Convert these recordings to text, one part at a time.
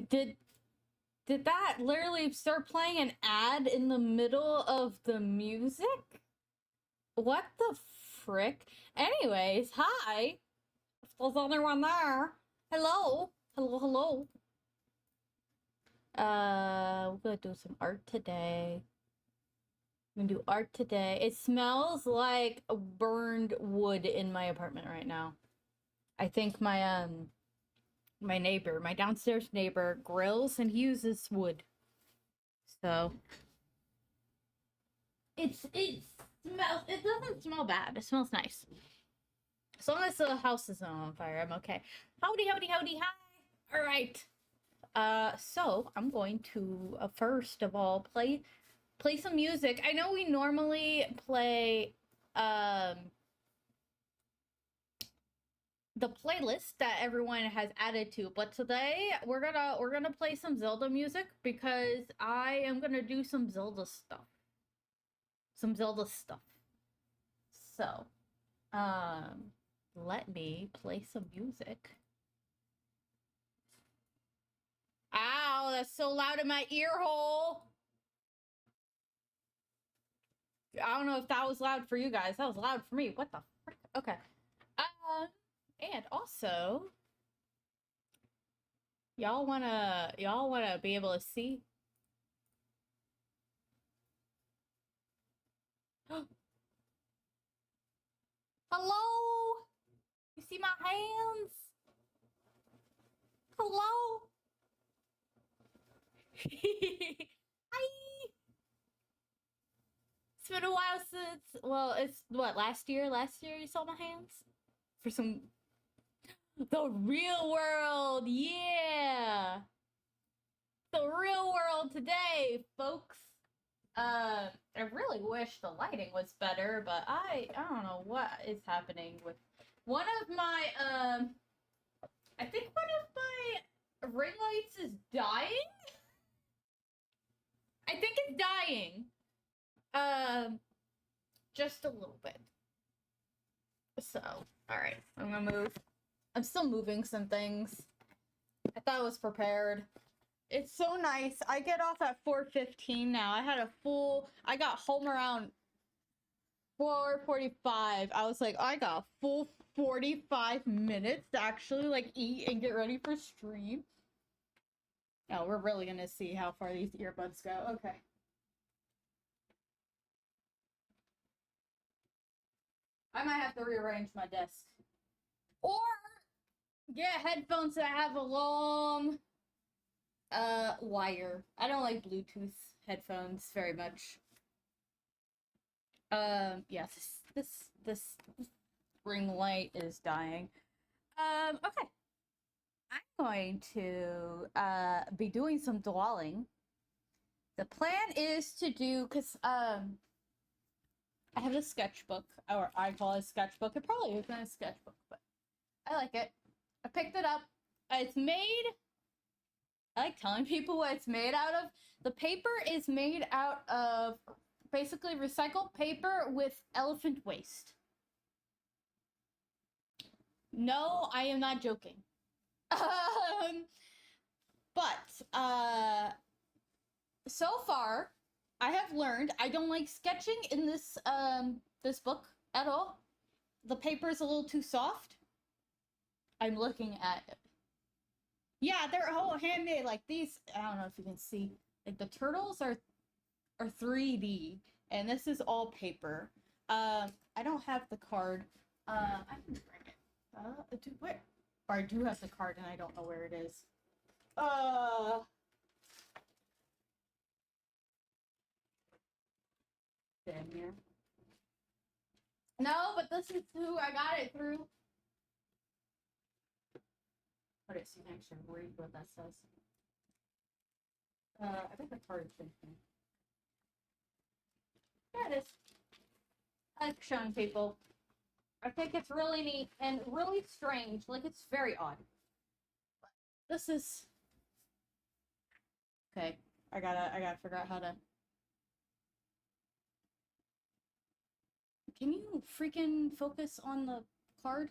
Did did that literally start playing an ad in the middle of the music? What the frick? Anyways, hi. If there's anyone there. Hello. Hello, hello. We're gonna do some art today. I'm gonna do art today. It smells like burned wood in my apartment right now. I think my neighbor, my downstairs neighbor, grills and he uses wood. So it smells. It doesn't smell bad. It smells nice. As long as the house isn't on fire, I'm okay. Howdy, howdy, howdy, hi. All right. So I'm going to first of all play some music. I know we normally play um the playlist that everyone has added to, but today we're gonna play some Zelda music because I am gonna do some Zelda stuff. Some Zelda stuff. So, let me play some music. Ow, that's so loud in my ear hole. I don't know if that was loud for you guys. That was loud for me. What the frick? Okay. And also, y'all wanna be able to see. Hello? You see my hands? Hello? Hi. It's been a while since. Well, it's what, last year? Last year you saw my hands for some the real world. Yeah, the real world today, folks. I really wish the lighting was better, but I don't know what is happening with one of my I think one of my ring lights is dying. I think it's dying. Um, just a little bit. So, all right, I'm gonna move. I'm still moving some things. I thought I was prepared. It's so nice. I get off at 4:15 now. I got home around 4:45. I was like, I got a full 45 minutes to actually like eat and get ready for stream. Oh, we're really gonna see how far these earbuds go. Okay. I might have to rearrange my desk. Or get headphones that have a long wire. I don't like Bluetooth headphones very much. Yeah, this ring light is dying. Okay. I'm going to be doing some dwelling. The plan is to do, because I have a sketchbook, or I call it a sketchbook. It probably isn't a sketchbook, but I like it. I picked it up. It's made, I like telling people what it's made out of. The paper is made out of basically recycled paper with elephant waste. No, I am not joking. But so far I have learned I don't like sketching in this book at all. The paper is a little too soft. I'm looking at it. Yeah, they're all handmade. Like these, I don't know if you can see. Like the turtles are 3D, and this is all paper. I don't have the card. I can bring it. Where? Or I do have the card, and I don't know where it is. Damn here. No, but this is who I got it through. Put it so you can actually read what that says. I think the card is in here. There it is. I like showing people. I think it's really neat and really strange. Like, it's very odd. But this is... Okay, I gotta figure out how to... Can you freaking focus on the card?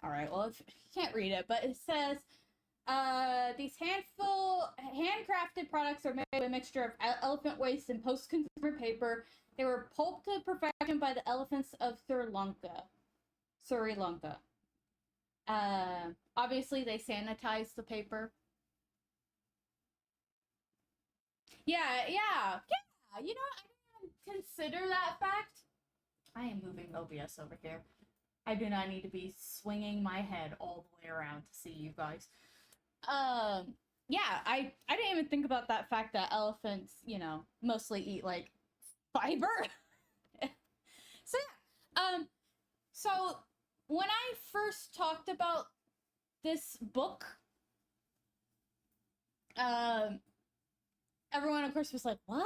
Alright, well, if you can't read it, but it says, these handcrafted products are made with a mixture of elephant waste and post-consumer paper. They were pulped to perfection by the elephants of Sri Lanka. Obviously, they sanitize the paper. Yeah. You know, I didn't consider that fact. I am moving OBS over here. I do not need to be swinging my head all the way around to see you guys. Yeah, I didn't even think about that fact that elephants, you know, mostly eat like fiber. So yeah, so when I first talked about this book, everyone of course was like, "What?"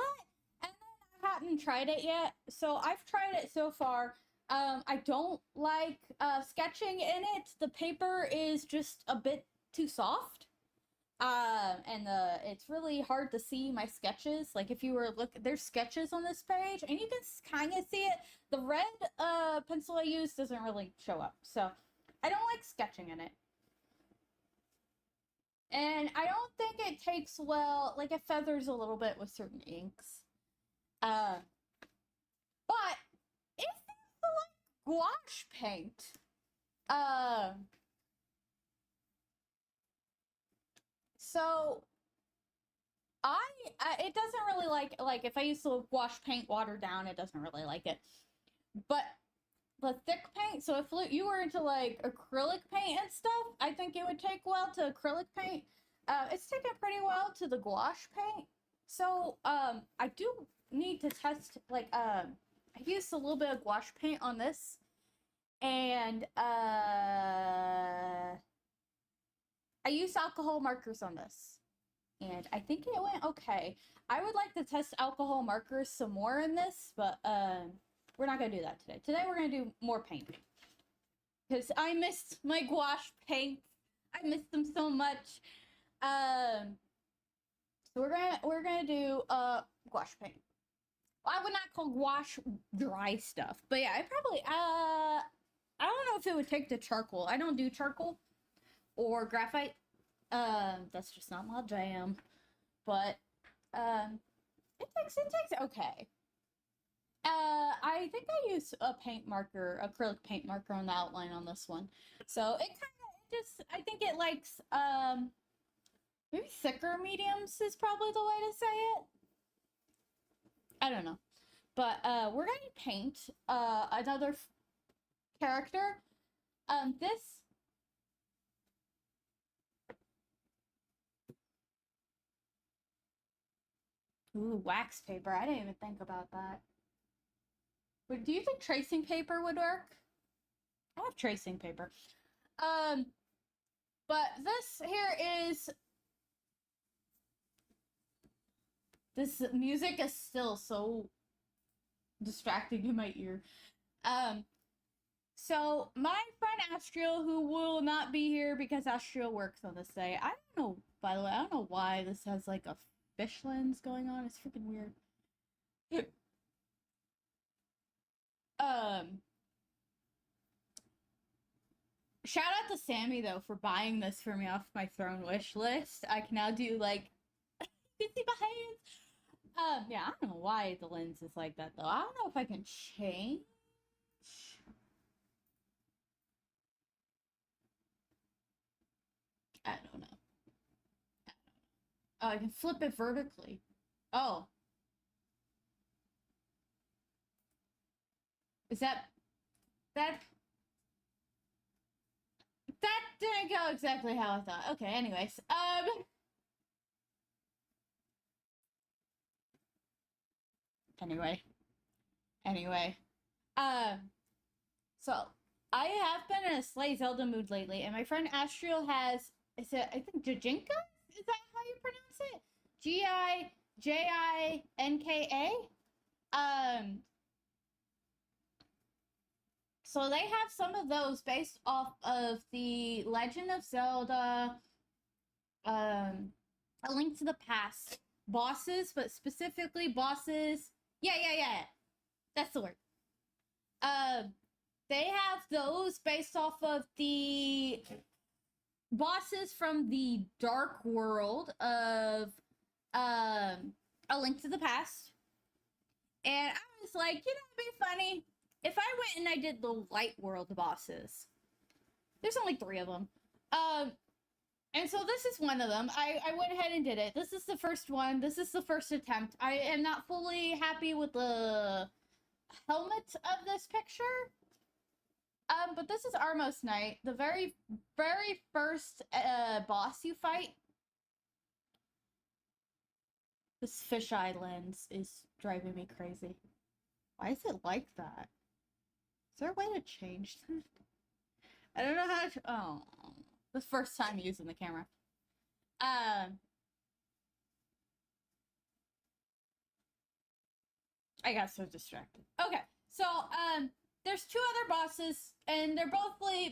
And then I hadn't tried it yet, so I've tried it so far. I don't like sketching in it. The paper is just a bit too soft. And it's really hard to see my sketches. Like if you were there's sketches on this page and you can kind of see it. The red pencil I use doesn't really show up, so I don't like sketching in it. And I don't think it takes well, like it feathers a little bit with certain inks. But if it's like gouache paint, so it doesn't really like if I use the wash paint watered down, it doesn't really like it. But the thick paint, so if you were into like acrylic paint and stuff, I think it would take well to acrylic paint. It's taken pretty well to the gouache paint. So I do need to test like I used a little bit of gouache paint on this, and I used alcohol markers on this. And I think it went okay. I would like to test alcohol markers some more in this, but we're not going to do that today. Today we're going to do more painting. Because I missed my gouache paints. I missed them so much. So we're gonna do gouache paint. Well, I would not call gouache dry stuff, but yeah, I probably I don't know if it would take to charcoal. I don't do charcoal or graphite. That's just not my jam. But it takes okay. I think I used a paint marker, acrylic paint marker on the outline on this one. So it I think it likes maybe thicker mediums is probably the way to say it. I don't know. But we're going to paint another character. This ooh, wax paper. I didn't even think about that. But do you think tracing paper would work? I have tracing paper. But this here is this music is still so distracting in my ear. So my friend Astriel, who will not be here because Astriel works on this day. I don't know, by the way, I don't know why this has like a fish lens going on. It's freaking weird. Shout out to Sammy though for buying this for me off my throne wish list. I can now do like you can see my hands. Yeah, I don't know why the lens is like that though. I don't know if I can change. I don't know. Oh, I can flip it vertically. Oh. Is that didn't go exactly how I thought. Okay, anyways. Anyway. So I have been in a Slay Zelda mood lately, and my friend Astriel has I think Gijinka? Is that how you pronounce it? Gijinka. So they have some of those based off of the Legend of Zelda, A Link to the Past bosses, but specifically bosses. Yeah. That's the word. They have those based off of the bosses from the dark world of A Link to the Past. And I was like, you know, it'd be funny if I went and I did the light world bosses. There's only 3 of them. And so this is one of them. I went ahead and did it. This is the first one. This is the first attempt. I am not fully happy with the helmet of this picture. But this is Armos Knight, the very first boss you fight. This fisheye lens is driving me crazy. Why is it like that? Is there a way to change that? I don't know how to. Oh, the first time using the camera. I got so distracted. Okay, so there's 2 other bosses, and they're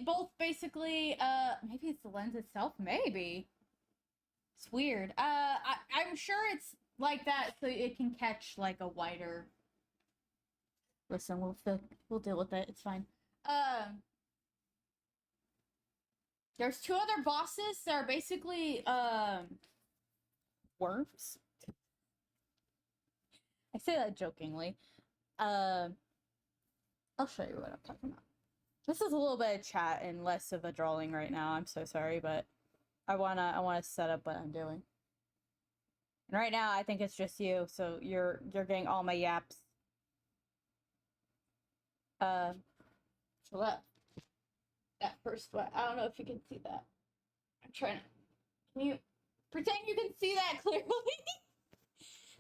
both basically maybe it's the lens itself. Maybe it's weird. I'm sure it's like that so it can catch like a wider. Listen, we'll deal with it. It's fine. There's 2 other bosses that are basically worms. I say that jokingly. I'll show you what I'm talking about. This is a little bit of chat and less of a drawing right now. I'm so sorry, but I wanna set up what I'm doing. And right now, I think it's just you, so you're getting all my yaps. So that first one, I don't know if you can see that. I'm trying to. Can you pretend you can see that clearly?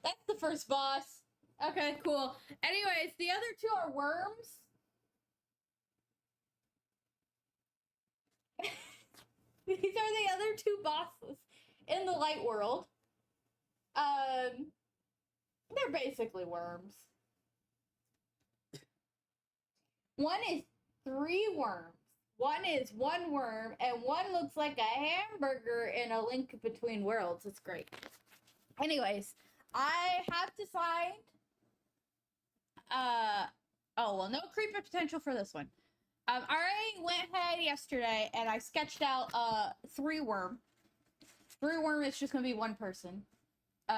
That's the first boss. Okay, cool. Anyways, the other 2 are worms. These are the other 2 bosses in the light world. They're basically worms. One is 3 worms. One is 1 worm, and one looks like a hamburger in A Link Between Worlds. It's great. Anyways, I have designed. Oh well, no creeper potential for this one. I already went ahead yesterday and I sketched out 3 worm. 3 worm is just gonna be 1 person. So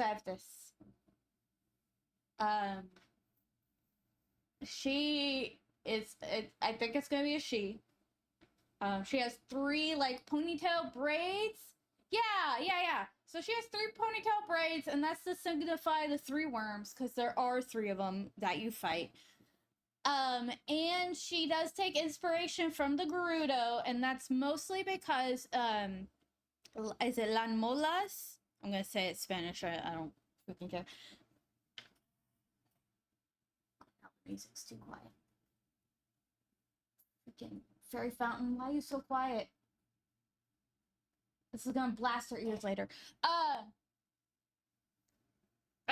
I have this. She is. I think it's gonna be a she. She has 3 like ponytail braids. Yeah. So she has 3 ponytail braids, and that's to signify the 3 worms, because there are 3 of them that you fight. And she does take inspiration from the Gerudo, and that's mostly because is it Lanmolas? I'm gonna say it Spanish. I don't freaking care. The music's too quiet. Freaking fairy fountain, why are you so quiet? This is gonna blast our ears later. I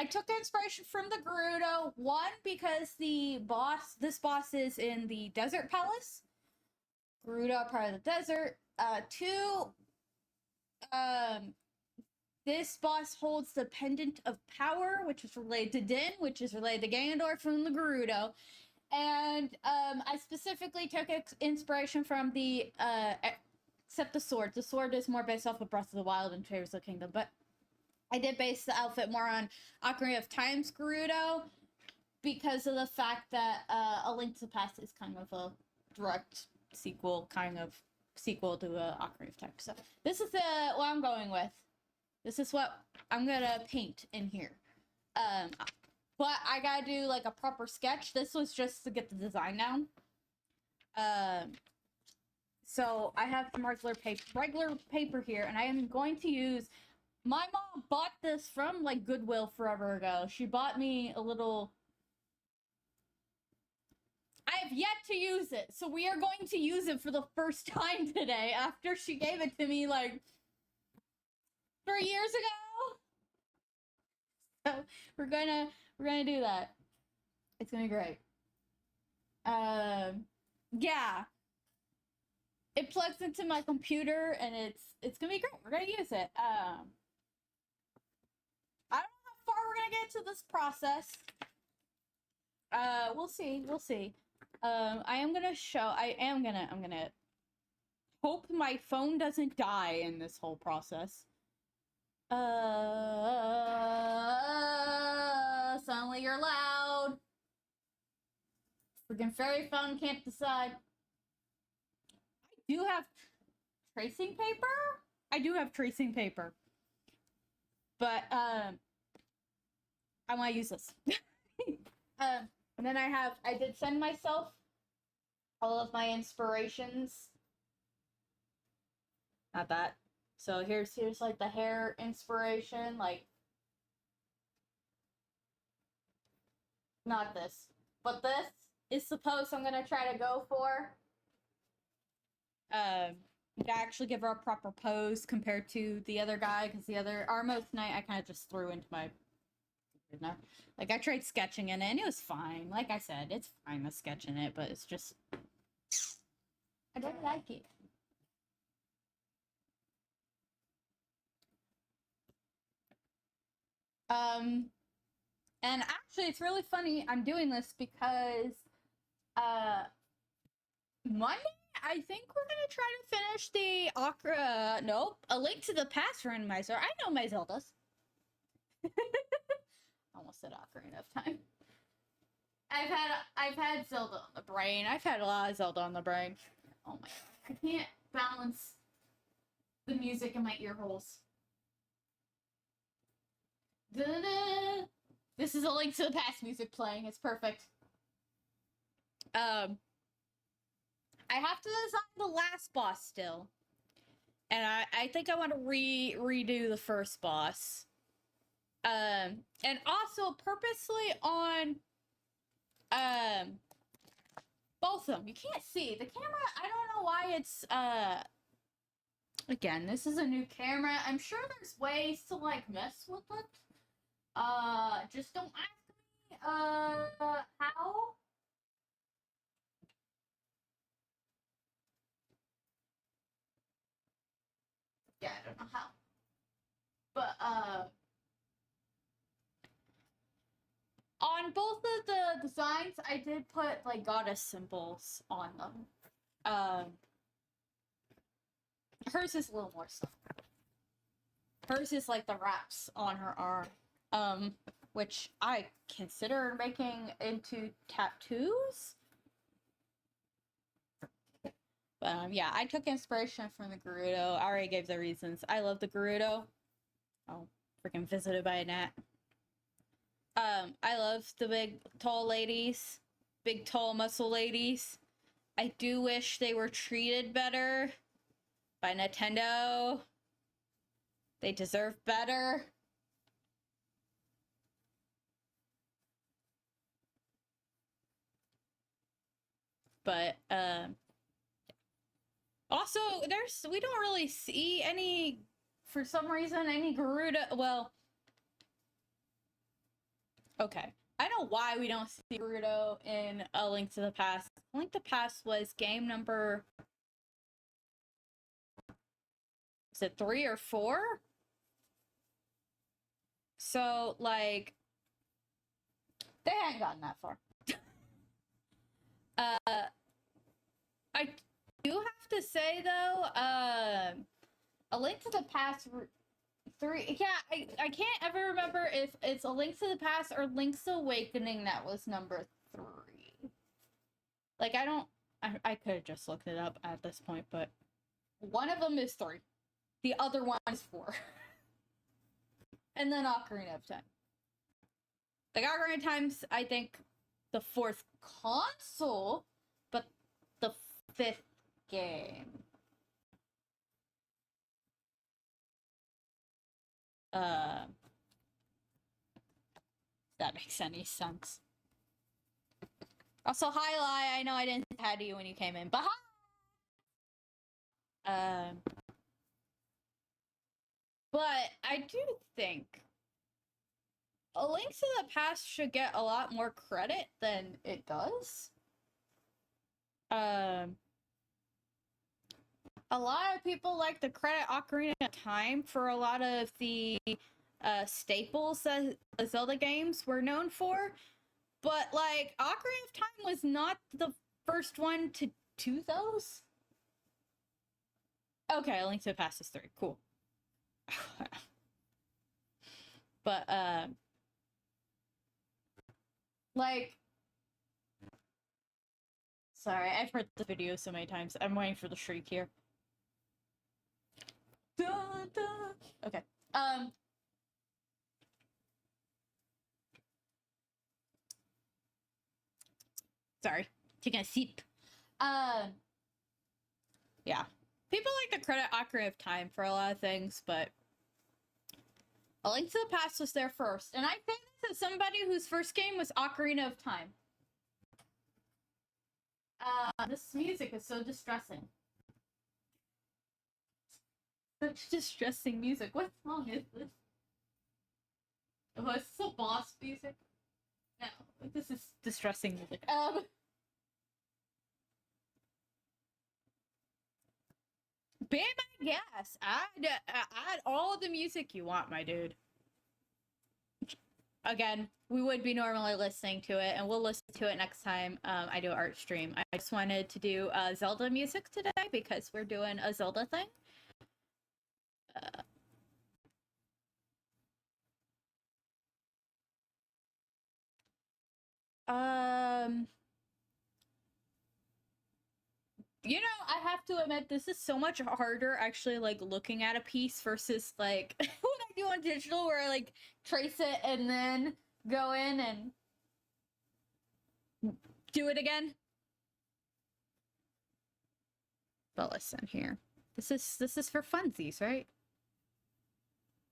took inspiration from the Gerudo. 1, because this boss is in the desert palace. Gerudo, part of the desert. 2, this boss holds the pendant of power, which is related to Din, which is related to Ganondorf from the Gerudo. And I specifically took inspiration from the except the sword. The sword is more based off of Breath of the Wild and Tears of the Kingdom, but I did base the outfit more on Ocarina of Time's Gerudo because of the fact that A Link to the Past is kind of a direct sequel, to Ocarina of Time. So this is what I'm going with. This is what I'm gonna paint in here. But I gotta do like a proper sketch. This was just to get the design down. So I have some regular paper here, and I am going to use. My mom bought this from like Goodwill forever ago. She bought me a little. I have yet to use it, so we are going to use it for the first time today after she gave it to me like 3 years ago. So we're gonna do that. It's gonna be great. Yeah. It plugs into my computer and it's gonna be great. We're gonna use it. I don't know how far we're gonna get into this process. We'll see. I am gonna I'm gonna hope my phone doesn't die in this whole process. Suddenly you're loud. Freaking fairy phone can't decide. I do have tracing paper? I do have tracing paper. But, I want to use this. And then I did send myself all of my inspirations. Not that. So here's like the hair inspiration, like not this. But this is supposed I'm gonna try to go for. To actually give her a proper pose compared to the other guy, because the other Armos Knight I kind of just threw into my like I tried sketching in it and it was fine. Like I said, it's fine to sketch in it, but it's just I don't like it. And actually it's really funny I'm doing this because Monday I think we're gonna try to finish the Okra nope, A Link to the Past randomizer. I know my Zeldas. Almost said Ocarina of Time. I've had Zelda on the brain. I've had a lot of Zelda on the brain. Oh my god. I can't balance the music in my ear holes. Da-da-da. This is A Link to the Past music playing. It's perfect. I have to design the last boss still. And I think I want to redo the first boss. And also purposely on both of them. You can't see. The camera, I don't know why it's again, this is a new camera. I'm sure there's ways to like mess with it. Just don't ask me how. Yeah, I don't know how. But on both of the designs, I did put like goddess symbols on them. Hers is a little more stuff. Hers is like the wraps on her arm, which I consider making into tattoos. But yeah, I took inspiration from the Gerudo. I already gave the reasons. I love the Gerudo. Oh, freaking visited by a gnat. I love the big, tall ladies. Big, tall, muscle ladies. I do wish they were treated better by Nintendo. They deserve better. But, also, we don't really see any, for some reason, any Gerudo, well, okay. I know why we don't see Gerudo in A Link to the Past. A Link to the Past was game number, is it 3 or 4? So, like, they hadn't gotten that far. I do have to say, though, A Link to the Past 3, yeah, I can't ever remember if it's A Link to the Past or Link's Awakening that was number 3. Like, I could have just looked it up at this point, but one of them is 3. The other one is 4. And then Ocarina of Time. Like, Ocarina of Time's, I think, the 4th console, but the 5th game. If that makes any sense. Also, hi, Lai. I know I didn't say hi to you when you came in, but hi! But I do think A Link to the Past should get a lot more credit than it does. A lot of people like to credit Ocarina of Time for a lot of the staples that Zelda games were known for. But, like, Ocarina of Time was not the first one to do those. Okay, A Link to the Past is 3. Cool. But like, sorry, I've heard the video so many times. I'm waiting for the shriek here. Dun, dun. Okay. Sorry, taking a sip. Yeah. People like to credit Ocarina of Time for a lot of things, but A Link to the Past was there first. And I think this is somebody whose first game was Ocarina of Time. This music is so distressing. Such distressing music. What song is this? Oh, is this a boss music? No, this is distressing music. Be my guest. Add all the music you want, my dude. Again, we would be normally listening to it, and we'll listen to it next time I do an art stream. I just wanted to do Zelda music today because we're doing a Zelda thing. You know, I have to admit, this is so much harder actually, like, looking at a piece versus, like, what I do on digital where I, like, trace it and then go in and do it again. But listen here. This is for funsies, right?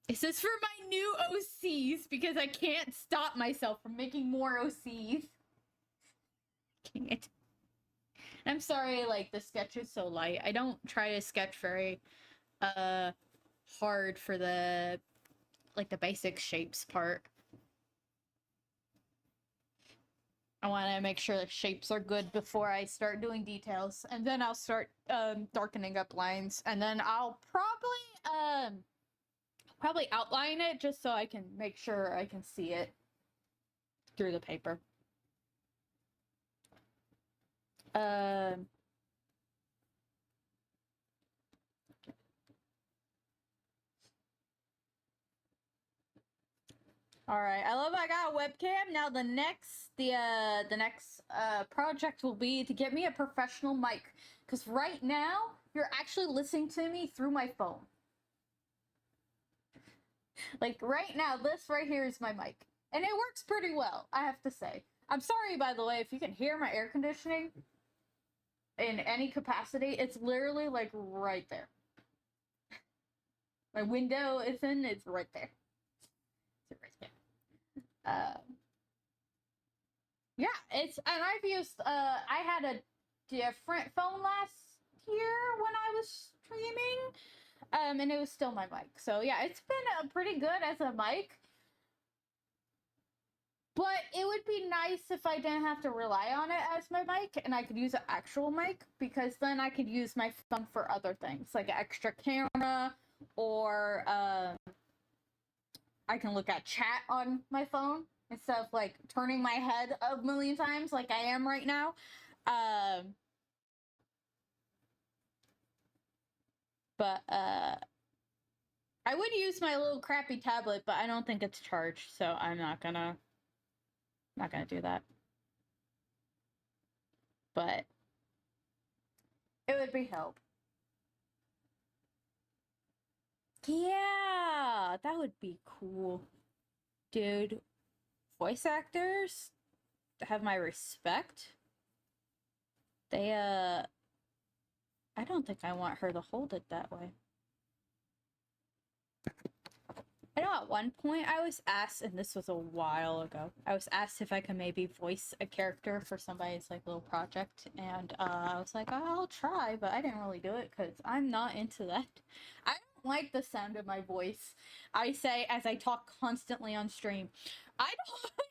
This is for my new OCs because I can't stop myself from making more OCs. Dang it. I'm sorry, like, the sketch is so light. I don't try to sketch very hard for the, like, the basic shapes part. I want to make sure the shapes are good before I start doing details, and then I'll start darkening up lines, and then I'll probably outline it just so I can make sure I can see it through the paper. All right, I love I got a webcam. Now the next project will be to get me a professional mic, because right now you're actually listening to me through my phone. Like right now, this right here is my mic, and it works pretty well, I have to say. I'm sorry, by the way, if you can hear my air conditioning in any capacity. It's literally like right there. My window is in, it's right there. It's right there. Yeah, and I've used, I had a different phone last year when I was streaming, and it was still my mic. So yeah, it's been pretty good as a mic. But it would be nice if I didn't have to rely on it as my mic, and I could use an actual mic, because then I could use my phone for other things, like an extra camera, or I can look at chat on my phone instead of like turning my head a million times like I am right now. But I would use my little crappy tablet, but I don't think it's charged, so I'm not gonna do that. But it would be help. Yeah, that would be cool. Dude, voice actors have my respect. They, I don't think I want her to hold it that way. I know at one point I was asked, and this was a while ago, I was asked if I could maybe voice a character for somebody's like little project, and I was like, oh, I'll try, but I didn't really do it because I'm not into that. I don't like the sound of my voice. I say as I talk constantly on stream, I don't like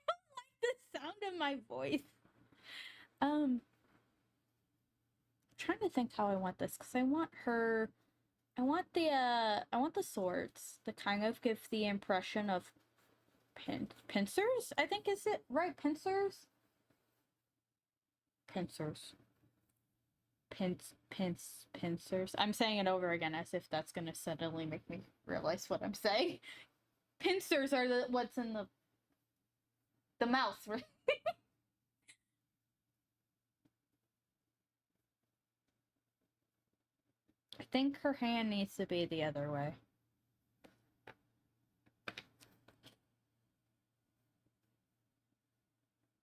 the sound of my voice. Trying to think how I want this, because I want the swords to kind of give the impression of pincers, I think, is it right? Pincers? Pincers. pincers. I'm saying it over again as if that's gonna suddenly make me realize what I'm saying. Pincers are what's in the mouth, right? I think her hand needs to be the other way.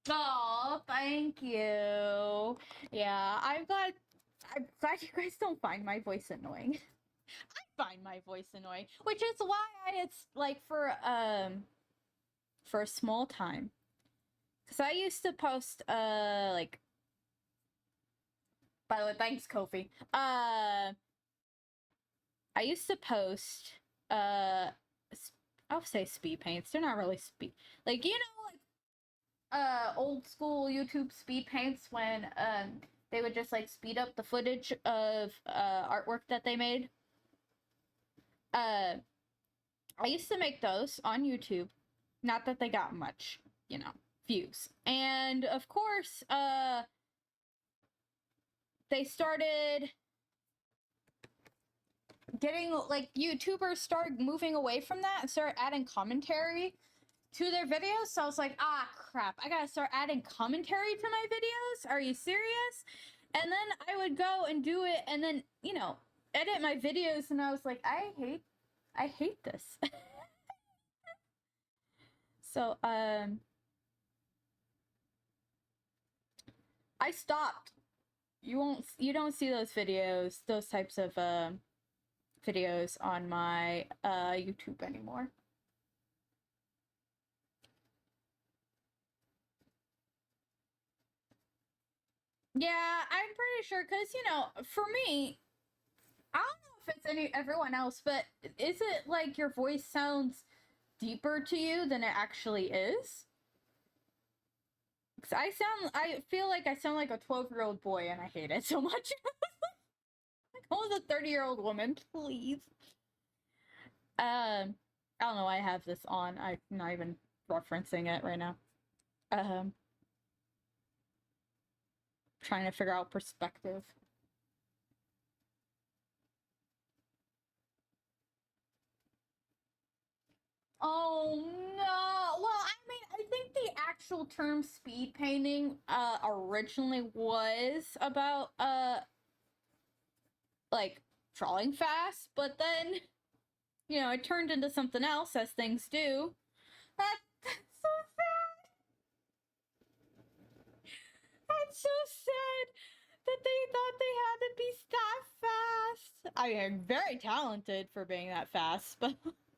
Oh, thank you. Yeah, I'm glad you guys don't find my voice annoying. I find my voice annoying, which is why it's like for a small time. Cause I used to post like, by the way, thanks Kofi. I used to post I'll say speed paints. They're not really speed, like, you know, like old school YouTube speed paints when they would just like speed up the footage of artwork that they made. I used to make those on YouTube. Not that they got much, you know, views. And of course, they started getting, like, YouTubers started moving away from that and started adding commentary to their videos. So I was like, ah, crap, I gotta start adding commentary to my videos? Are you serious? And then I would go and do it and then, you know, edit my videos, and I was like, I hate this. So, I stopped. You don't see those videos, those types of, videos on my, YouTube anymore. Yeah, I'm pretty sure, because, you know, for me, I don't know if it's everyone else, but is it like your voice sounds deeper to you than it actually is? Because I feel like I sound like a 12-year-old boy, and I hate it so much. Like, I was a 30-year-old woman, please. I don't know why I have this on. I'm not even referencing it right now. Trying to figure out perspective. Oh no! Well, I mean, I think the actual term speed painting originally was about like drawing fast, but then, you know, it turned into something else, as things do. That's so sad. That's so sad that they thought they had to be that fast. I am very talented for being that fast, but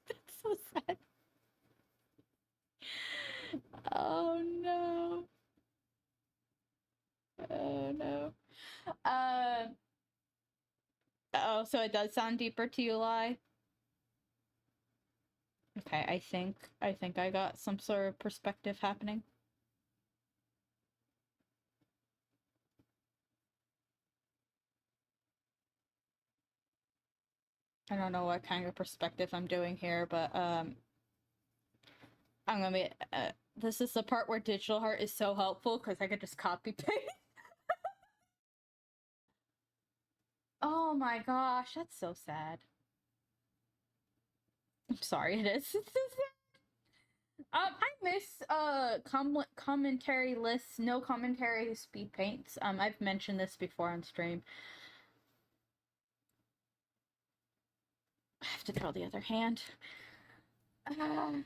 that's so sad. Oh no. Oh no. Oh, so it does sound deeper to you, Lai? Okay, I think I got some sort of perspective happening. I don't know what kind of perspective I'm doing here, but I'm gonna be this is the part where digital art is so helpful because I could just copy paste. Oh my gosh, that's so sad. I'm sorry, it is. It's so sad. I miss commentary lists, no commentary speed paints. I've mentioned this before on stream. I have to draw the other hand. I've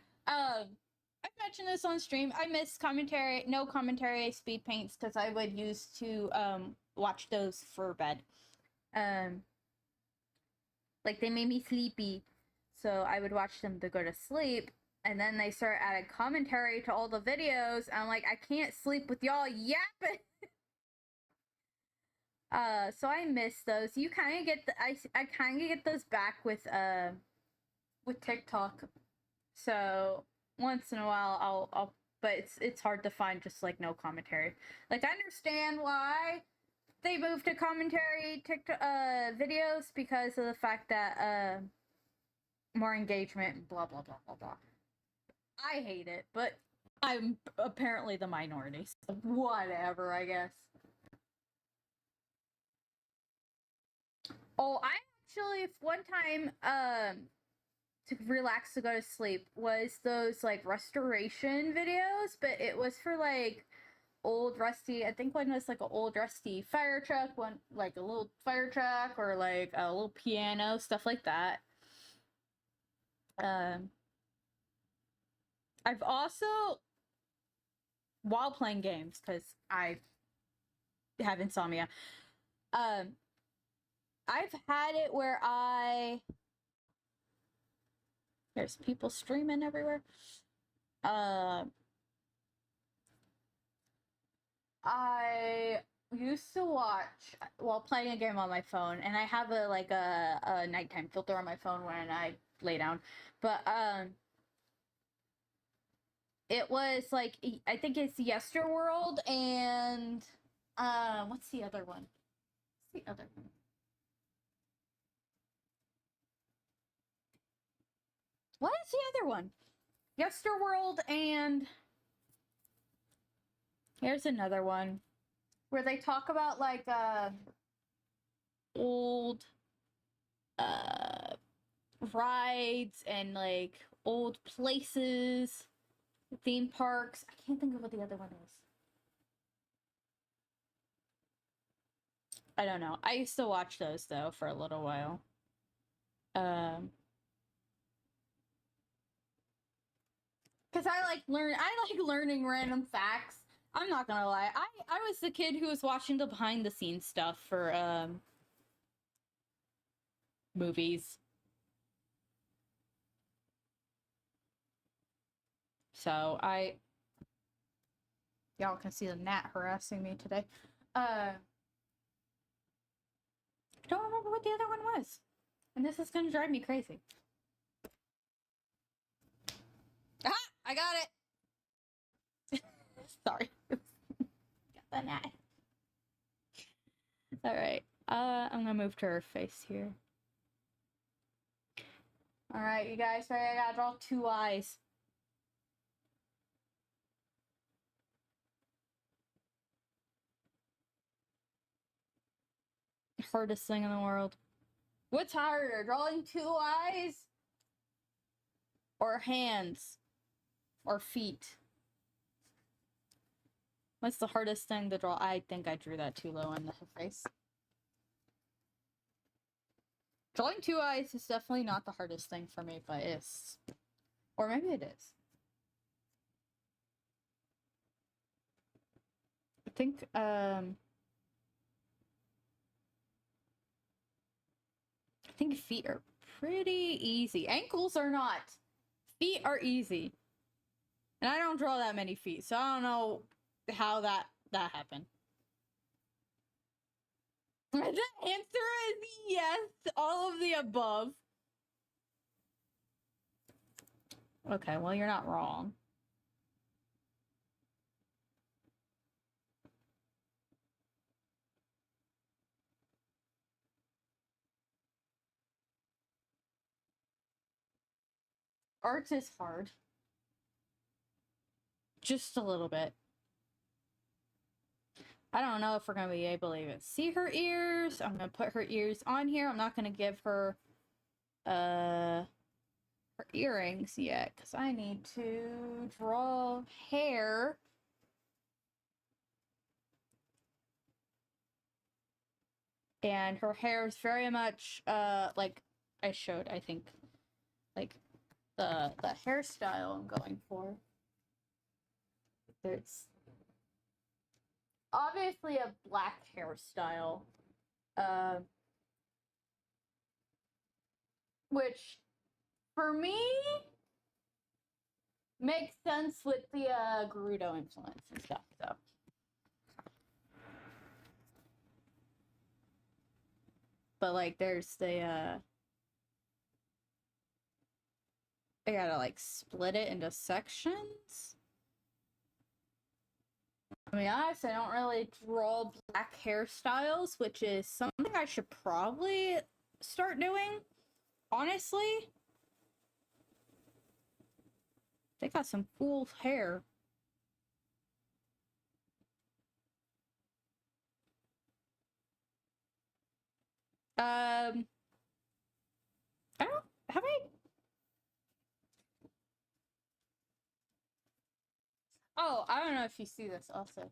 mentioned this on stream. I miss commentary, no commentary speed paints, because I would use to watch those for bed. Like, they made me sleepy, so I would watch them to go to sleep. And then they start adding commentary to all the videos. And I'm like, I can't sleep with y'all yapping. So I miss those. You kind of get I kind of get those back with TikTok. So once in a while I'll but it's hard to find just like no commentary. Like, I understand why they moved to commentary TikTok videos, because of the fact that more engagement, blah blah blah blah blah. I hate it, but I'm apparently the minority. So whatever, I guess. Oh, I actually, if one time, to relax to go to sleep was those like restoration videos, but it was for like old rusty. I think one was like an old rusty fire truck, one like a little fire truck, or like a little piano, stuff like that. Um, I've also, while playing games, because I have insomnia, um, I've had it where there's people streaming everywhere. Um, I used to watch while playing a game on my phone, and I have a nighttime filter on my phone when I lay down. But it was like I think it's Yesterworld and what's the other one? What's the other one? What is the other one? Yesterworld and here's another one where they talk about like old uh rides and like old places, theme parks. I can't think of what the other one is. I don't know. I used to watch those though for a little while. Um because I like learning random facts. I'm not gonna lie. I was the kid who was watching the behind the scenes stuff for movies. So I y'all can see the gnat harassing me today. I don't remember what the other one was. And this is gonna drive me crazy. Ah! I got it! Sorry. Got the gnat. Alright. I'm gonna move to her face here. Alright, you guys, sorry, I gotta draw 2 eyes. Hardest thing in the world. What's harder, drawing 2 eyes? Or hands? Or feet? What's the hardest thing to draw? I think I drew that too low on the face. Drawing 2 eyes is definitely not the hardest thing for me, but it's... Or maybe it is. I think feet are pretty easy. Ankles are not. Feet are easy. And I don't draw that many feet, so I don't know how that happened. The answer is yes, all of the above. Okay, well, you're not wrong. Art is hard. Just a little bit. I don't know if we're going to be able to even see her ears. I'm going to put her ears on here. I'm not going to give her her earrings yet because I need to draw hair. And her hair is very much like I showed, I think, like the hairstyle I'm going for. There's obviously a black hairstyle, which for me makes sense with the Gerudo influence and stuff. So, but like, there's the I gotta like split it into sections. I mean, honestly, I don't really draw black hairstyles, which is something I should probably start doing. Honestly, they got some cool hair. I don't have I. Oh, I don't know if you see this also.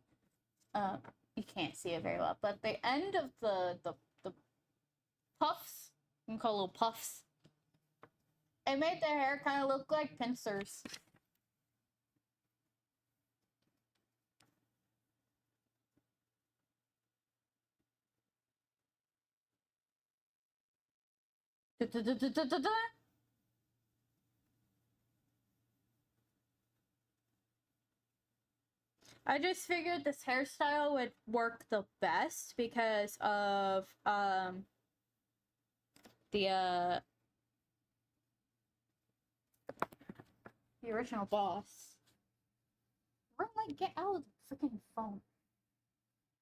You can't see it very well, but the end of the puffs, you can call little puffs. It made the hair kind of look like pincers. I just figured this hairstyle would work the best because of the original boss. Run, like, get out of the freaking phone.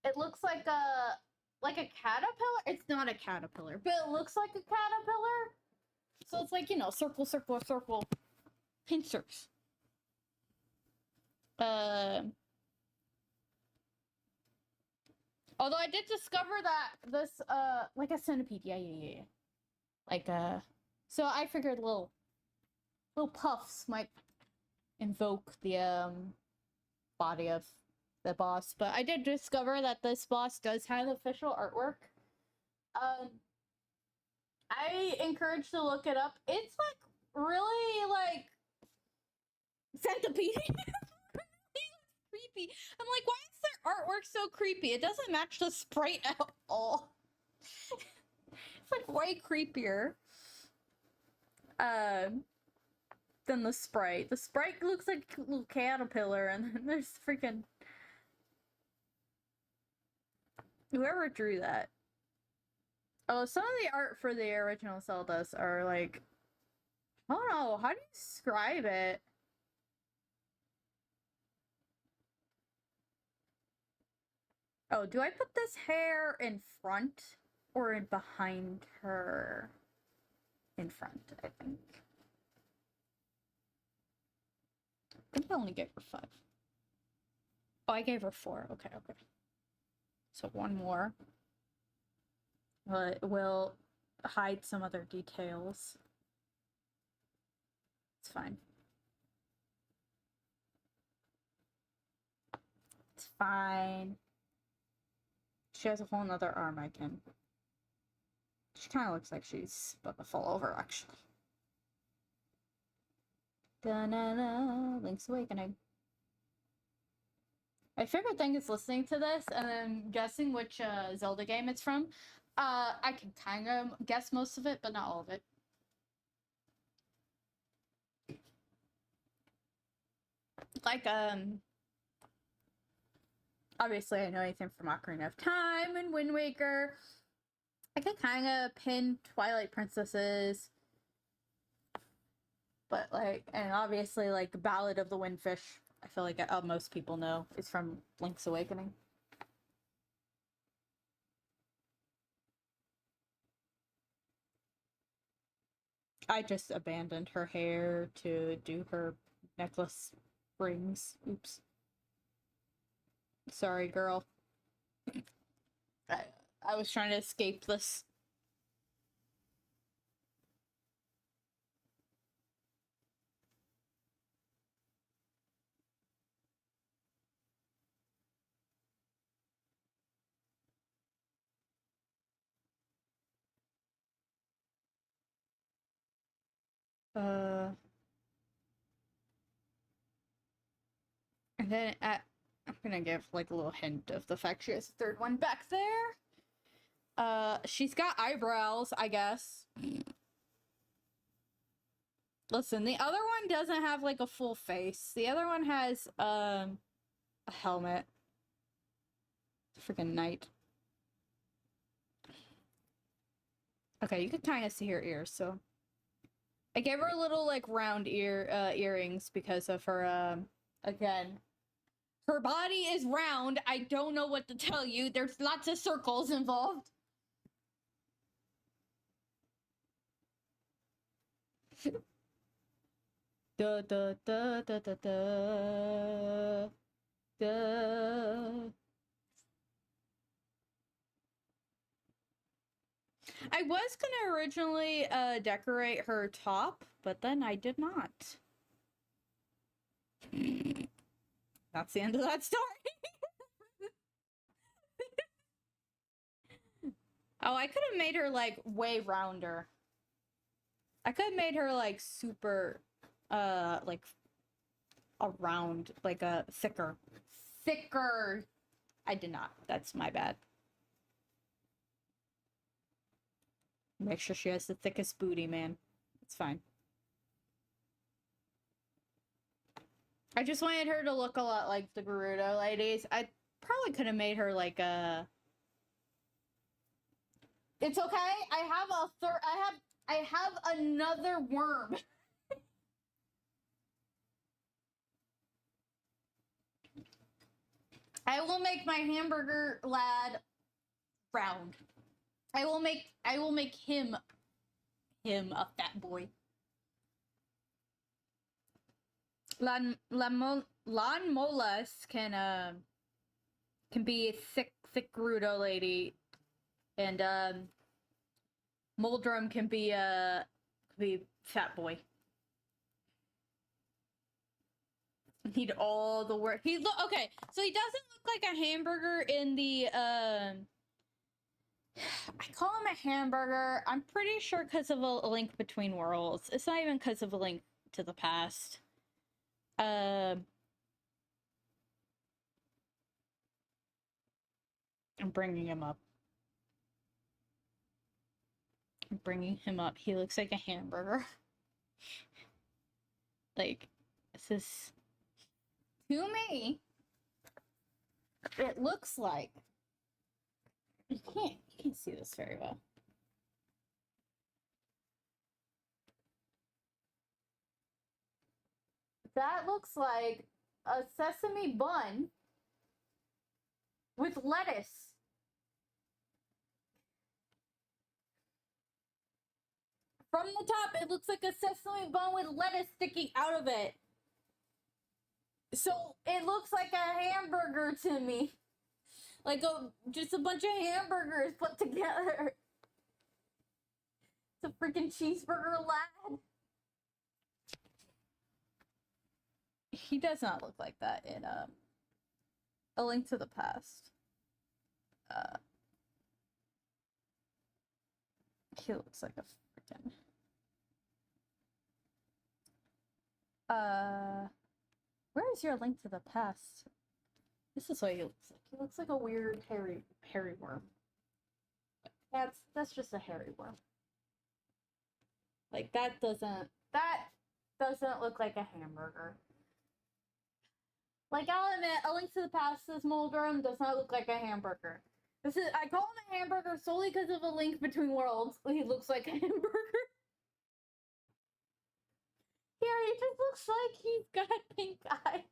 It looks like a caterpillar. It's not a caterpillar, but it looks like a caterpillar. So it's like, you know, circle, circle, circle, pincers. Although I did discover that this like a centipede, yeah. Like so I figured little puffs might invoke the body of the boss, but I did discover that this boss does have official artwork. I encourage to look it up. It's like really like centipede. Creepy. I'm like, why is their artwork so creepy? It doesn't match the sprite at all. It's like way creepier than the sprite. The sprite looks like a little caterpillar, and then there's freaking whoever drew that. Oh, some of the art for the original Zeldas are like, I don't know, how do you describe it? Oh, do I put this hair in front or in behind her? In front, I think. I think I only gave her 5. Oh, I gave her 4. Okay. So one more. It will hide some other details. It's fine. It's fine. She has a whole nother arm I can. She kind of looks like she's about to fall over, actually. Da-na-na, Link's Awakening. My favorite thing is listening to this and then guessing which Zelda game it's from. I can kind of guess most of it, but not all of it. Like, obviously I know anything from Ocarina of Time and Wind Waker. I can kind of pin Twilight Princesses. But, like, and obviously, like, Ballad of the Windfish, I feel like most people know, is from Link's Awakening. I just abandoned her hair to do her necklace rings. Oops. Sorry, girl. I was trying to escape this. And then I'm gonna give like a little hint of the fact she has a third one back there. She's got eyebrows, I guess. Listen, the other one doesn't have like a full face. The other one has a helmet. Freaking knight. Okay, you can kind of see her ears, so I gave her a little like round earrings because of her again. Her body is round. I don't know what to tell you. There's lots of circles involved. Da da da da da da da. I was gonna originally decorate her top, but then I did not. That's the end of that story. Oh, I could have made her like way rounder. I could have made her like super like around, like a thicker. I did not. That's my bad. Make sure she has the thickest booty, man. It's fine. I just wanted her to look a lot like the Gerudo ladies. I probably could have made her like a. It's okay. I have another worm. I will make my hamburger lad round. I will make him a fat boy. Lanmolas can be a thick Gerudo lady, and Moldrum can be fat boy. Need all the work. Okay, so he doesn't look like a hamburger in the I call him a hamburger. I'm pretty sure because of a link between worlds. It's not even because of a link to the past. I'm bringing him up. I'm bringing him up. He looks like a hamburger. Like, this is... To me, it looks like... You can't see this very well. That looks like a sesame bun with lettuce. From the top, it looks like a sesame bun with lettuce sticking out of it. So it looks like a hamburger to me. Like just a bunch of hamburgers put together. It's a freaking cheeseburger lad. He does not look like that in A Link to the Past. He looks like a freaking where is your Link to the Past? This is what he looks like. He looks like a weird hairy worm. That's just a hairy worm. Like that doesn't look like a hamburger. Like I'll admit, A Link to the Past, this Moldrum does not look like a hamburger. I call him a hamburger solely because of A Link Between Worlds. He looks like a hamburger. Here, he just looks like he's got pink eye.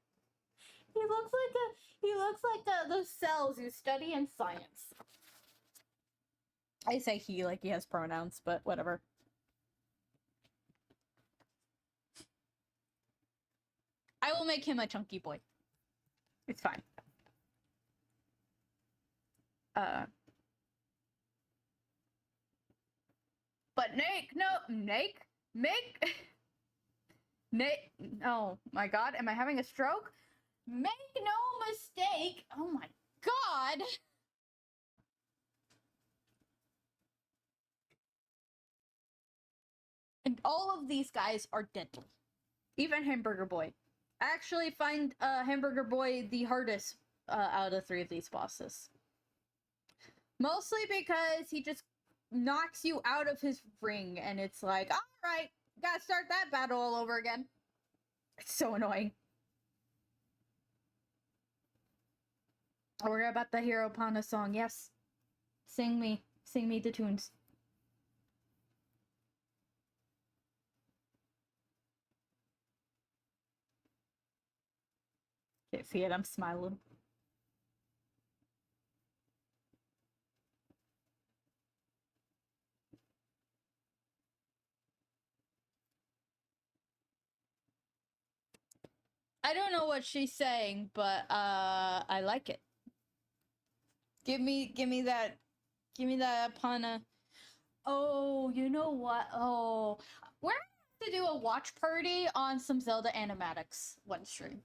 He looks like those cells you study in science. I say he like he has pronouns, but whatever. I will make him a chunky boy. It's fine. But oh my god, am I having a stroke? Make no mistake. Oh my god. And all of these guys are deadly. Even Hamburger Boy. I actually find Hamburger Boy the hardest out of 3 of these bosses. Mostly because he just knocks you out of his ring, and it's like, alright, gotta start that battle all over again. It's so annoying. Oh, we're about the Hero Pana song. Yes. Sing me the tunes. Can't see it, I'm smiling. I don't know what she's saying, but I like it. Give me that Pana. Oh, you know what? Oh, we're gonna have to do a watch party on some Zelda animatics one stream.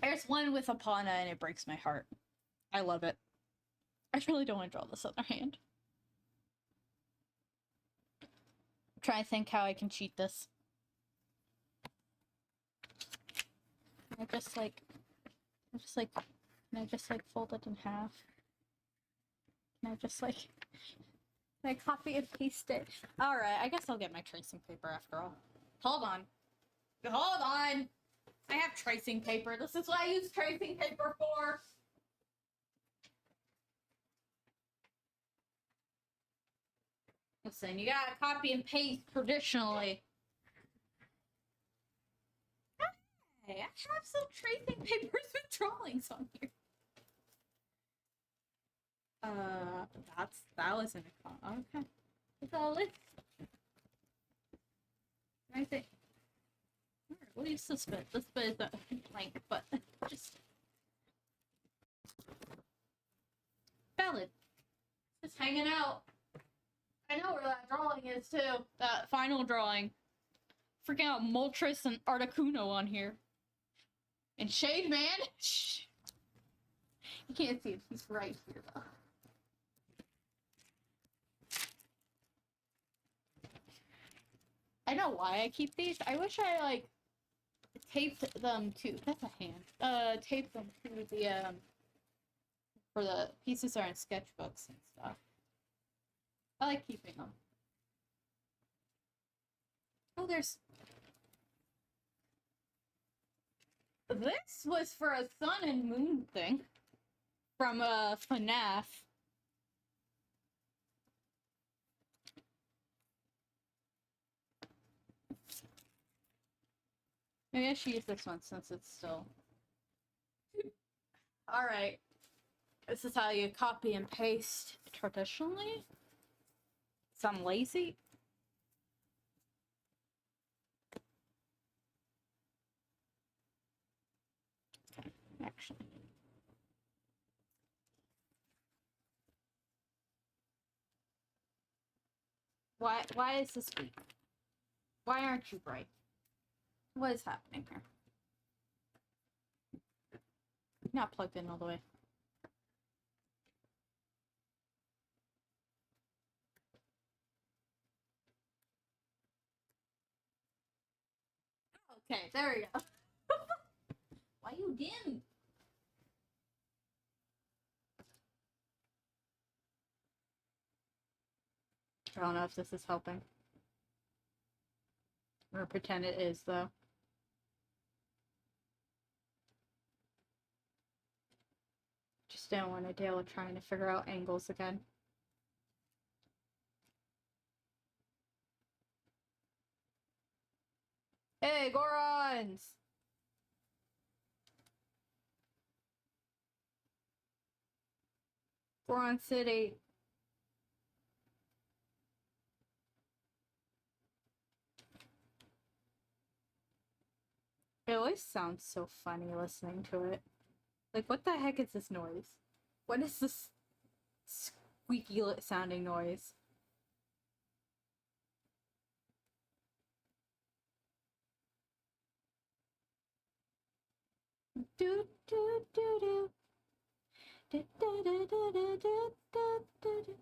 There's one with Apana and it breaks my heart. I love it. I really don't want to draw this other hand. I'm trying to think how I can cheat this. I just like, can I just like fold it in half? Can I just like, can I copy and paste it? Alright, I guess I'll get my tracing paper after all. Hold on. Hold on! I have tracing paper. This is what I use tracing paper for. Listen, you gotta copy and paste traditionally. Hey, I have some tracing papers with drawings on here. That was in a con. Okay. It's all it. I think. Alright, we'll use this bit. This bit is a blank, but just valid. Just hanging out. I know where that drawing is too. That final drawing. Freaking out Moltres and Articuno on here. And Shade Man. You can't see it. He's right here though. I know why I keep these. I wish I like taped them to. That's a hand. Taped them to the for the pieces are in sketchbooks and stuff. I like keeping them. Oh, there's. This was for a sun and moon thing from FNAF. Maybe I should use this one since it's still. Alright. This is how you copy and paste traditionally. So I'm lazy. Actually. Why is this weak? Why aren't you bright? What is happening here? Not plugged in all the way. Okay, there we go. Why you dim? I don't know if this is helping. Or pretend it is, though. Just don't want to deal with trying to figure out angles again. Hey, Gorons! Goron City. It always sounds so funny listening to it. Like, what the heck is this noise? What is this squeaky sounding noise? Do do do do. Do do do do do do do do.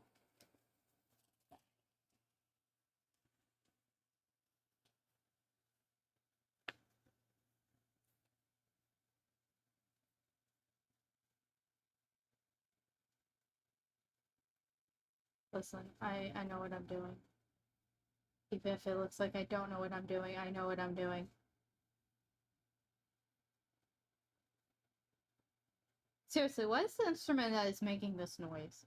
Listen, I know what I'm doing. Even if it looks like I don't know what I'm doing, I know what I'm doing. Seriously, what is the instrument that is making this noise?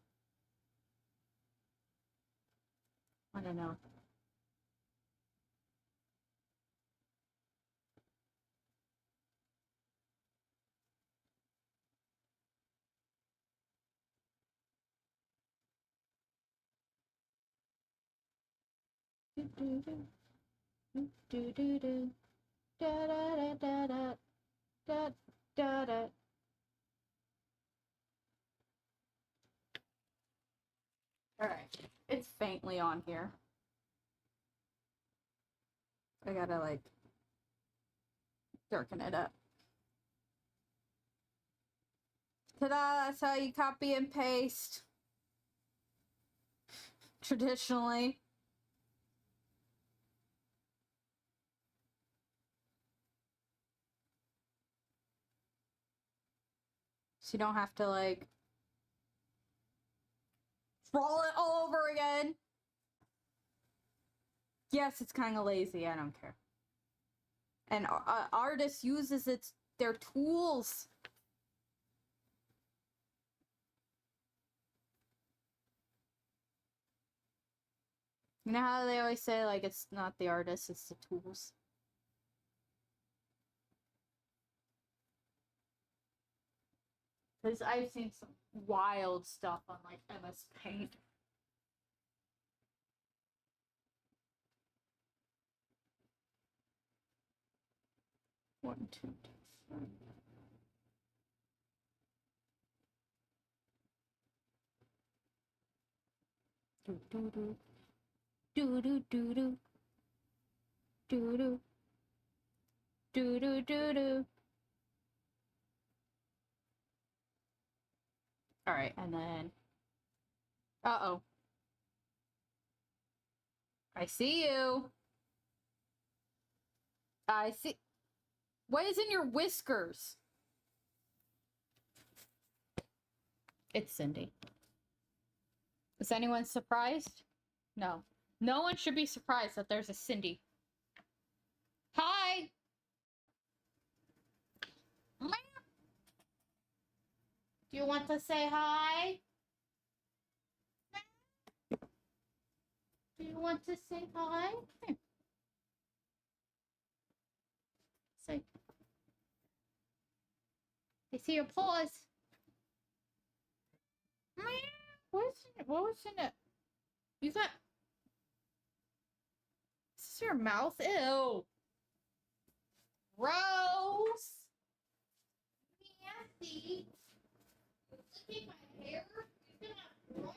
I don't know. Do do do do do do da da da da da da da. Alright. It's faintly on here. I gotta, like, darken it up. Ta-da! That's how you copy and paste. Traditionally. So you don't have to, like, roll it all over again. Yes, it's kind of lazy. I don't care. And artist uses their tools. You know how they always say, like, it's not the artist, it's the tools? Because I've seen some wild stuff on, like, MS Paint. One, two, three. Do do do. Do do do do. Do do. Do do do do. Alright, and then. Uh-oh. I see you. I see. What is in your whiskers? It's Cindy. Is anyone surprised? No. No one should be surprised that there's a Cindy. Hi! Do you want to say hi? Do you want to say hi? Here. Say. I see your paws. What was in it? You got... Is this your mouth? Ew. Gross. Nasty. Look at my hair. You cannot brush.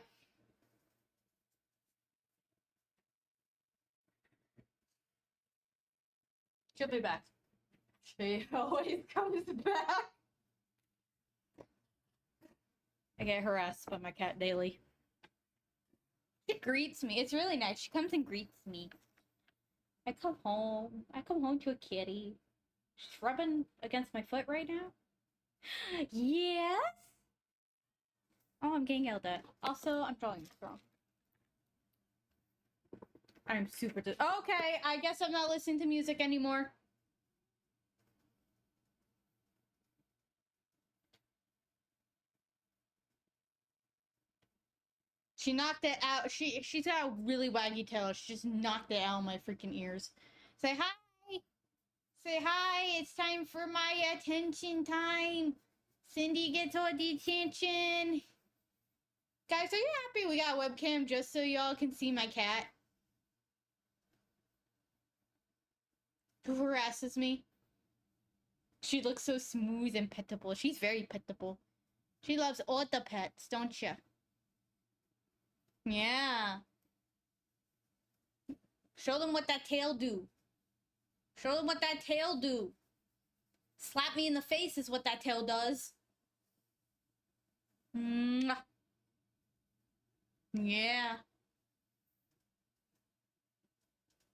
She'll be back. She always comes back. I get harassed by my cat daily. She greets me. It's really nice. She comes and greets me. I come home. I come home to a kitty. She's rubbing against my foot right now. Yes? Oh, I'm getting yelled at. Also, I'm drawing this wrong. I'm super okay, I guess I'm not listening to music anymore. She knocked it out. She's got a really waggy tail. She just knocked it out of my freaking ears. Say hi. Say hi. It's time for my attention time. Cindy gets all the attention. Guys, are you happy we got a webcam just so y'all can see my cat? Who harasses me? She looks so smooth and petable. She's very petable. She loves all the pets, don't you? Yeah. Show them what that tail do. Show them what that tail do. Slap me in the face is what that tail does. Mwah. Yeah.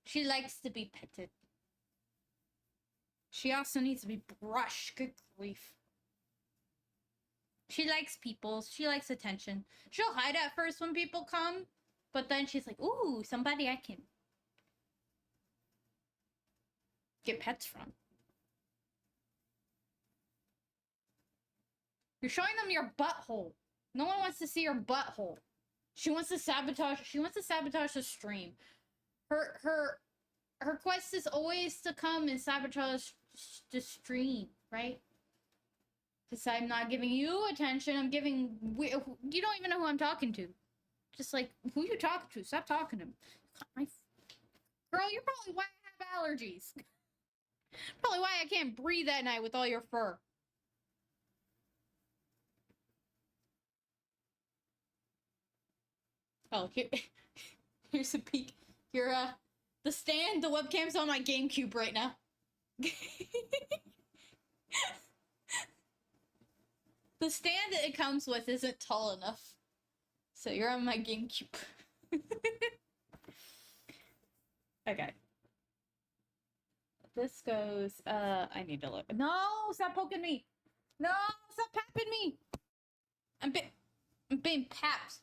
She likes to be petted. She also needs to be brushed. Good grief. She likes people. She likes attention. She'll hide at first when people come, but then she's like, ooh, somebody I can get pets from. You're showing them your butthole. No one wants to see your butthole. She wants to sabotage the stream. Her quest is always to come and sabotage the stream, right? Because I'm not giving you attention. I'm giving... You don't even know who I'm talking to. Just like, who you talking to? Stop talking to him. Girl, you're probably why I have allergies. Probably why I can't breathe at night with all your fur. Oh, here's a peek. Here, the stand, the webcam's on my GameCube right now. The stand that it comes with isn't tall enough. So you're on my GameCube. Okay. This goes, I need to look. No, stop poking me. No, stop papping me. I'm being papped.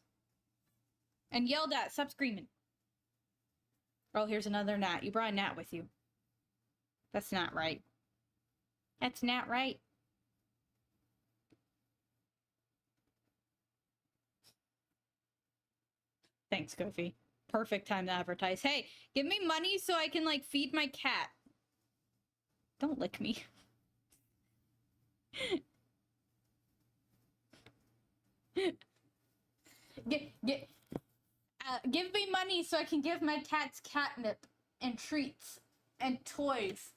And yelled at. Stop screaming. Oh, here's another gnat. You brought a gnat with you. That's not right. That's not right. Thanks, Kofi. Perfect time to advertise. Hey, give me money so I can, like, feed my cat. Don't lick me. Give me money so I can give my cats catnip and treats and toys.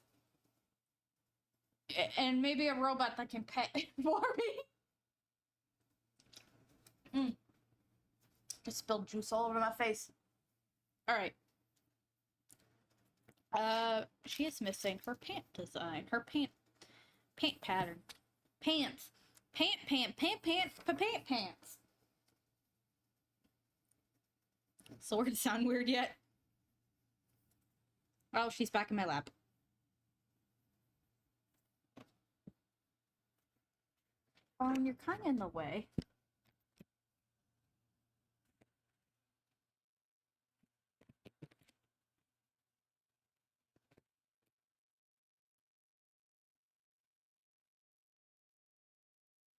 And maybe a robot that can pet for me. Just spilled juice all over my face. Alright. She is missing her pant design. Her pant pattern. Pants. Pants. Sword sound weird yet? Oh, she's back in my lap. You're kind of in the way.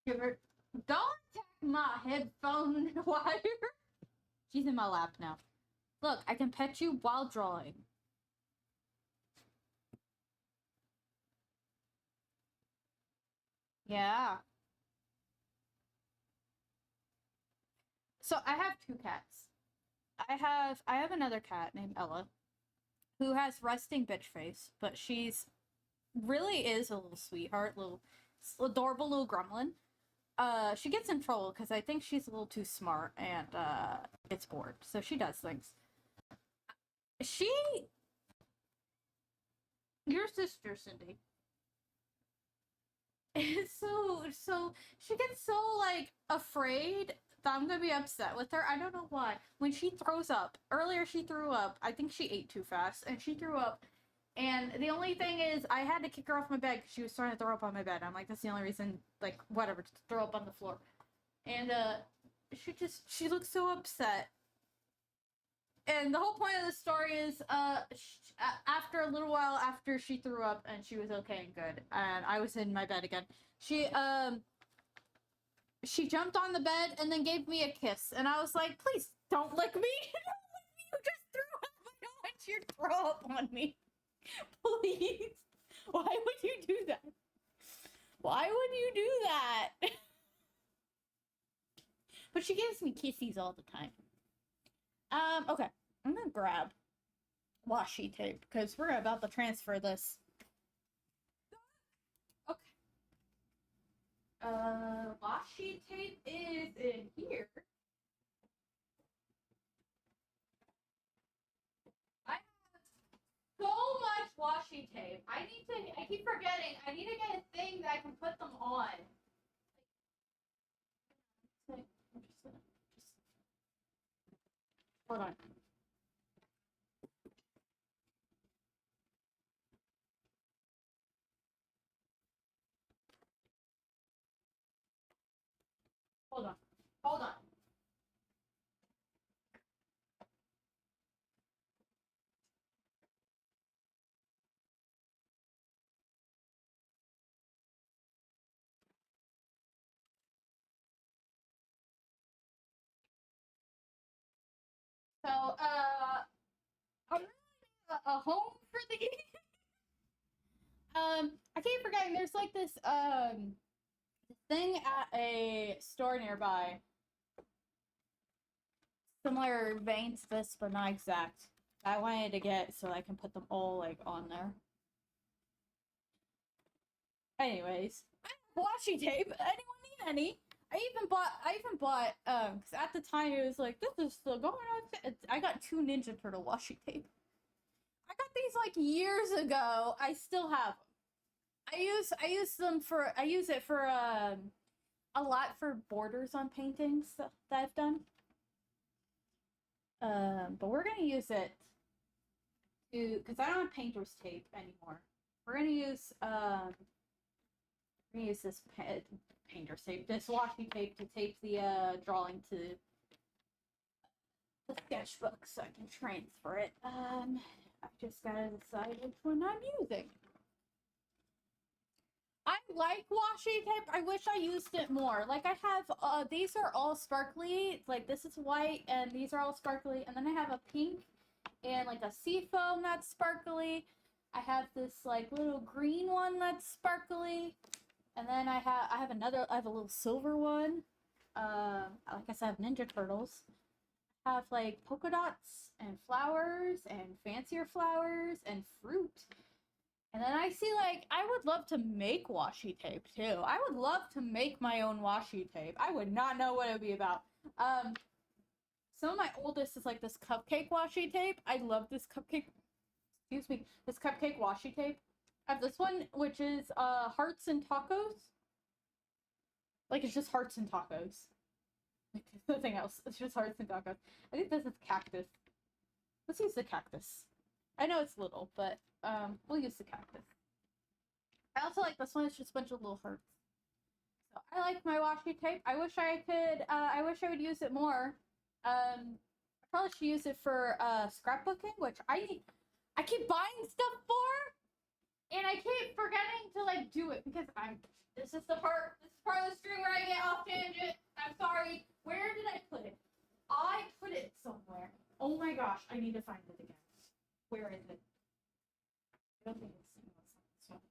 Don't attack my headphone wire. She's in my lap now. Look, I can pet you while drawing. Yeah. So I have two cats. I have another cat named Ella, who has resting bitch face, but she's really is a little sweetheart, little adorable little gremlin. She gets in trouble because I think she's a little too smart and gets bored, so she does things. Your sister, Cindy, is so she gets so like afraid that I'm gonna be upset with her. I don't know why. When she throws up, earlier she threw up. I think she ate too fast and she threw up. And the only thing is, I had to kick her off my bed because she was trying to throw up on my bed. I'm like, that's the only reason, like, whatever, to throw up on the floor. And she looks so upset. And the whole point of the story is, after a little while after she threw up and she was okay and good, and I was in my bed again, she jumped on the bed and then gave me a kiss, and I was like, please don't lick me. Don't lick me. You just threw up. I don't want you to throw up on me. Please. Why would you do that? Why would you do that? But she gives me kissies all the time. Okay. I'm gonna grab washi tape because we're about to transfer this. Okay. Washi tape is in here. I have so much washi tape. I keep forgetting. I need to get a thing that I can put them on. Hold on. Hold on. Hold on. So, I'm a home for the I keep forgetting there's like this thing at a store nearby. Similar vein to this, but not exact. I wanted to get so I can put them all like on there. Anyways, washi tape. Anyone need any? I even bought because at the time it was like this is still going on. I got 2 Ninja Turtle washi tape. I got these like years ago. I still have them. I use it for a lot for borders on paintings that I've done. But we're gonna use it to because I don't have painter's tape anymore. We're gonna use this painter's tape, this washi tape to tape the drawing to the sketchbook so I can transfer it. I've just gotta decide which one I'm using. I like washi tape. I wish I used it more. Like I have, these are all sparkly. Like this is white, and these are all sparkly. And then I have a pink and like a sea foam that's sparkly. I have this like little green one that's sparkly, and then I have a little silver one. Like I said, I have Ninja Turtles. I have like polka dots and flowers and fancier flowers and fruit. And then I see, like, I would love to make washi tape, too. I would love to make my own washi tape. I would not know what it would be about. Some of my oldest is, like, this cupcake washi tape. I love this cupcake washi tape. I have this one, which is, hearts and tacos. Like, it's just hearts and tacos. Like, nothing else. It's just hearts and tacos. I think this is cactus. Let's use the cactus. I know it's little, but we'll use the cactus. I also like this one. It's just a bunch of little hearts. So I like my washi tape. I wish I could. I wish I would use it more. I probably should use it for scrapbooking, which I keep buying stuff for, and I keep forgetting to like do it because This is part of the stream where I get off tangent. I'm sorry. Where did I put it? I put it somewhere. Oh my gosh! I need to find it again. Where is it? I don't think it's on this one.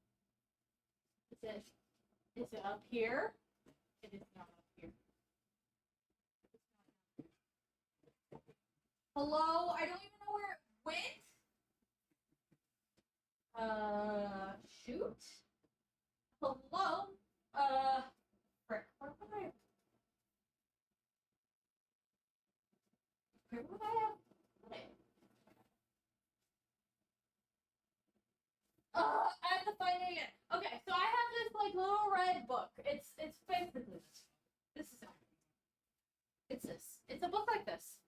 Is it up here? It is not up here. Hello? I don't even know where it went. Shoot. Hello? Frick. Where would I have put it? I have to find it again. Okay, so I have this like little red book. It's basically this is it. It's this. It's a book like this.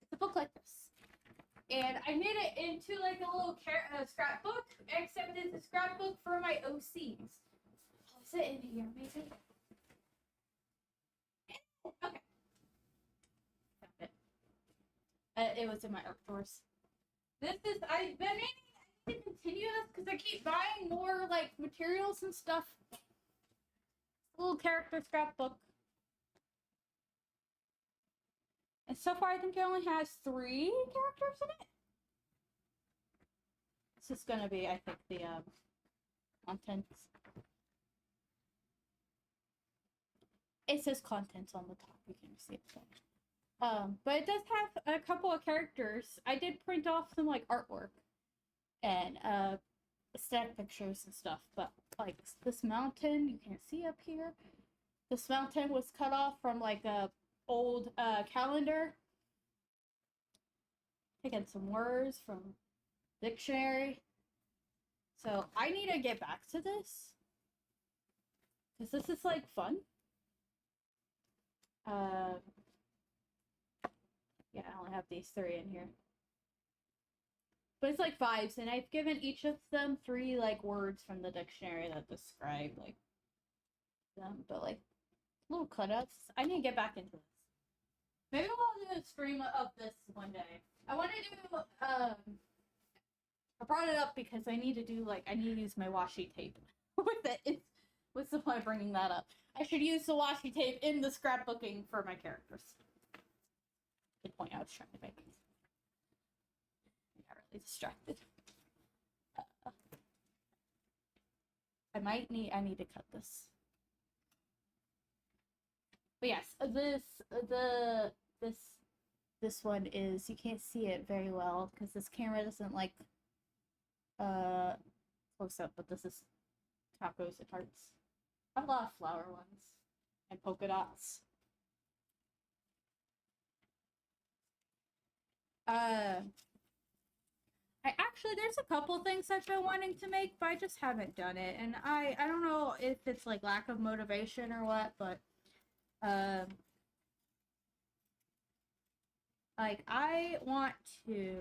It's a book like this. And I made it into like a little scrapbook, except it's a scrapbook for my OCs. Oh, is it in here, maybe? Okay. Found it. It was in my art drawers. I've been meaning to continue this because I keep buying more like materials and stuff. Little character scrapbook. And so far I think it only has 3 characters in it. This is gonna be, I think, the contents. It says contents on the top, you can see it. But it does have a couple of characters. I did print off some like artwork and static pictures and stuff, but like this mountain you can't see up here. This mountain was cut off from like a old calendar. Taking some words from dictionary. So I need to get back to this because this is like fun. Yeah, I only have these 3 in here. But it's like vibes, and I've given each of them 3 like words from the dictionary that describe like them, but like little cutouts. I need to get back into this. Maybe we'll do a stream of this one day. I want to do I brought it up because I need to use my washi tape with it. What's the point of bringing that up? I should use the washi tape in the scrapbooking for my characters. The point I was trying to make. I got really distracted. I need to cut this. But yes, this one is, you can't see it very well because this camera doesn't like close up, but this is tacos and hearts. I have a lot of flower ones. and polka dots. Uh, I actually there's a couple things I've been wanting to make, but I just haven't done it, and I don't know if it's like lack of motivation or what, but um, like I want to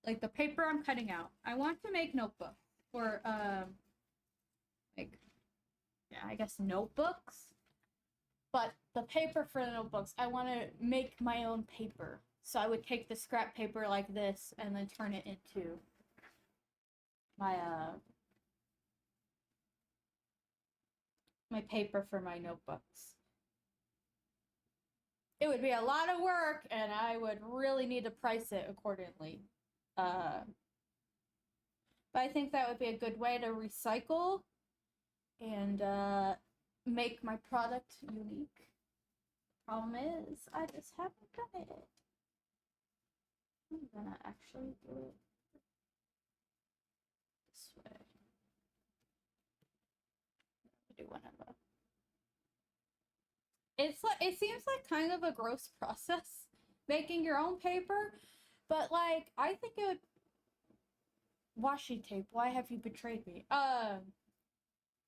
like the paper I'm cutting out. I want to make notebooks or like yeah, I guess notebooks. But the paper for the notebooks, I want to make my own paper. So I would take the scrap paper like this and then turn it into my my paper for my notebooks. It would be a lot of work and I would really need to price it accordingly. But I think that would be a good way to recycle and make my product unique. Problem is, I just haven't done it. I'm gonna actually do it this way. Do one of them. It's like it seems like kind of a gross process making your own paper, but like I think it would. Washi tape. Why have you betrayed me?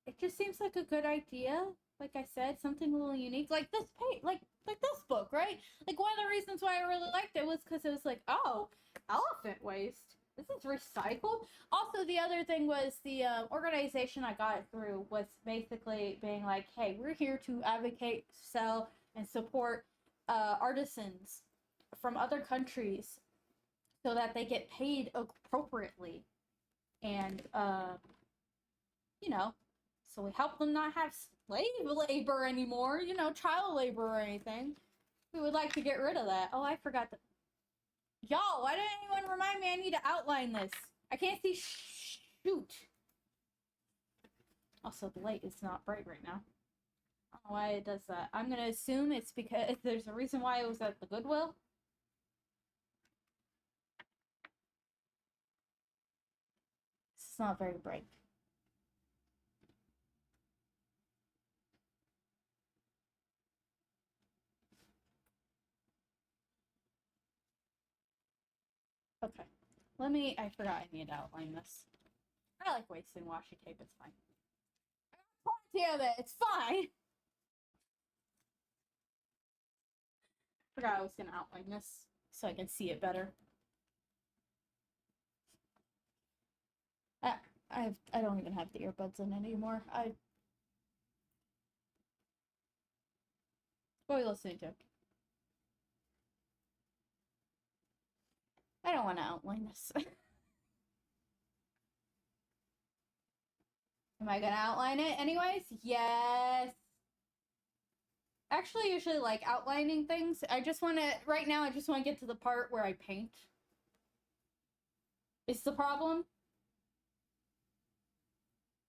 It just seems like a good idea. Like I said, something a little unique, like this page, like this book, right? Like one of the reasons why I really liked it was because it was like, oh, elephant waste. This is recycled. Also, the other thing was the organization I got it through was basically being like, hey, we're here to advocate, sell, and support artisans from other countries so that they get paid appropriately. And you know, so we help them not have slave labor anymore, you know, child labor or anything. We would like to get rid of that. Oh, I forgot that. Y'all, why didn't anyone remind me I need to outline this? I can't see shoot. Also, the light is not bright right now. I don't know why it does that. I'm gonna assume it's because there's a reason why it was at the Goodwill. It's not very bright. Okay. I forgot I need to outline this. I like wasting washi tape, it's fine. Plenty of it, it's fine! Forgot I was gonna outline this so I can see it better. I don't even have the earbuds in anymore. What are you listening to? I don't want to outline this. Am I gonna outline it anyways? Yes. Actually, usually like outlining things. I just want to, right now, I just want to get to the part where I paint. Is the problem?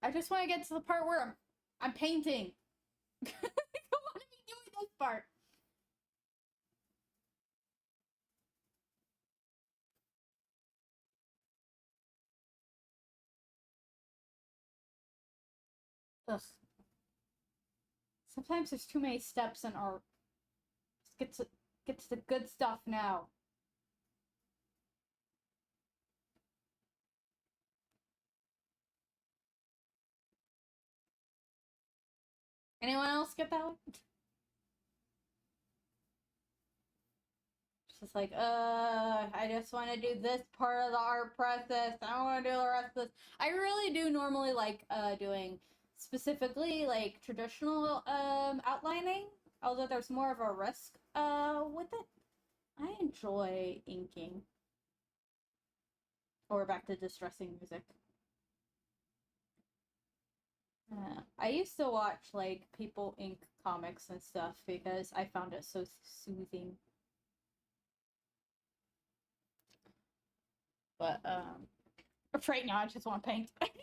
I just want to get to the part where I'm painting. I don't want to be doing this part. Ugh. Sometimes there's too many steps in art. Just get to the good stuff now. Anyone else get that one? Just like, I just want to do this part of the art process. I don't want to do the rest of this. I really do normally like doing specifically like traditional outlining, although there's more of a risk with it. I enjoy inking. Or back to distressing music. I used to watch like people ink comics and stuff because I found it so soothing. But right now I just want to paint. I just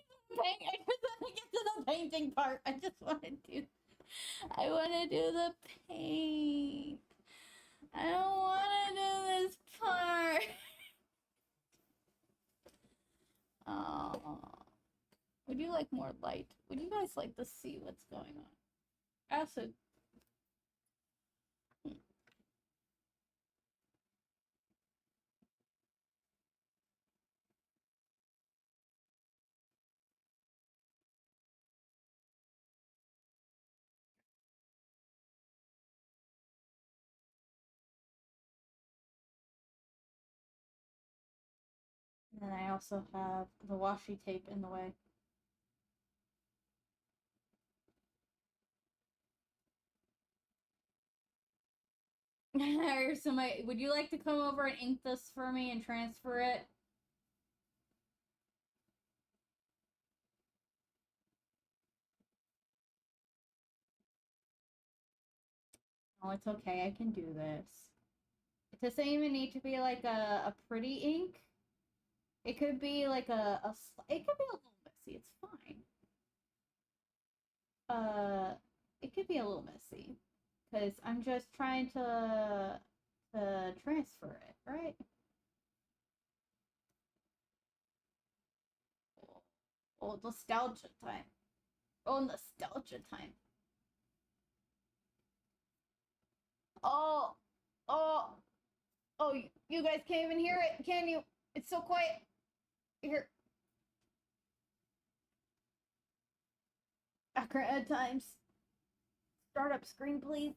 want to get to the painting part. I want to do the paint. I don't want to do this part. Oh, would you like more light? Would you guys like to see what's going on? Acid. And then I also have the washi tape in the way. Or somebody, would you like to come over and ink this for me and transfer it? Oh, it's okay. I can do this. It doesn't even need to be like a pretty ink. It could be like it could be a little messy. It's fine. Uh, it could be a little messy because I'm just trying to transfer it, right? Oh, nostalgia time. Oh, nostalgia time. Oh, oh, oh! You guys can't even hear it, can you? It's so quiet. Here, accurate times. Startup screen, please.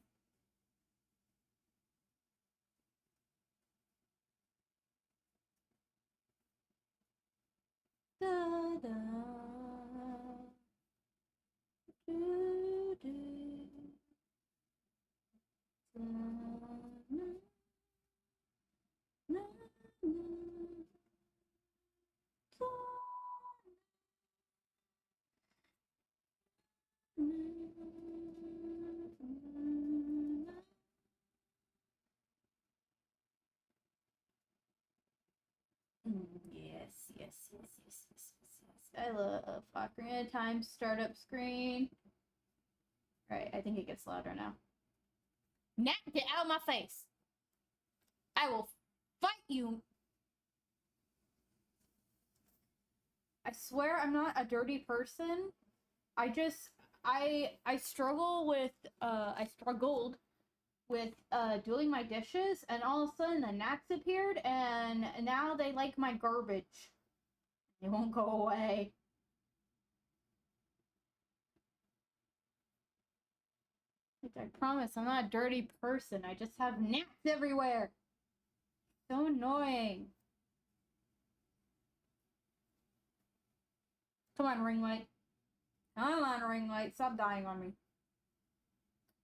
Da da. Do, do. Da, na, na, na, da, na, na. Yes, yes, yes, yes, yes, yes, yes. I love Ocarina of Time startup screen. Right, I think it gets louder now. Nat, get out of my face! I will fight you! I swear I'm not a dirty person. I just I struggle with I struggled with doing my dishes, and all of a sudden the gnats appeared, and now they like my garbage. They won't go away. I promise I'm not a dirty person. I just have gnats everywhere. So annoying. Come on, ring light. Come on, ring light. Stop dying on me.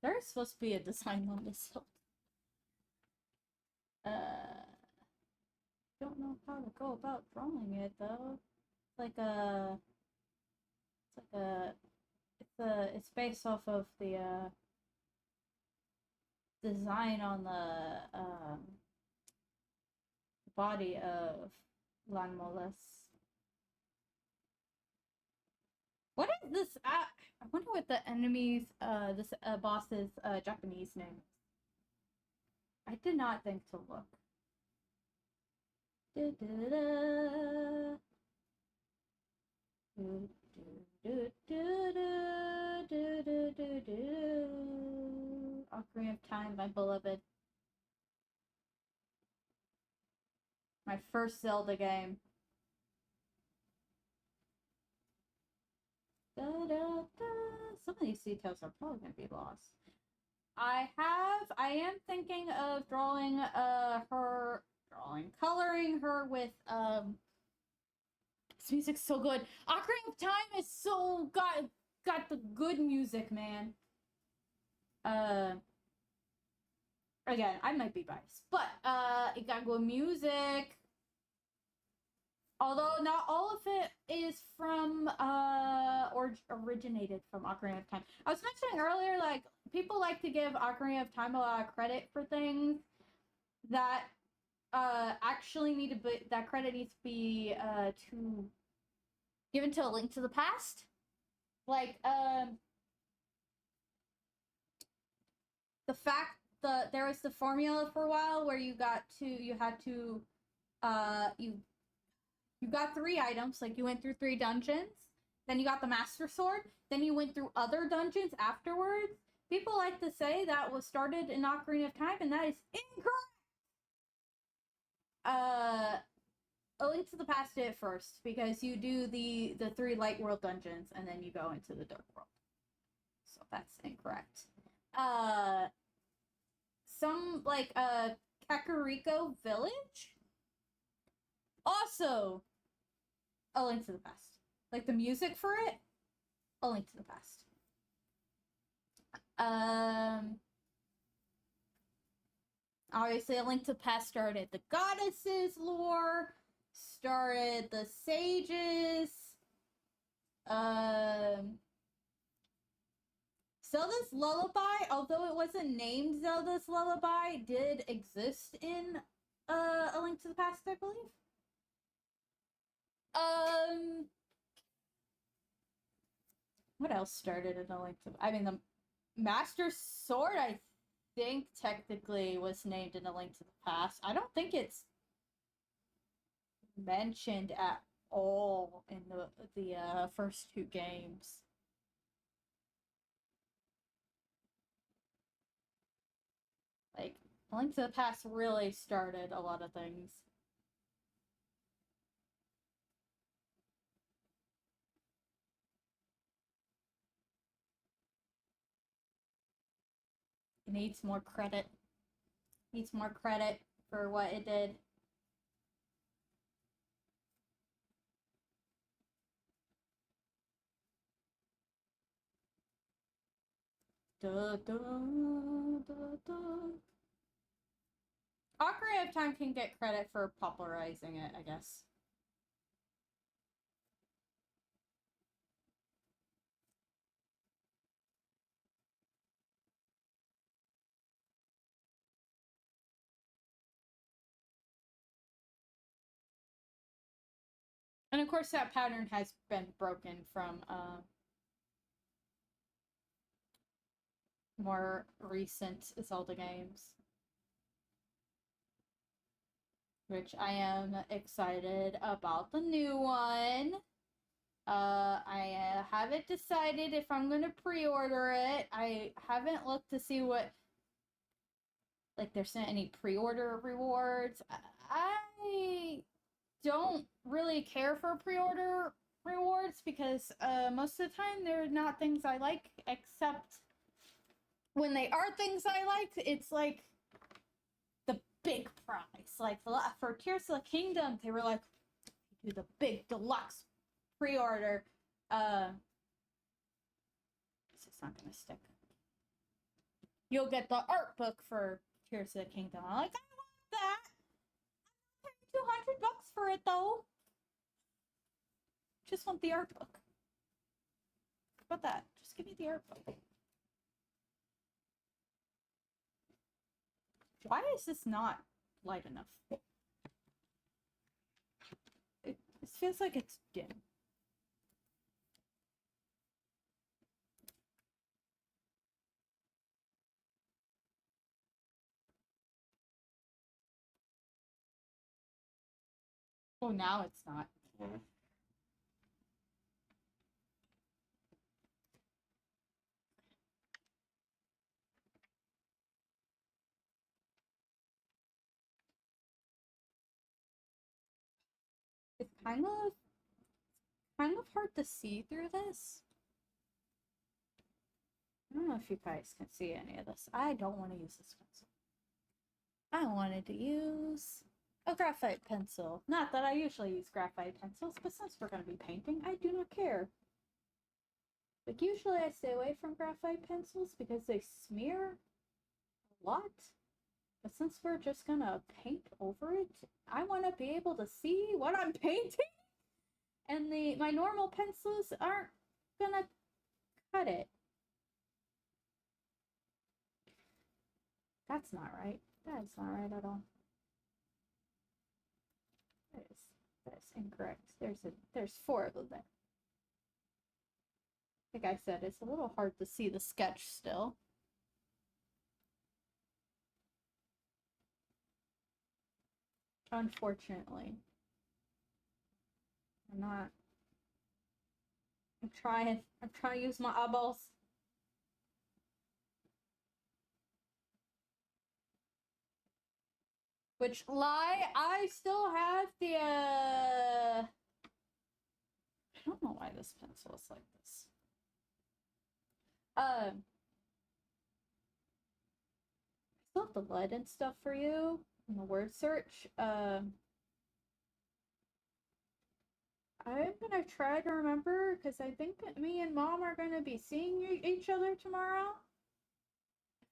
There's supposed to be a design on this. Don't know how to go about drawing it though. It's like a, it's like it's based off of the design on the body of Lanmolas. What is this? I wonder what the enemy's this boss's Japanese name. I did not think to look. Da, da, da. Do, do, do, do, do, do, do, do. Ocarina of Time, my beloved. My first Zelda game. Da, da, da. Some of these details are probably gonna be lost. I am thinking of coloring her with this music's so good. Ocarina of Time is so got the good music, man. Again, I might be biased, but it got good music. Although not all of it is from or originated from Ocarina of Time. I was mentioning earlier, like people like to give Ocarina of Time a lot of credit for things that actually need to be, that credit needs to be to given to A Link to the Past. Like the fact that there was the formula for a while where you had to you got 3 items, like you went through 3 dungeons, then you got the Master Sword, then you went through other dungeons afterwards, People like to say that was started in Ocarina of Time, and that is incorrect. A Link to the Past did it first because you do the three Light World dungeons and then you go into the Dark World. So that's incorrect. Some like Kakariko Village, also A Link to the Past. Like the music for it, A Link to the Past. Obviously, A Link to the Past started the goddesses lore, started the sages. Zelda's Lullaby, although it wasn't named Zelda's Lullaby, did exist in A Link to the Past, I believe. What else started in A Link to? I mean, the Master Sword, I think technically was named in A Link to the Past. I don't think it's mentioned at all in the first two games. Like, A Link to the Past really started a lot of things. It needs more credit. Needs more credit for what it did. Da, da, da, da. Ocarina of Time can get credit for popularizing it, I guess. And of course, that pattern has been broken from more recent Zelda games, which I am excited about the new one. I haven't decided if I'm gonna pre-order it. I haven't looked to see what, like, there's any pre-order rewards. I don't really care for pre-order rewards because most of the time they're not things I like, except when they are things I like, it's like the big prize. Like for Tears of the Kingdom, they were like, do the big deluxe pre-order. It's just not gonna stick. You'll get the art book for Tears of the Kingdom. I'm like, I want that. I'm paying $200 for it though. Just want the art book. How about that? Just give me the art book. Why is this not light enough? It feels like it's dim. Oh, now it's not. It's kind of hard to see through this. I don't know if you guys can see any of this. I don't want to use this pencil. I wanted to use a graphite pencil. Not that I usually use graphite pencils, but since we're going to be painting, I do not care. Like, usually I stay away from graphite pencils because they smear a lot. But since we're just gonna paint over it, I want to be able to see what I'm painting. And my normal pencils aren't gonna cut it. That's not right. That is not right at all. That is incorrect. There's four of them there. Like I said, it's a little hard to see the sketch still. Unfortunately. I'm trying to use my eyeballs. Which lie, I still have the I don't know why this pencil is like this. I still have the lead and stuff for you in the word search. I'm gonna try to remember because I think that me and Mom are gonna be seeing each other tomorrow.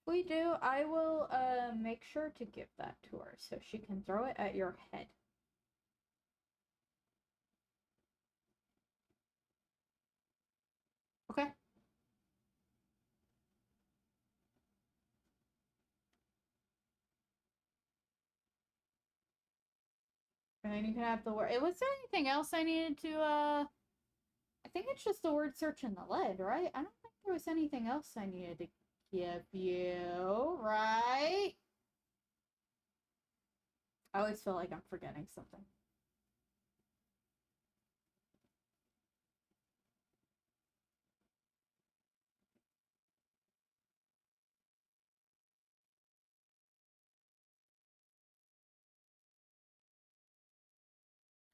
If we do, I will make sure to give that to her so she can throw it at your head. Okay. And then you can have the word. Was there anything else I needed to I think it's just the word search in the lead, right? I don't think there was anything else I needed to give you, right? I always feel like I'm forgetting something.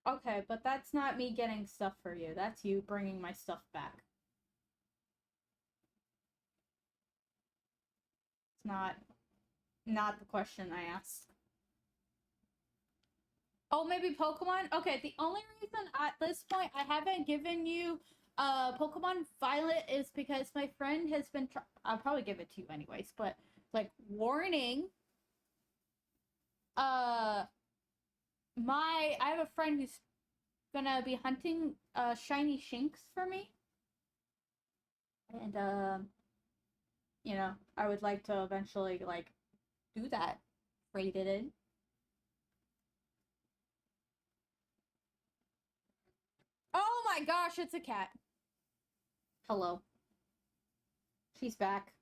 Okay, but that's not me getting stuff for you. That's you bringing my stuff back. It's not the question I asked. Oh, maybe Pokemon? Okay, the only reason at this point I haven't given you Pokemon Violet is because my friend has been I'll probably give it to you anyways, but like warning I have a friend who's gonna be hunting shiny Shinx for me. And you know, I would like to eventually like do that. Trade it in. Oh my gosh, it's a cat. Hello. She's back.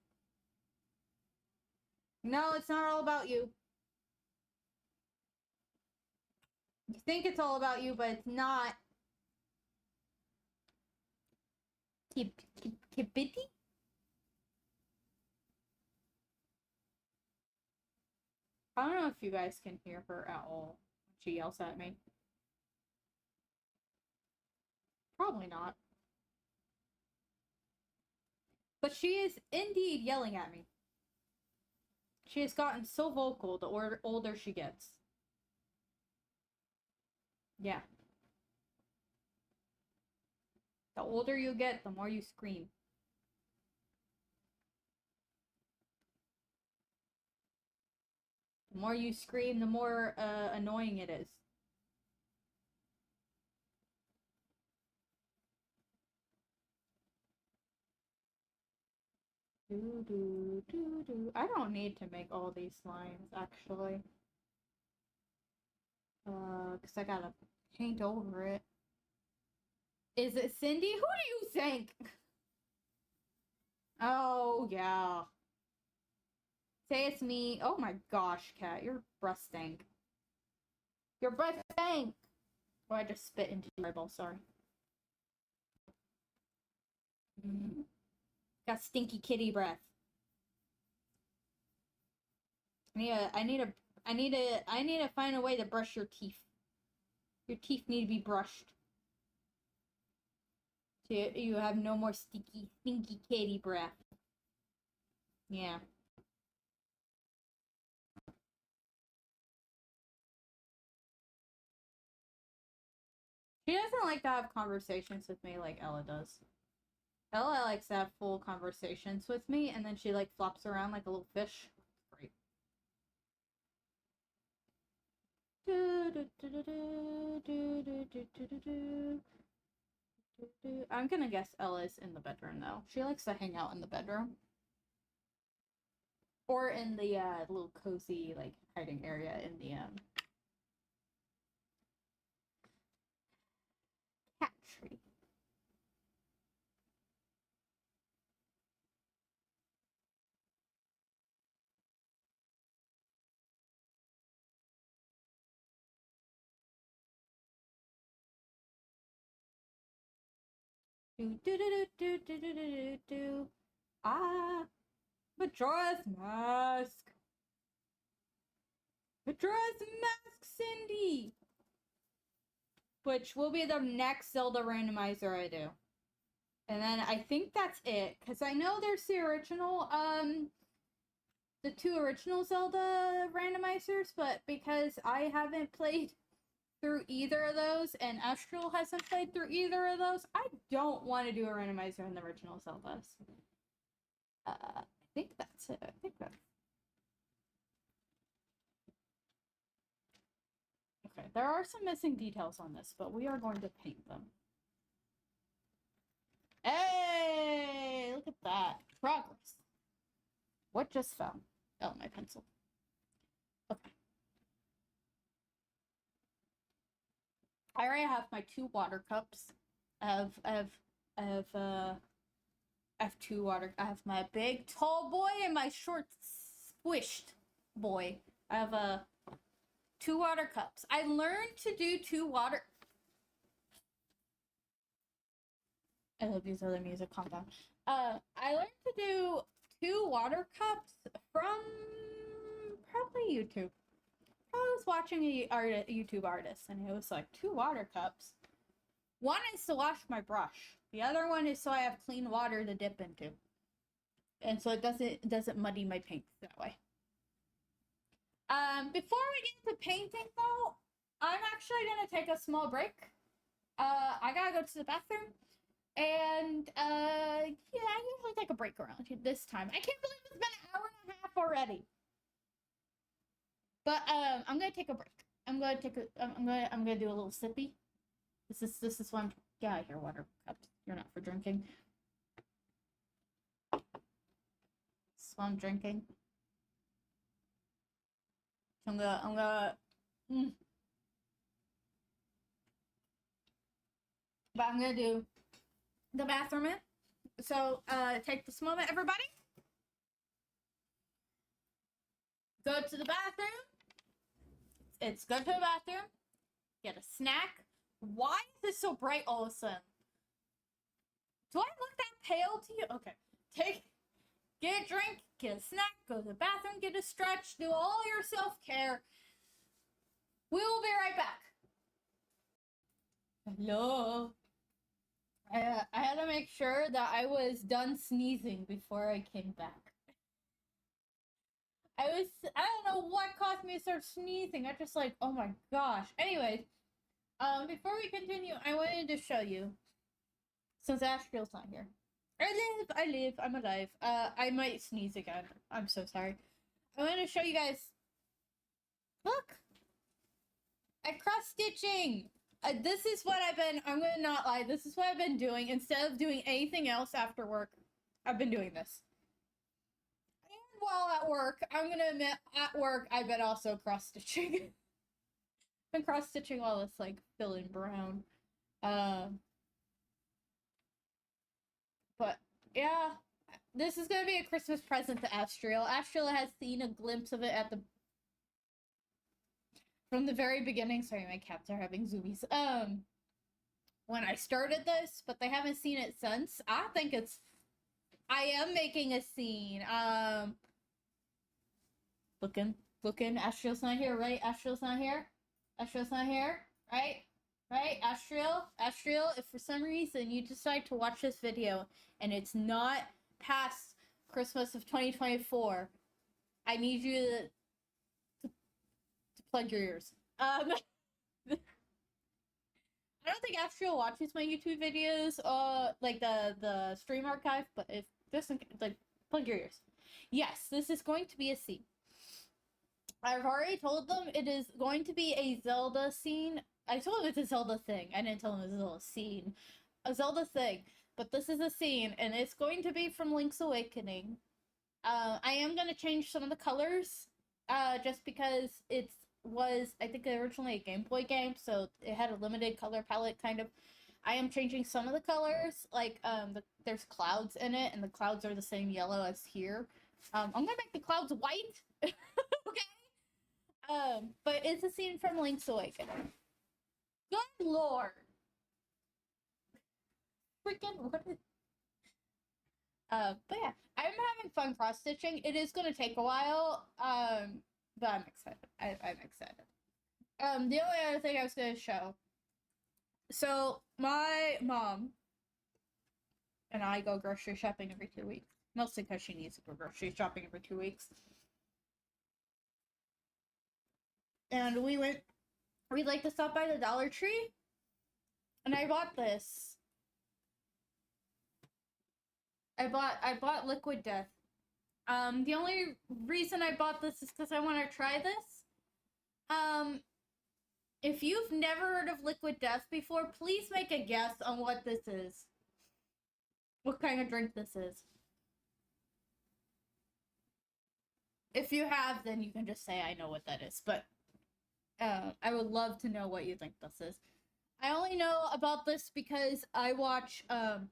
No, it's not all about you. You think it's all about you, but it's not. Kibiti? I don't know if you guys can hear her at all. She yells at me. Probably not. But she is indeed yelling at me. She has gotten so vocal the older she gets. Yeah. The older you get, the more you scream. The more you scream, the more annoying it is. Do do do do. I don't need to make all these lines actually. Cause I gotta paint over it. Is it Cindy? Who do you think? Oh yeah. Say it's me. Oh my gosh, Cat, your breath stank. Your breath stank. Oh, I just spit into your eyeball. Sorry. Got stinky kitty breath. I need to find a way to brush your teeth. Your teeth need to be brushed. So you have no more stinky kitty breath. Yeah. She doesn't like to have conversations with me like Ella does. Ella likes to have full conversations with me, and then she like flops around like a little fish. Great. I'm gonna guess Ella's in the bedroom though. She likes to hang out in the bedroom. Or in the little cozy like hiding area in the cat tree. Do do do do do do do do. Ah, Majora's Mask. Majora's Mask Cindy! Which will be the next Zelda randomizer I do. And then I think that's it. Because I know there's the two original Zelda randomizers, but because I haven't played through either of those, and Astral hasn't played through either of those, I don't want to do a randomizer in the original Zeldas. I think that's it. I think that's... Okay, there are some missing details on this, but we are going to paint them. Hey, look at that. Progress. What just fell? Oh, my pencil. Okay. I already have my 2 water cups. I have 2 water. I have my big tall boy and my short squished boy. I have 2 water cups. I learned to do 2 water. I love these other music. Calm down. I learned to do 2 water cups from probably YouTube. I was watching a YouTube artist, and it was like 2 water cups. One is to wash my brush. The other one is so I have clean water to dip into, and so it doesn't muddy my paint that way. Before we get into painting, though, I'm actually gonna take a small break. I gotta go to the bathroom, and yeah, I usually take a break around this time. I can't believe it's been an hour and a half already. But I'm gonna take a break. I'm gonna do a little sippy. This is one. Get out of here, water cups. You're not for drinking. This is what I'm drinking. I'm gonna. But I'm gonna do the bathroom in. So take this moment, everybody. Go to the bathroom. It's go to the bathroom. Get a snack. Why is this so bright all of a sudden? Do I look that pale to you? Okay. Get a drink, get a snack, go to the bathroom, get a stretch, do all your self-care. We will be right back. Hello. I had to make sure that I was done sneezing before I came back. I don't know what caused me to start sneezing. I just like, oh my gosh. Anyways, before we continue, I wanted to show you, since Astriel's not here. I live, I'm alive. I might sneeze again. I'm so sorry. I want to show you guys. Look! I'm cross-stitching! This is what I'm gonna not lie, this is what I've been doing. Instead of doing anything else after work, I've been doing this. And while at work, I'm gonna admit, at work, I've been also cross-stitching. Been cross-stitching all this, like, fill-in brown. But, yeah, this is gonna be a Christmas present to Astriel. Astriel has seen a glimpse of it from the very beginning. Sorry, my cats are having zoomies. When I started this, but they haven't seen it since. I am making a scene. Looking. Astriel's not here, right? Astriel's not here, right? Right, Astriel, if for some reason you decide to watch this video and it's not past Christmas of 2024, I need you to plug your ears. I don't think Astriel watches my YouTube videos, like the stream archive, but if this, like, plug your ears. Yes, this is going to be a scene. I've already told them it is going to be a Zelda scene. I told them it's a Zelda thing. I didn't tell them it was a Zelda scene. A Zelda thing. But this is a scene, and it's going to be from Link's Awakening. I am going to change some of the colors, just because it was, I think, originally a Game Boy game, so it had a limited color palette, kind of. I am changing some of the colors, like, there's clouds in it, and the clouds are the same yellow as here. I'm gonna make the clouds white, okay? But it's a scene from Link's Awakening. Good lord. Freaking what is... but yeah, I'm having fun cross-stitching. It is gonna take a while, but I'm excited. I'm excited. The only other thing I was gonna show. So my mom and I go grocery shopping every 2 weeks, mostly because she needs to go grocery shopping every 2 weeks. And we'd like to stop by the Dollar Tree, and I bought this. I bought Liquid Death. The only reason I bought this is because I want to try this. If you've never heard of Liquid Death before, please make a guess on what this is. What kind of drink this is. If you have, then you can just say I know what that is. But I would love to know what you think this is. I only know about this because I watch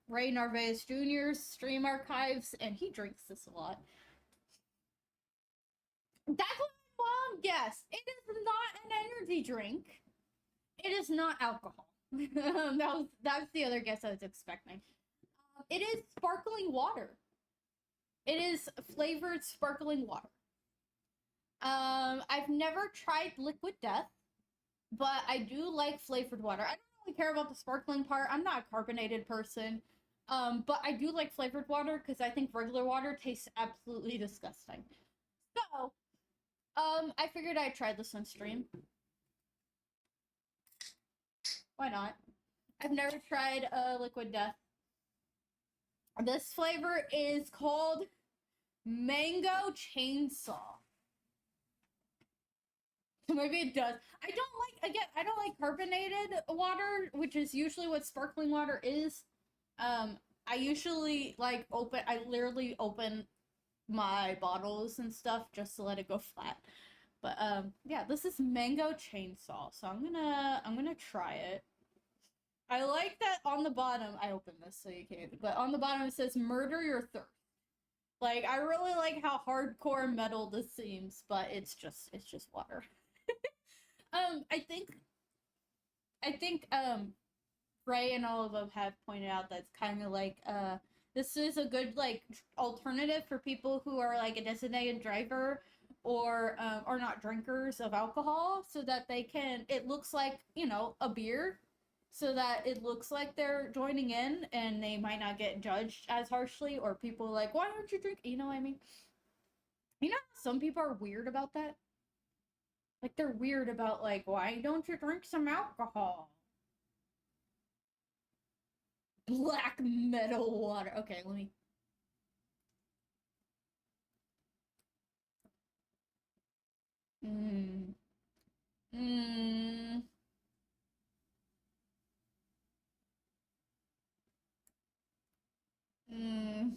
Ray Narvaez Jr.'s stream archives, and he drinks this a lot. That's what my mom guessed. It is not an energy drink. It is not alcohol. That was the other guess I was expecting. It is sparkling water. It is flavored sparkling water. I've never tried Liquid Death, but I do like flavored water. I don't really care about the sparkling part. I'm not a carbonated person. But I do like flavored water because I think regular water tastes absolutely disgusting. So, I figured I'd try this on stream. Why not? I've never tried Liquid Death. This flavor is called Mango Chainsaw. Maybe it does. I don't like carbonated water, which is usually what sparkling water is. I usually I literally open my bottles and stuff just to let it go flat. But yeah, this is Mango Chainsaw, so I'm gonna try it. I like that on the bottom. I opened this so you can't, but on the bottom it says "Murder Your Thirst." Like, I really like how hardcore metal this seems, but it's just water. I think Ray and all of them have pointed out that's kind of like this is a good like alternative for people who are like a designated driver or not drinkers of alcohol, so that they can, it looks like, you know, a beer, so that it looks like they're joining in and they might not get judged as harshly, or people like, why don't you drink, you know what I mean? You know, some people are weird about that. Like, they're weird about, like, why don't you drink some alcohol? Black metal water. Okay, let me. Mmm. Mmm. Mmm.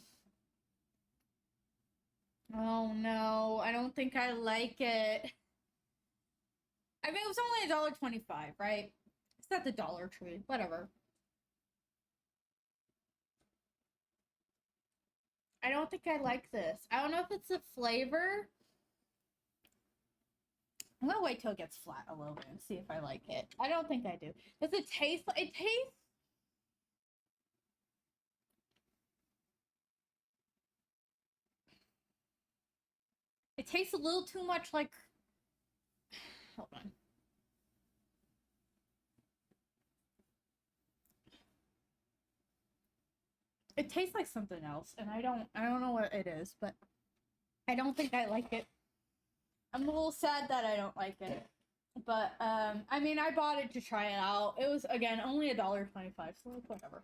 Oh no, I don't think I like it. I mean, it was only $1.25, right? It's at the Dollar Tree, whatever. I don't think I like this. I don't know if it's the flavor. I'm gonna wait till it gets flat a little bit and see if I like it. I don't think I do. Does it taste like it tastes? It tastes a little too much like. Hold on. It tastes like something else, and I don't know what it is, but I don't think I like it. I'm a little sad that I don't like it. But I mean, I bought it to try it out. It was, again, only $1.25, so like, whatever.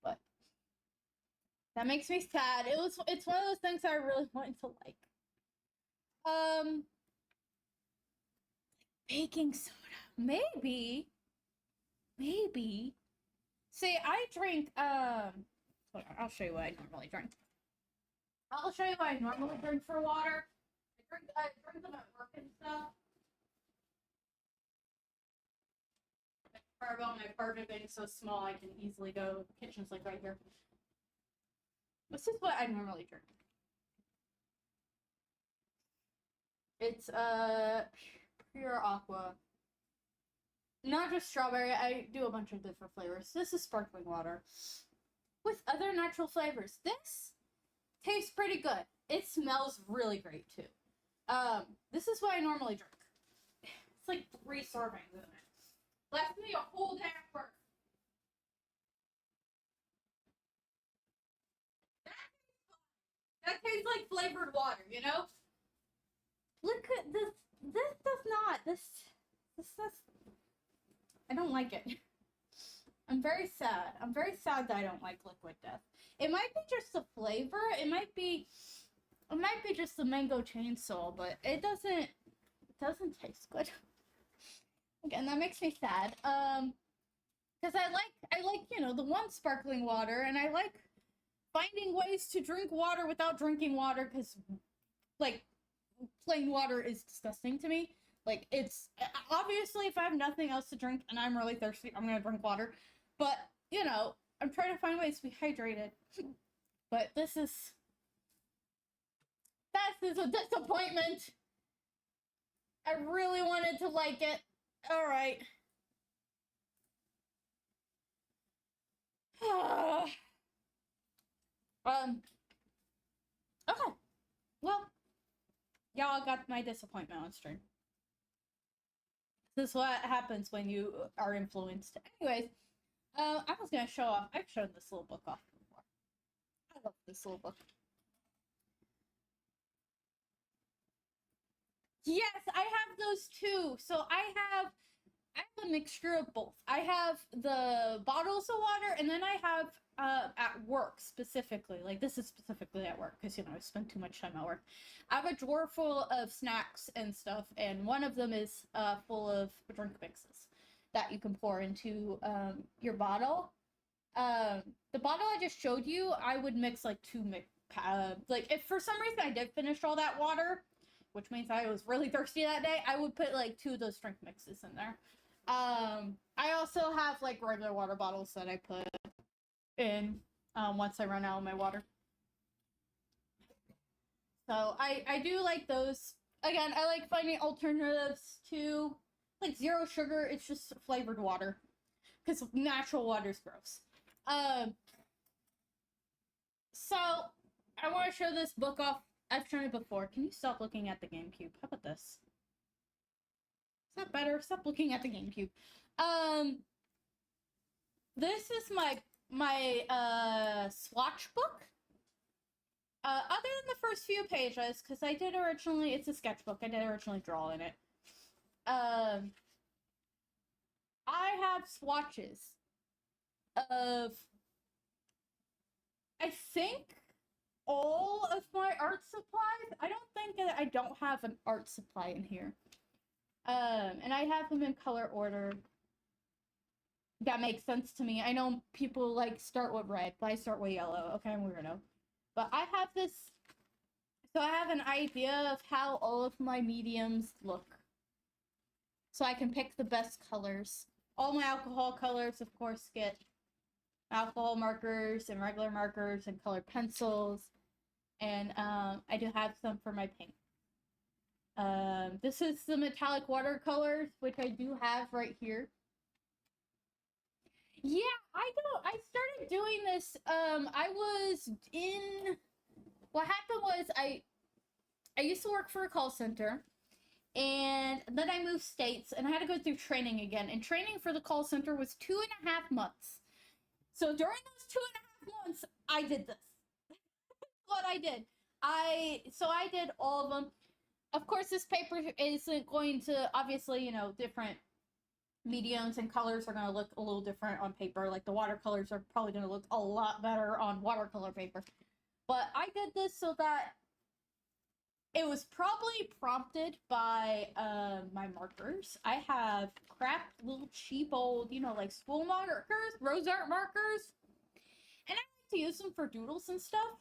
But that makes me sad. It's one of those things I really wanted to like. Baking soda. Maybe. See, I drink hold on, I'll show you what I normally drink. I'll show you what I normally drink for water. I drink them at work and stuff. Sorry about my apartment being so small, I can easily go. The kitchen's like right here. This is what I normally drink. It's pure aqua. Not just strawberry, I do a bunch of different flavors. This is sparkling water with other natural flavors. This tastes pretty good. It smells really great too. This is what I normally drink. It's like 3 servings in it. Lasts me a whole day at work. That tastes like flavored water, you know? Look at this. This does not. This. I don't like it. I'm very sad. I'm very sad that I don't like Liquid Death. It might be just the flavor. It might be just the mango chainsaw, but it doesn't taste good. Again, that makes me sad. Because I like, you know, the one sparkling water, and I like finding ways to drink water without drinking water, because, like, plain water is disgusting to me. Like, it's, obviously, if I have nothing else to drink and I'm really thirsty, I'm gonna drink water. But, you know, I'm trying to find ways to be hydrated. But this is a disappointment. I really wanted to like it. Alright. Okay. Well, y'all got my disappointment on stream. This is what happens when you are influenced. Anyways, I was gonna show off. I've shown this little book off before. I love this little book. Yes, I have those too. So I have a mixture of both. I have the bottles of water, and then I have at work specifically. Like, this is specifically at work because, you know, I spend too much time at work. I have a drawer full of snacks and stuff, and one of them is full of drink mixes that you can pour into your bottle. The bottle I just showed you, I would mix like like, if for some reason I did finish all that water, which means I was really thirsty that day, I would put like 2 of those drink mixes in there. I also have like regular water bottles that I put in once I run out of my water. So I do like those. Again, I like finding alternatives to like 0 sugar. It's just flavored water because natural water is gross. So I want to show this book off. I've shown it before. Can you stop looking at the GameCube? How about this? Is that better? Stop looking at the GameCube. This is my swatch book. Other than the first few pages, because I did originally, it's a sketchbook. I did originally draw in it. I have swatches of, I think, all of my art supplies. I don't think that I don't have an art supply in here. And I have them in color order. That makes sense to me. I know people like start with red, but I start with yellow. Okay, I'm weirdo. But I have this, so I have an idea of how all of my mediums look. So I can pick the best colors. All my alcohol colors, of course, get alcohol markers and regular markers and colored pencils. And I do have some for my paint. This is the metallic watercolors, which I do have right here. Yeah, I started doing this, I was in, what happened was I used to work for a call center, and then I moved states, and I had to go through training again, and training for the call center was 2.5 months. So during those 2.5 months, I did this. What I did. I did all of them. Of course, this paper isn't going to, obviously, you know, different mediums and colors are going to look a little different on paper. Like, the watercolors are probably going to look a lot better on watercolor paper. But I did this so that it was probably prompted by my markers. I have crap, little cheap old, you know, like school markers, rose art markers. And I like to use them for doodles and stuff.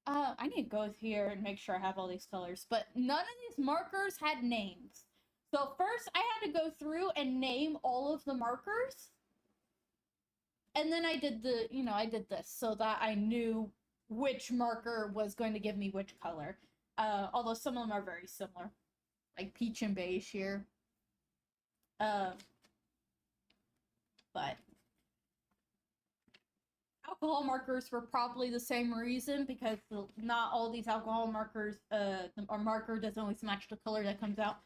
I need to go here and make sure I have all these colors. But none of these markers had names. So first I had to go through and name all of the markers. And then I did I did this so that I knew which marker was going to give me which color. Although some of them are very similar. Like peach and beige here. But alcohol markers for probably the same reason, because not all these alcohol markers, our marker doesn't always match the color that comes out.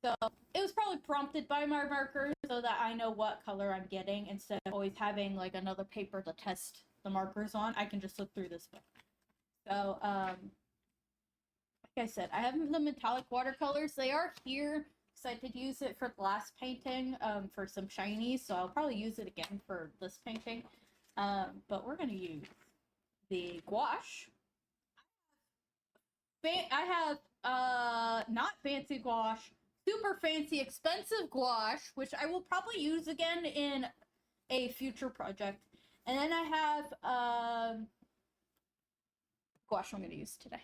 So it was probably prompted by my markers so that I know what color I'm getting instead of always having like another paper to test the markers on. I can just look through this book. So, like I said, I have the metallic watercolors. They are here because I did use it for the last painting, for some shinies. So I'll probably use it again for this painting. But we're gonna use the gouache. I have not fancy gouache, super fancy, expensive gouache, which I will probably use again in a future project. And then I have gouache I'm going to use today,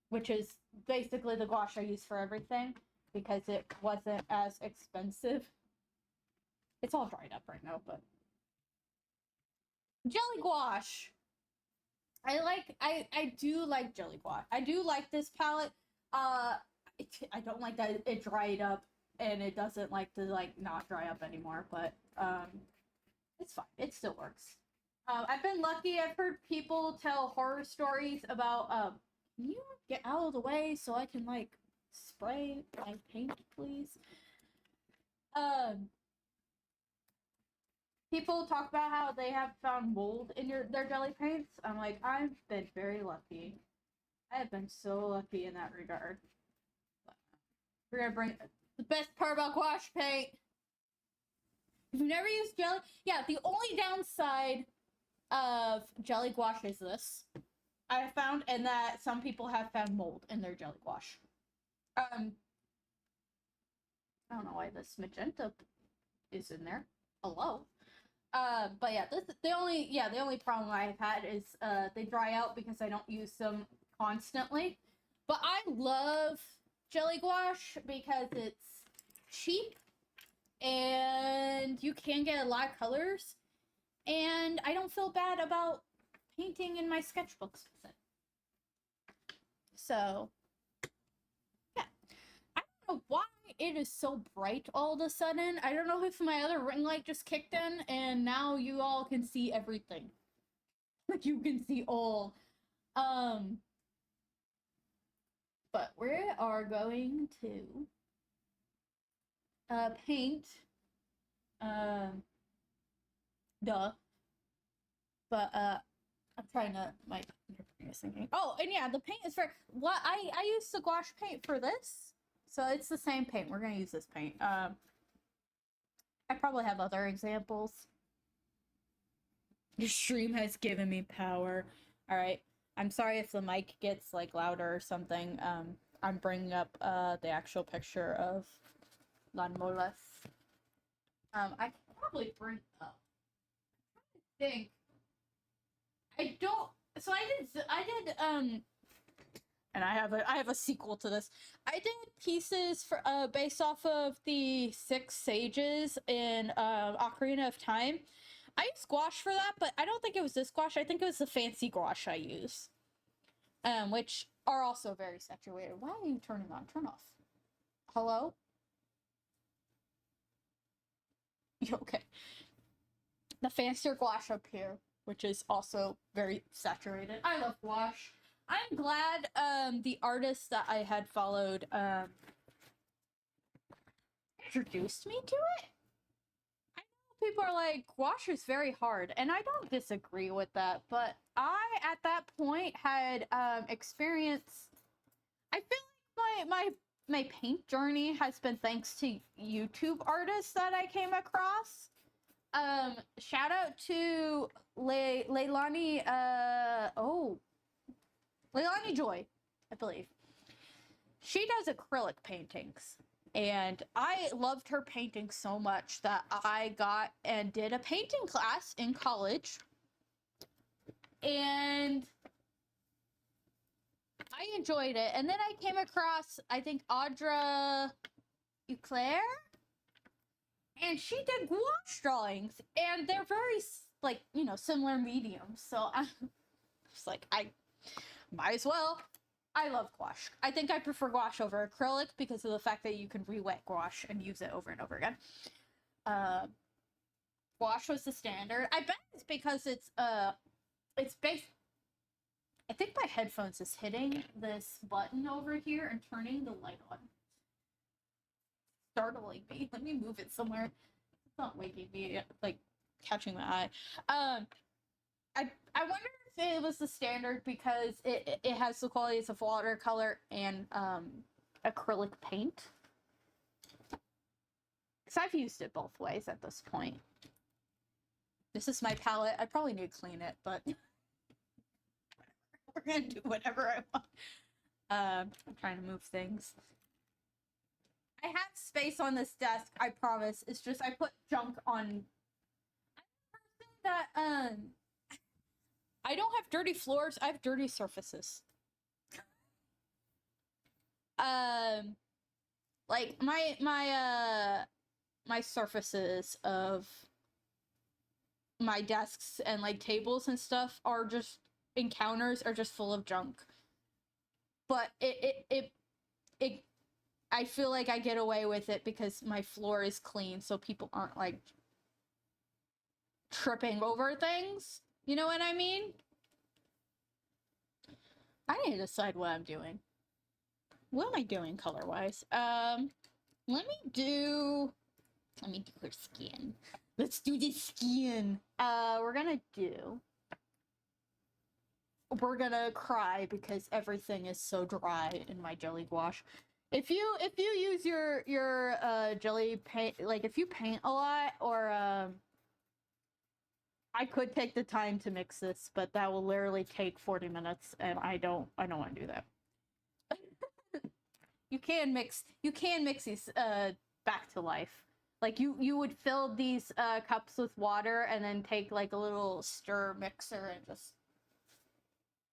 which is basically the gouache I use for everything because it wasn't as expensive. It's all dried up right now, but jelly gouache. I do like jelly gouache. I do like this palette. I don't like that it dried up and it doesn't like to not dry up anymore, but it's fine. It still works. I've been lucky. I've heard people tell horror stories about can you get out of the way so I can spray my paint, please? People talk about how they have found mold in their jelly paints. I'm like, I've been very lucky. I have been so lucky in that regard. But we're gonna bring the best part about gouache paint. If you've never used jelly, yeah, the only downside of jelly gouache is this. I have found, and that some people have found mold in their jelly gouache. I don't know why this magenta is in there. Hello. But yeah, the only problem I've had is they dry out because I don't use them constantly. But I love jelly gouache because it's cheap and you can get a lot of colors, and I don't feel bad about painting in my sketchbooks with it. So yeah, I don't know why it is so bright all of a sudden. I don't know if my other ring light just kicked in and now you all can see everything. Like you can see all. But we are going to paint duh. But I'm trying to my is thinking. Oh, and yeah, the paint is for what I used the gouache paint for this. So it's the same paint. We're gonna use this paint. I probably have other examples. Your stream has given me power. All right. I'm sorry if the mic gets louder or something. I'm bringing up the actual picture of Lanmolas. I can probably bring up. I think. I don't. So I did. And I have a sequel to this. I did pieces for based off of the 6 Sages in Ocarina of Time. I used gouache for that, but I don't think it was this gouache. I think it was the fancy gouache I use. Which are also very saturated. Why are you turning on? Turn off. Hello? You okay? The fancier gouache up here, which is also very saturated. I love gouache. I'm glad the artist that I had followed introduced me to it. I know people are like, gouache is very hard, and I don't disagree with that, but I, at that point, had experienced... I feel like my paint journey has been thanks to YouTube artists that I came across. Shout out to Leilani, Leilani Joy, I believe. She does acrylic paintings, and I loved her painting so much that I got and did a painting class in college, and I enjoyed it. And then I came across, I think, Audra Euclair, and she did gouache drawings, and they're very, similar mediums, so I'm just like, I might as well. I love gouache. I think I prefer gouache over acrylic because of the fact that you can re-wet gouache and use it over and over again. Gouache was the standard. I bet it's because it's it's based. I think my headphones is hitting this button over here and turning the light on. Startling me. Let me move it somewhere. It's not waking me, like catching my eye. I wonder if it was the standard because it has the qualities of watercolor and acrylic paint. Because I've used it both ways at this point. This is my palette. I probably need to clean it, but we're gonna do whatever I want. I'm trying to move things. I have space on this desk, I promise. It's just I put junk on. I'm a person that I don't have dirty floors, I have dirty surfaces. Like my surfaces of my desks and like tables and stuff are just encounters are just full of junk. But it I feel like I get away with it because my floor is clean, so people aren't like tripping over things. You know what I mean? I need to decide what I'm doing. What am I doing color-wise? Let me do her skin. Let's do this skin. We're gonna cry because everything is so dry in my jelly gouache. If you use your jelly paint, like if you paint a lot, or I could take the time to mix this, but that will literally take 40 minutes, and I don't want to do that. You can mix these back to life. Like you would fill these cups with water and then take like a little stir mixer and just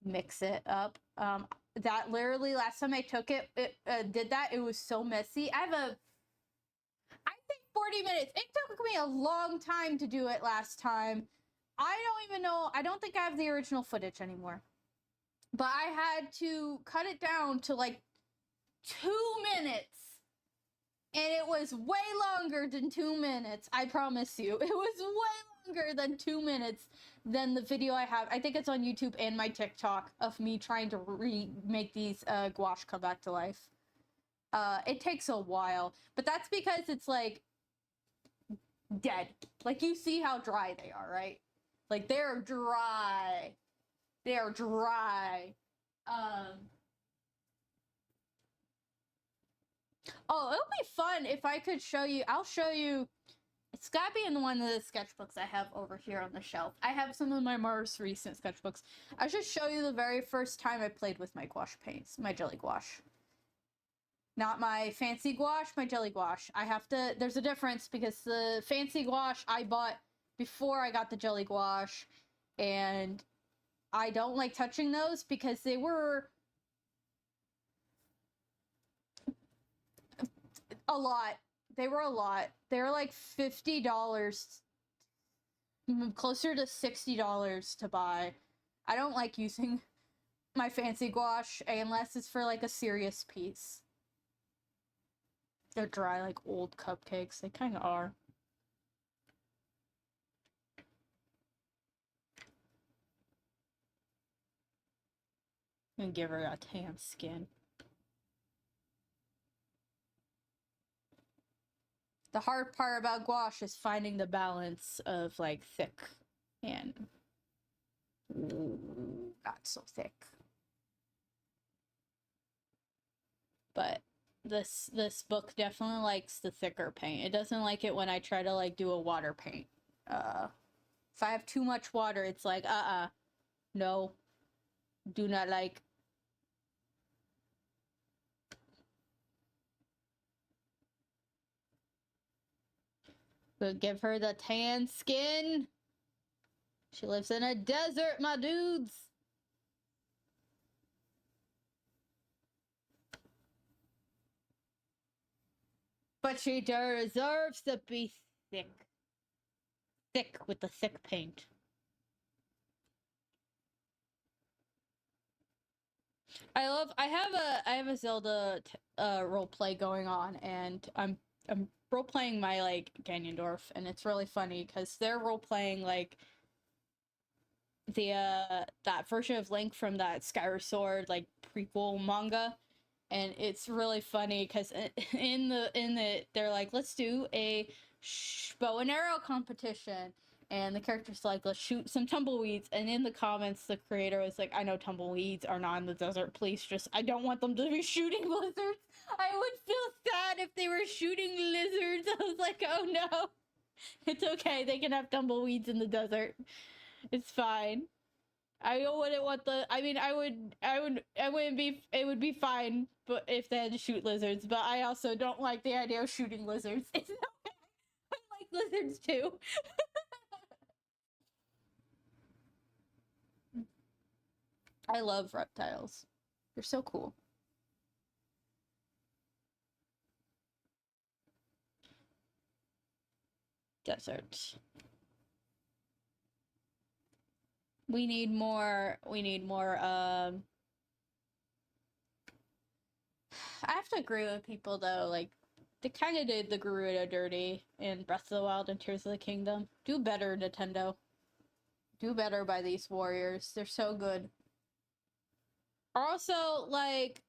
mix it up. That literally last time I took it did that, it was so messy. I think 40 minutes. It took me a long time to do it last time. I don't even know. I don't think I have the original footage anymore. But I had to cut it down to like 2 minutes. And it was way longer than 2 minutes. I promise you. It was way longer than 2 minutes than the video I have. I think it's on YouTube and my TikTok of me trying to remake these gouache come back to life. It takes a while. But that's because it's like dead. Like you see how dry they are, right? Like they're dry. They're dry. Oh, it'll be fun if I could show you. I'll show you. It's gotta be in one of the sketchbooks I have over here on the shelf. I have some of my most recent sketchbooks. I should show you the very first time I played with my gouache paints, my jelly gouache. Not my fancy gouache, my jelly gouache. There's a difference because the fancy gouache I bought before I got the jelly gouache, and I don't like touching those because they were a lot. They were a lot. They were like $50, closer to $60 to buy. I don't like using my fancy gouache unless it's for like a serious piece. They're dry like old cupcakes. They kind of are. I'm gonna give her a tan skin. The hard part about gouache is finding the balance of like thick and not so thick. But this book definitely likes the thicker paint. It doesn't like it when I try to like do a water paint. If I have too much water, it's like no, do not like. But give her the tan skin. She lives in a desert, my dudes. But she deserves to be thick. Thick with the thick paint. I have a Zelda role play going on, and I'm role playing my like Ganondorf, and it's really funny because they're role playing like that version of Link from that Skyward Sword like prequel manga, and it's really funny because in the they're like, let's do a bow and arrow competition, and the character's like, let's shoot some tumbleweeds, and in the comments the creator was like, I know tumbleweeds are not in the desert, please just, I don't want them to be shooting lizards. I would feel sad if they were shooting lizards. I was like, oh no, it's okay, they can have tumbleweeds in the desert, it's fine. I wouldn't want the. I mean, I wouldn't be. It would be fine, but if they had to shoot lizards. But I also don't like the idea of shooting lizards. It's no, I like lizards too. I love reptiles. They're so cool. Desert. We need more. We need more. I have to agree with people though. Like, they kind of did the Gerudo dirty in Breath of the Wild and Tears of the Kingdom. Do better, Nintendo. Do better by these warriors. They're so good. Also, like,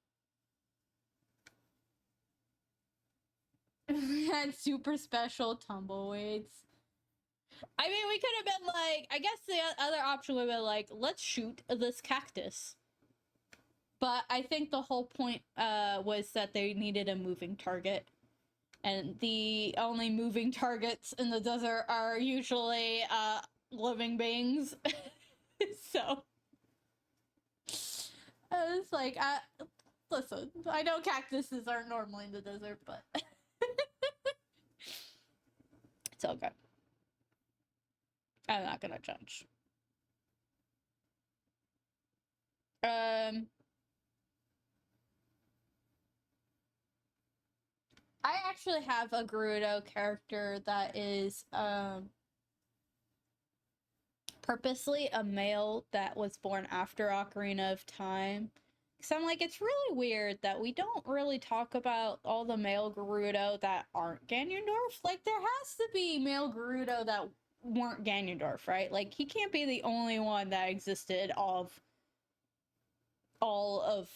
had super special tumbleweeds. I mean, we could have been like, I guess the other option would have been like, let's shoot this cactus. But I think the whole point was that they needed a moving target. And the only moving targets in the desert are usually living beings. So it's like, listen, I know cactuses aren't normally in the desert, but it's okay. I'm not gonna judge. I actually have a Gerudo character that is purposely a male that was born after Ocarina of Time. Because I'm like, it's really weird that we don't really talk about all the male Gerudo that aren't Ganondorf. Like, there has to be male Gerudo that weren't Ganondorf, right? Like, he can't be the only one that existed of all of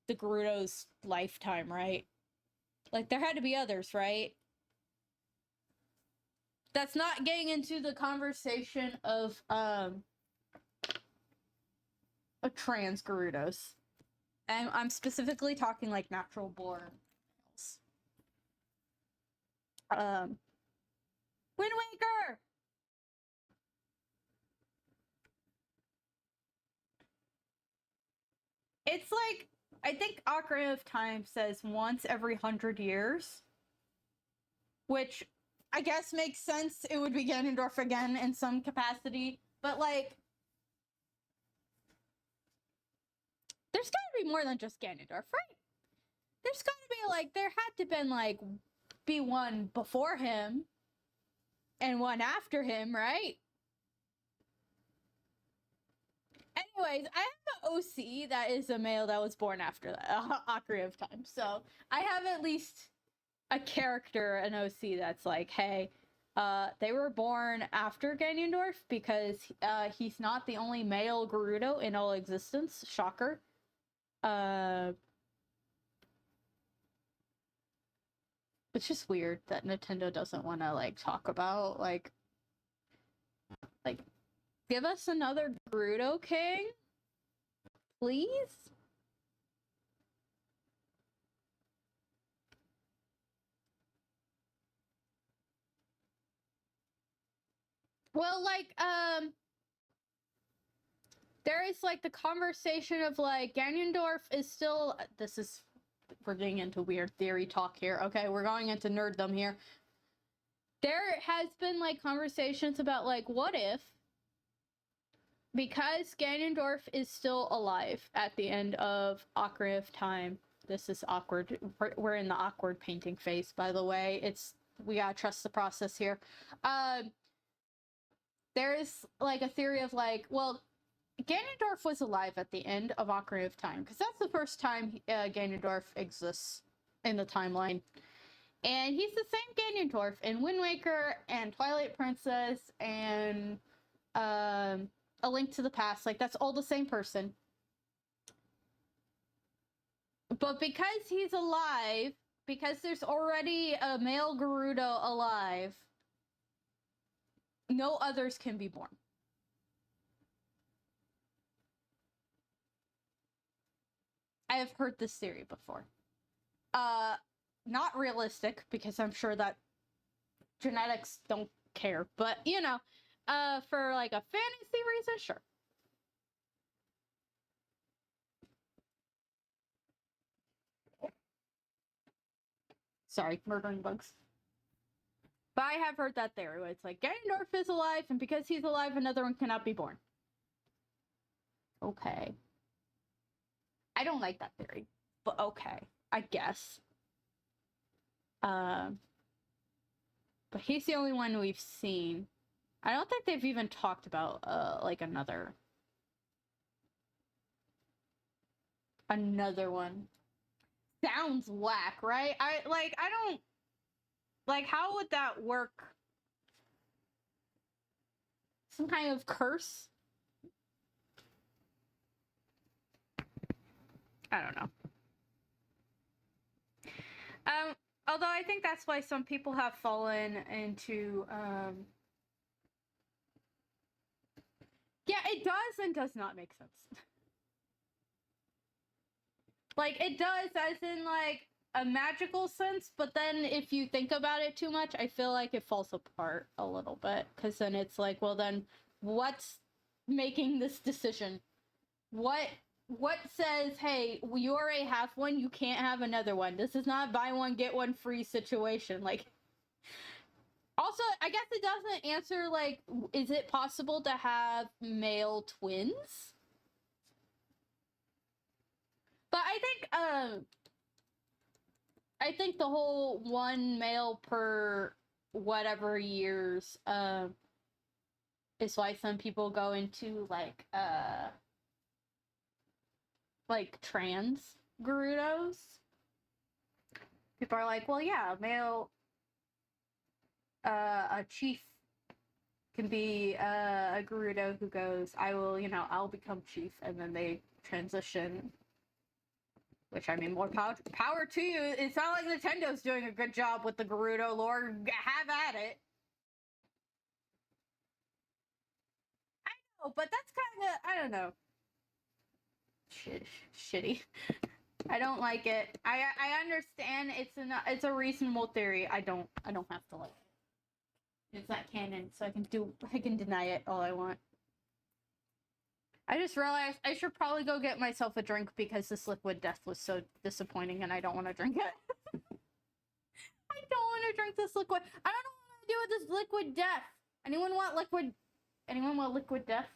the Gerudo's lifetime, right? Like, there had to be others, right? That's not getting into the conversation of trans Gerudos. And I'm specifically talking like natural born males. Wind Waker! It's like, I think Ocarina of Time says once every 100 years, which I guess makes sense. It would be Ganondorf again in some capacity, but like, there's gotta be more than just Ganondorf, right? There's gotta be like, there had to been like, be one before him and one after him, right? Anyways, I have an OC that is a male that was born after that Ocarina of Time, so I have at least a character, an OC that's like, hey, they were born after Ganondorf because he's not the only male Gerudo in all existence. Shocker. It's just weird that Nintendo doesn't want to like talk about like give us another Gerudo King, please. Well, like, there is like the conversation of like Ganondorf is still. This is, we're getting into weird theory talk here. Okay, we're going into nerddom here. There has been like conversations about like, what if, because Ganondorf is still alive at the end of Ocarina of Time. This is awkward. We're in the awkward painting phase, by the way. We gotta trust the process here. There's like a theory of like, well, Ganondorf was alive at the end of Ocarina of Time because that's the first time Ganondorf exists in the timeline, and he's the same Ganondorf in Wind Waker and Twilight Princess and A Link to the Past. Like, that's all the same person. But because he's alive, because there's already a male Gerudo alive, no others can be born. I have heard this theory before. Not realistic, because I'm sure that genetics don't care, but, you know, for, like, a fantasy reason, sure. Sorry, murdering bugs. But I have heard that theory, where it's like, Ganondorf is alive, and because he's alive, another one cannot be born. Okay. I don't like that theory, but okay, I guess. But he's the only one we've seen. I don't think they've even talked about, like, another one. Sounds whack, right? I don't... Like, how would that work? Some kind of curse? I don't know. Although I think that's why some people have fallen into, yeah, it does and does not make sense. Like, it does as in, like, a magical sense, but then if you think about it too much, I feel like it falls apart a little bit, because then it's like, well, then what's making this decision? What says, hey, you already have one, you can't have another one? This is not buy one get one free situation. Like, also, I guess it doesn't answer, like, is it possible to have male twins? But I think the whole one male per whatever years is why some people go into, like trans Gerudos. People are like, well, yeah, male a chief can be a Gerudo who goes, I will, you know, I'll become chief, and then they transition. Which, I mean, more power to you. It's not like Nintendo's doing a good job with the Gerudo lore. Have at it. I know, but that's kind of, I don't know. Shitty. I don't like it. I understand it's a reasonable theory. I don't have to like it. It's not canon, so I can deny it all I want. I just realized I should probably go get myself a drink, because this liquid death was so disappointing and I don't want to drink it. I don't want to drink this liquid. I don't know what to do with this liquid death. Anyone want liquid death?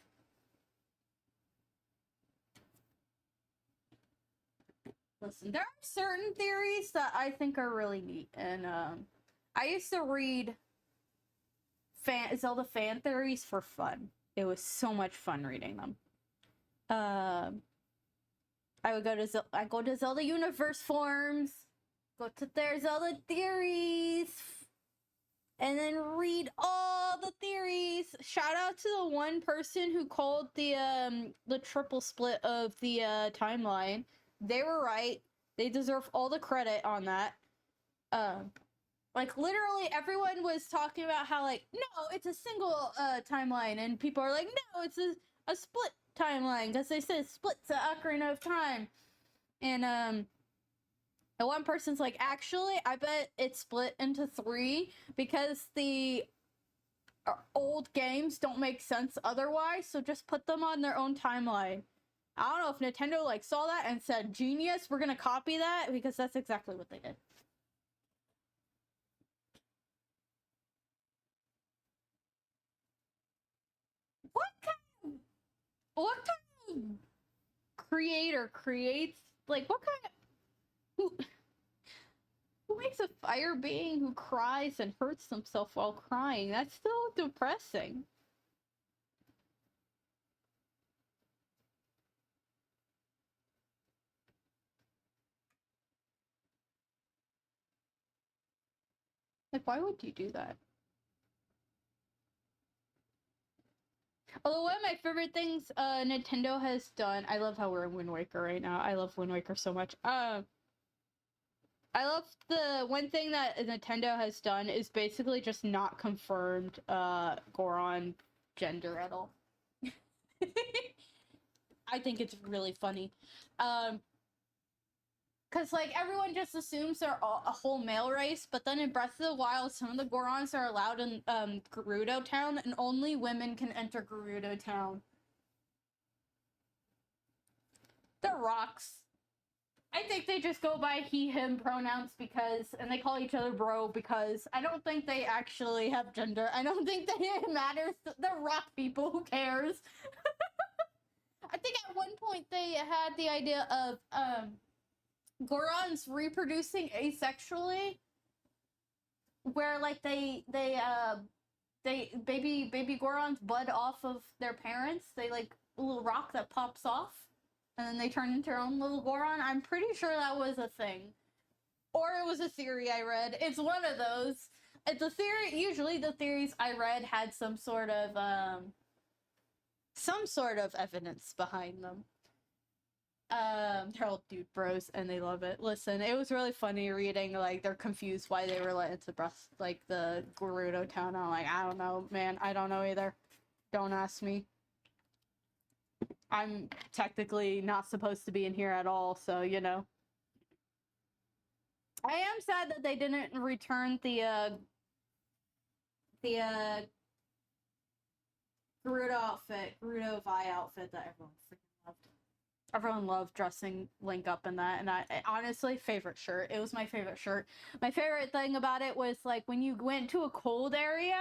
Listen, there are certain theories that I think are really neat, and I used to read Zelda fan theories for fun. It was so much fun reading them. I go to Zelda Universe forums, go to their Zelda theories, and then read all the theories. Shout out to the one person who called the triple split of the timeline. They were right. They deserve all the credit on that. Like, literally everyone was talking about how, like, no, it's a single timeline, and people are like, no, it's a split timeline, because they said split's the Ocarina of Time. And the one person's like, actually, I bet it's split into 3, because the old games don't make sense otherwise, so just put them on their own timeline. I don't know if Nintendo, like, saw that and said, genius, we're gonna copy that, because that's exactly what they did. What kind of creator creates, like, what kind of, who makes a fire being who cries and hurts himself while crying? That's so depressing. Like, why would you do that? Although one of my favorite things Nintendo has done, I love how we're in Wind Waker right now. I love Wind Waker so much. I love the one thing that Nintendo has done is basically just not confirmed Goron gender at all. I think it's really funny. Cause like everyone just assumes they're a whole male race, but then in Breath of the Wild, some of the Gorons are allowed in Gerudo Town, and only women can enter Gerudo Town. They're rocks. I think they just go by he, him pronouns because, and they call each other bro because I don't think they actually have gender. I don't think that it matters. They're rock people. Who cares? I think at one point they had the idea of Gorons reproducing asexually, where like they baby Gorons bud off of their parents. They like a little rock that pops off, and then they turn into their own little Goron. I'm pretty sure that was a thing, or it was a theory I read. It's one of those. It's a theory. Usually, the theories I read had some sort of evidence behind them. They're all dude bros and they love it. Listen, it was really funny reading like they're confused why they were let into breath like the Gerudo town. I'm like, I don't know, man. I don't know either. Don't ask me. I'm technically not supposed to be in here at all, so you know. I am sad that they didn't return the Gerudo outfit, Gerudo Vi outfit that everyone freaking loved. Everyone loved dressing Link up in that, and I honestly favorite shirt. It was my favorite shirt. My favorite thing about it was like when you went to a cold area,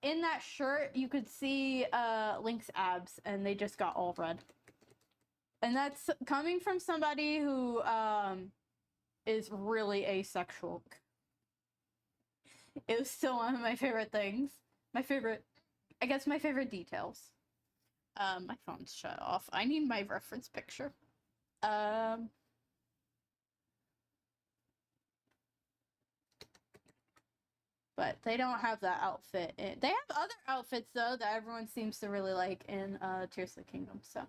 in that shirt you could see Link's abs, and they just got all red. And that's coming from somebody who is really asexual. It was still one of my favorite things. My favorite details. My phone's shut off. I need my reference picture. But they don't have that outfit. They have other outfits though that everyone seems to really like in Tears of the Kingdom. So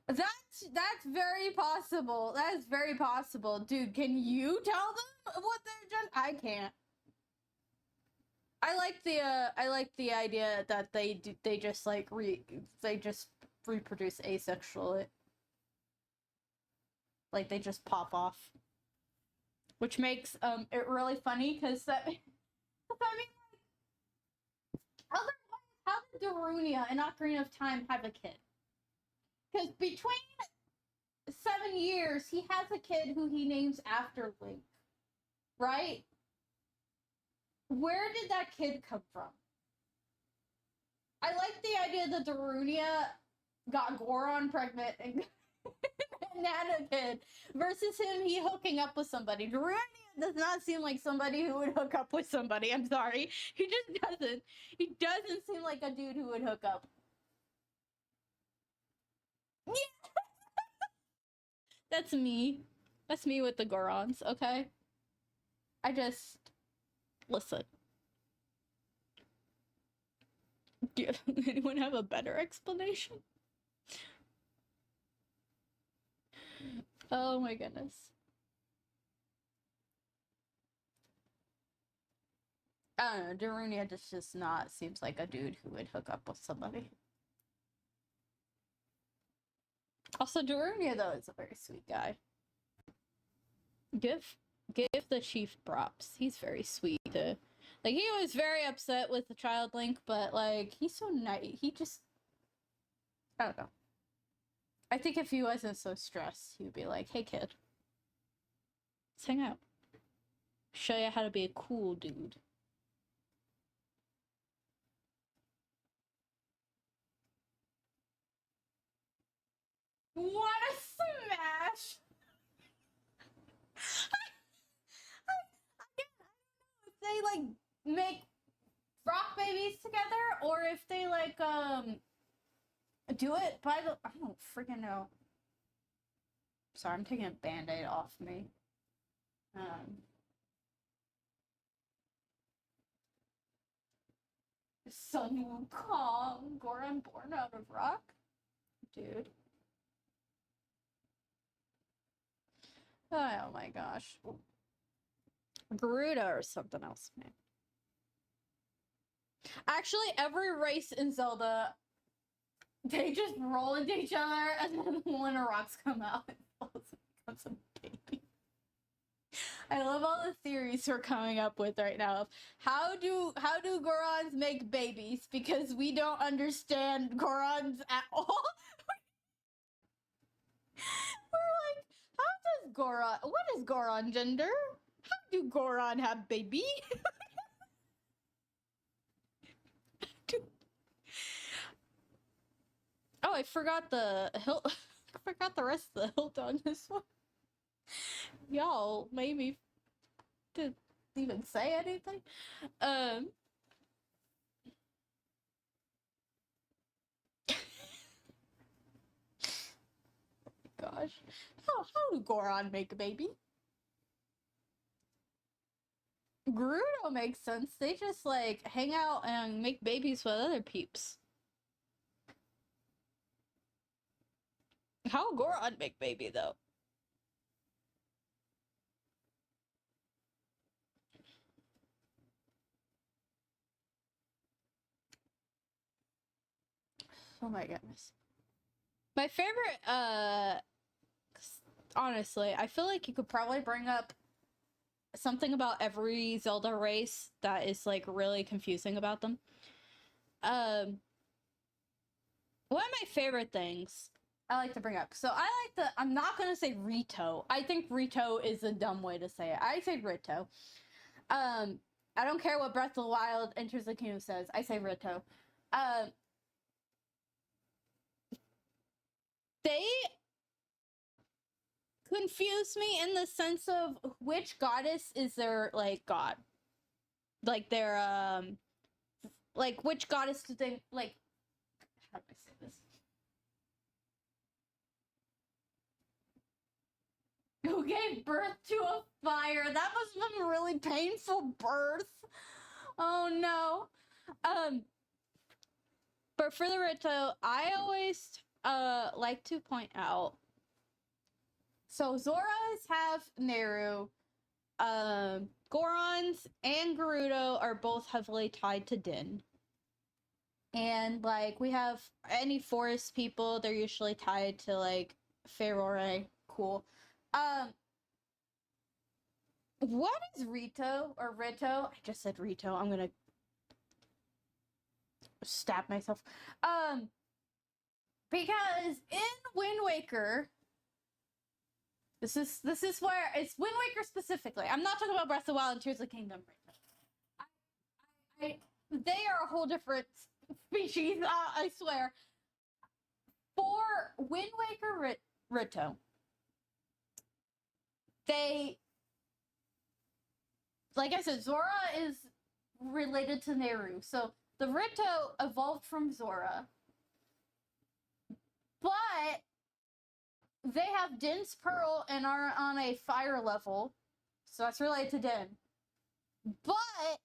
that's very possible. That is very possible, dude. Can you tell them what they're doing? I can't. I like the idea that they just like they just reproduce asexually. Like they just pop off. Which makes it really funny because that I mean how did Darunia and Ocarina of Time have a kid? Because between 7 years he has a kid who he names after Link. Right? Where did that kid come from? I like the idea that Darunia got Goron pregnant and Nana kid versus he hooking up with somebody. Darunia does not seem like somebody who would hook up with somebody. I'm sorry. He just doesn't. He doesn't seem like a dude who would hook up. Yeah. That's me. That's me with the Gorons, okay? I just listen. Do anyone have a better explanation? Oh my goodness. I don't know, Darunia just not seems like a dude who would hook up with somebody. Also, Darunia though is a very sweet guy. Give the chief props. He's very sweet. Like he was very upset with the child Link, but like he's so nice. He just I don't know. I think if he wasn't so stressed, he'd be like, "Hey kid, let's hang out. Show you how to be a cool dude." What a smash! If they like make rock babies together, or if they like do it by the I don't freaking know. Sorry, I'm taking a band-aid off me. Sun Wukong, Goron born out of rock? Dude. Oh my gosh. Garuda or something else, man. Actually, every race in Zelda, they just roll into each other, and then one of rocks come out and falls and becomes a baby. I love all the theories we're coming up with right now of how do Gorons make babies, because we don't understand Gorons at all. We're like, how does Goron? What is Goron gender? How do Goron have baby? Oh, I forgot the hill. I forgot the rest of the hilt on this one. Y'all made me to even say anything. Gosh, how do Goron make a baby? Gerudo makes sense. They just like hang out and make babies with other peeps. How Goron make baby though? Oh my goodness. My favorite, honestly, I feel like you could probably bring up something about every Zelda race that is like really confusing about them. One of my favorite things I like to bring up. So I'm not gonna say Rito. I think Rito is a dumb way to say it. I say Rito. I don't care what Breath of the Wild Enters the Kingdom says. I say Rito. They confuse me in the sense of which goddess is their like god. Like their like which goddess do they like, how do I say this? Who gave birth to a fire? That must have been a really painful birth. Oh no. But for the Rito, I always like to point out, so Zoras have Neru, Gorons and Gerudo are both heavily tied to Din. And like we have any forest people, they're usually tied to like Ferore. Cool. What is Rito or Rito? I just said Rito. I'm gonna stab myself. Because in Wind Waker, this is where it's Wind Waker specifically. I'm not talking about Breath of the Wild and Tears of the Kingdom right now. They are a whole different species. I swear. For Wind Waker Rito, they, like I said, Zora is related to Neru. So the Rito evolved from Zora. But they have Din's Pearl and are on a fire level. So that's related to Din. But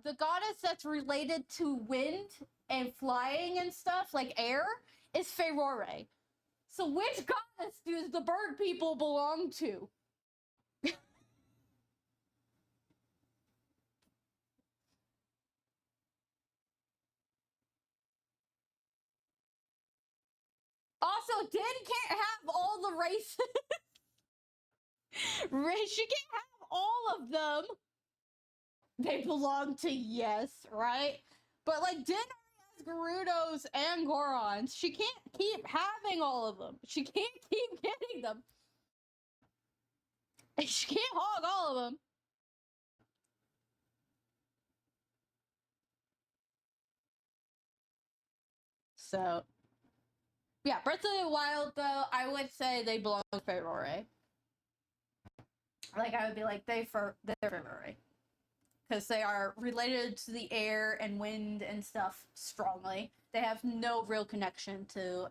the goddess that's related to wind and flying and stuff, like air, is Ferore. So which goddess do the bird people belong to? Also, Din can't have all the races. She can't have all of them. They belong to yes, right? But like Din has Gerudos and Gorons. She can't keep having all of them. She can't keep getting them. She can't hog all of them. So, yeah, Breath of the Wild, though, I would say they belong to Ferore. Like, I would be like, they're Ferore. Because they are related to the air and wind and stuff strongly. They have no real connection to,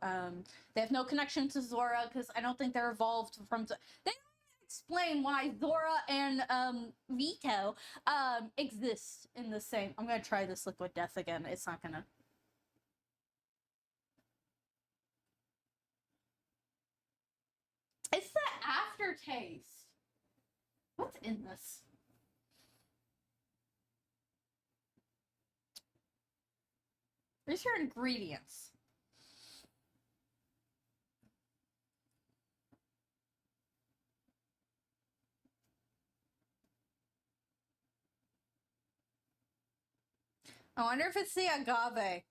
they have no connection to Zora, because I don't think they're evolved from, they don't explain why Zora and Vito exist in the same. I'm gonna try this liquid death again. It's not gonna. It's the aftertaste. What's in this? These are ingredients. I wonder if it's the agave.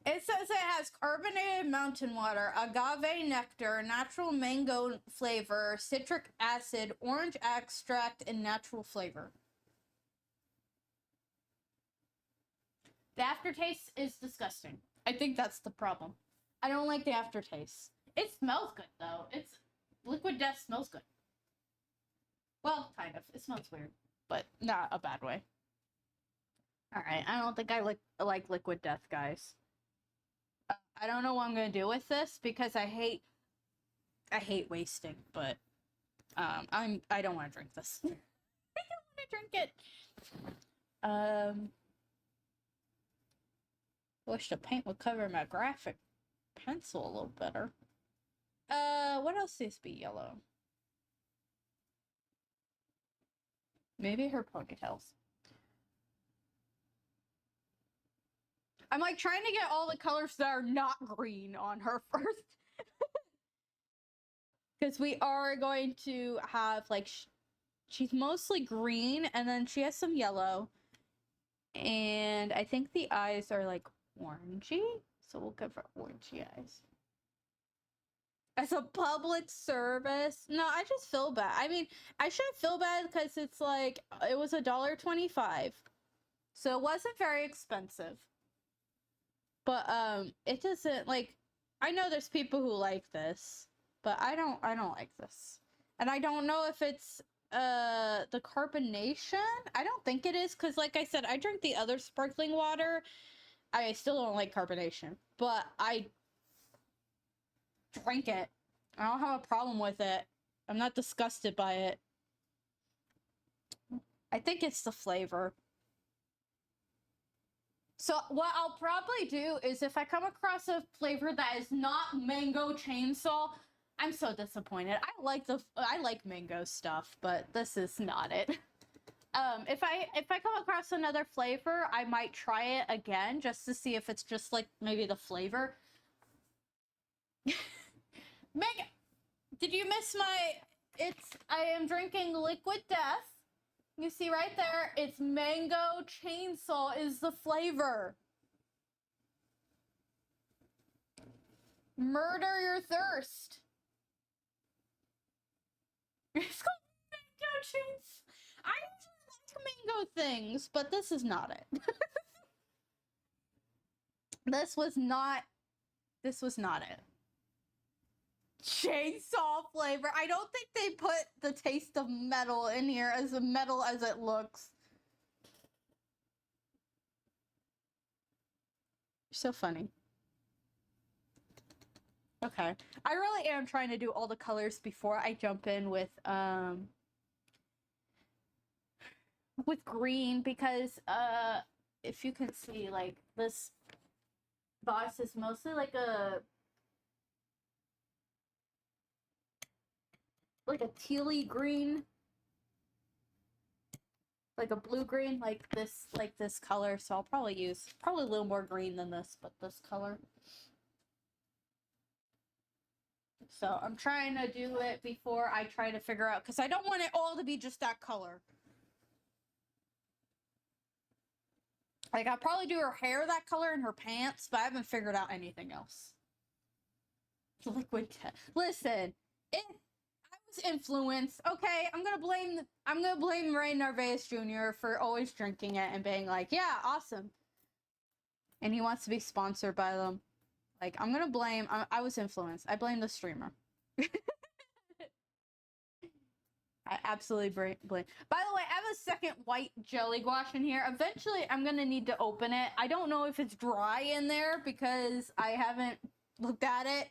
It says it has carbonated mountain water, agave nectar, natural mango flavor, citric acid, orange extract, and natural flavor. The aftertaste is disgusting. I think that's the problem. I don't like the aftertaste. It smells good, though. It's liquid death smells good. Well, kind of. It smells weird, but not a bad way. Alright, I don't think I like liquid death, guys. I don't know what I'm gonna do with this because I hate wasting, but I don't want to drink this. I don't want to drink it. Wish the paint would cover my graphic pencil a little better. What else needs to be yellow? Maybe her ponytails. I'm like trying to get all the colors that are not green on her first. Because we are going to have like, she's mostly green and then she has some yellow. And I think the eyes are like orangey. So we'll go for orangey eyes. As a public service, no, I just feel bad. I mean, I shouldn't feel bad because it's like, it was $1.25. So it wasn't very expensive. But it doesn't like, I know there's people who like this, but I don't like this. And I don't know if it's the carbonation. I don't think it is, because like I said, I drink the other sparkling water. I still don't like carbonation, but I drink it. I don't have a problem with it. I'm not disgusted by it. I think it's the flavor. So what I'll probably do is if I come across a flavor that is not mango chainsaw, I'm so disappointed. I like mango stuff, but this is not it. If I come across another flavor, I might try it again just to see if it's just like maybe the flavor. Meg, did you miss I am drinking liquid death. You see right there, it's mango chainsaw is the flavor. Murder your thirst. It's called mango chainsaw. I usually like mango things, but this is not it. This was not it. Chainsaw flavor. I don't think they put the taste of metal in here as metal as it looks. So funny. Okay. I really am trying to do all the colors before I jump in with green, because if you can see, like, this box is mostly like a tealy green, like a blue green, like this color. So I'll probably use a little more green than this, but this color. So I'm trying to do it before I try to figure out, because I don't want it all to be just that color. Like, I'll probably do her hair that color and her pants, but I haven't figured out anything else. Liquid listen, influence. Okay, I'm gonna blame Ray Narvaez Jr. for always drinking it and being like, yeah, awesome. And he wants to be sponsored by them. Like, I'm gonna blame, I was influenced. I blame the streamer. I absolutely blame. By the way, I have a second white jelly gouache in here. Eventually, I'm gonna need to open it. I don't know if it's dry in there because I haven't looked at it.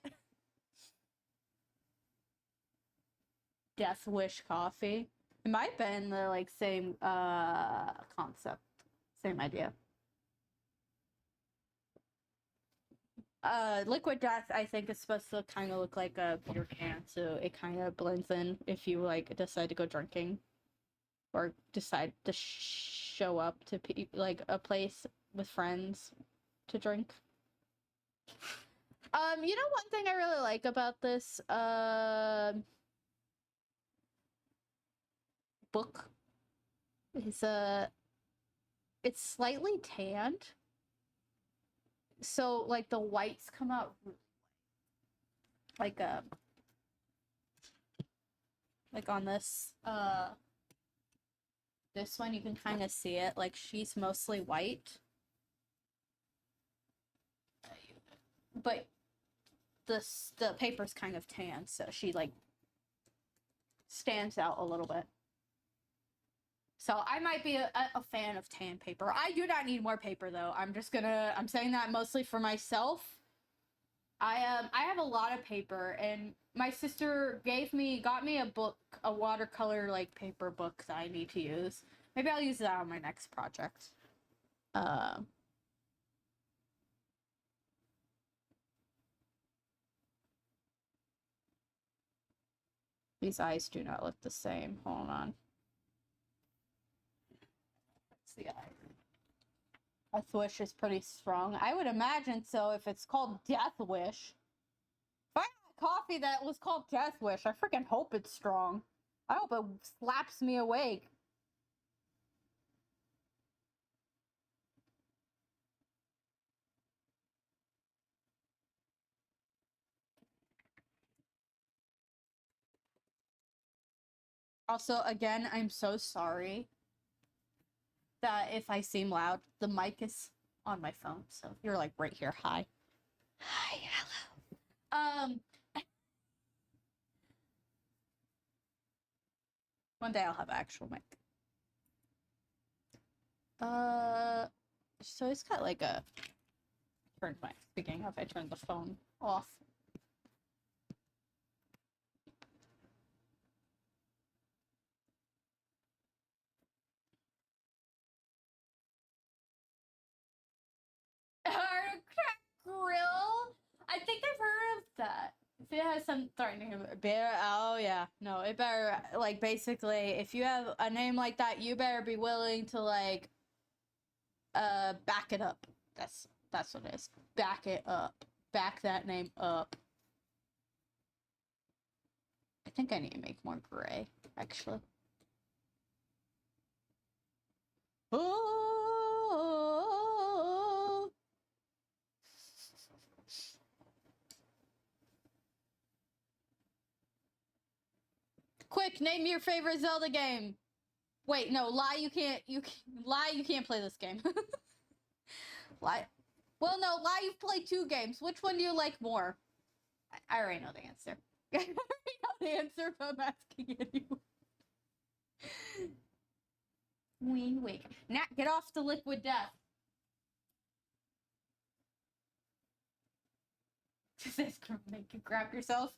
Death Wish coffee. It might have been the like same concept, same idea. Liquid Death, I think, is supposed to kind of look like a beer can, so it kind of blends in if you like decide to go drinking, or decide to show up to like a place with friends to drink. You know, one thing I really like about this book is it's slightly tanned, so like the whites come out like on this one you can kind of see it, like she's mostly white, but the paper's kind of tan, so she like stands out a little bit. So I might be a fan of tan paper. I do not need more paper though. I'm saying that mostly for myself. I have a lot of paper, and my sister got me a book, a watercolor like paper book that I need to use. Maybe I'll use that on my next project. These eyes do not look the same. Hold on. That's the eye. Death Wish is pretty strong. I would imagine so if it's called Death Wish. If I had coffee that was called Death Wish, I freaking hope it's strong. I hope it slaps me awake. Also, again, I'm so sorry that if I seem loud, the mic is on my phone, so you're like right here. Hi. Hi, hello. One day I'll have an actual mic. So it's got like a speaking of, I turned the phone off. Grill? I think I've heard of that. If it has some threatening bear, oh yeah, no, it better like basically if you have a name like that, you better be willing to like back it up. That's what it is. Back it up. Back that name up. I think I need to make more gray, actually. Oh. Quick, name your favorite Zelda game. Wait, no, lie. You can't play this game. Lie. Well, no, lie. You've played 2 games. Which one do you like more? I already know the answer. I already know the answer, but I'm asking anyway. Wait. Nat, get off the liquid death. This make you crap yourself.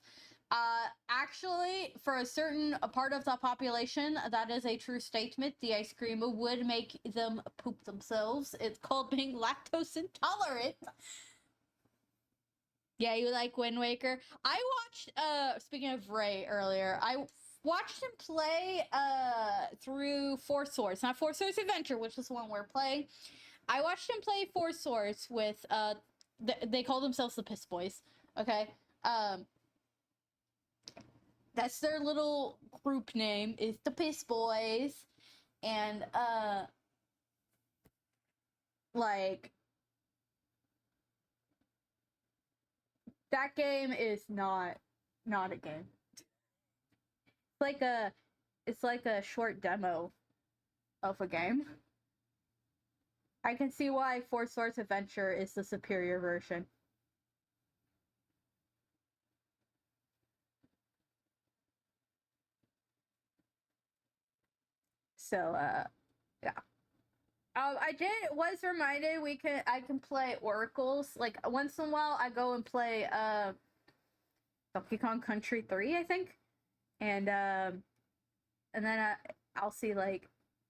Actually, for a certain part of the population, that is a true statement. The ice cream would make them poop themselves. It's called being lactose intolerant. Yeah, you like Wind Waker? I watched, speaking of Ray earlier, I watched him play, through Four Swords. Not Four Swords Adventure, which is the one we're playing. I watched him play Four Swords with, they call themselves the Piss Boys. Okay? That's their little group name, is the Piss Boys. And, like, that game is not a game. It's like a short demo of a game. I can see why Four Swords Adventure is the superior version. So, yeah. Was reminded I can play Oracles. Like, once in a while, I go and play, Donkey Kong Country 3, I think. and then I'll see like,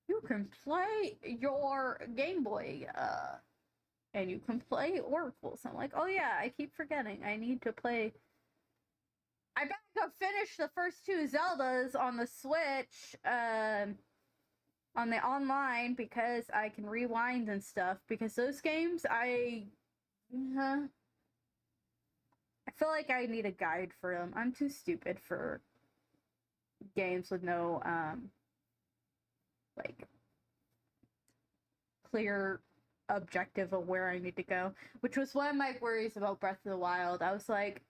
you can play your Game Boy, and you can play Oracles. I'm like, oh yeah, I keep forgetting. I need to play. I back up finish the first two Zeldas on the Switch, on the online, because I can rewind and stuff. Because those games, I feel like I need a guide for them. I'm too stupid for games with no like clear objective of where I need to go, which was one of my worries about Breath of the Wild. I was like,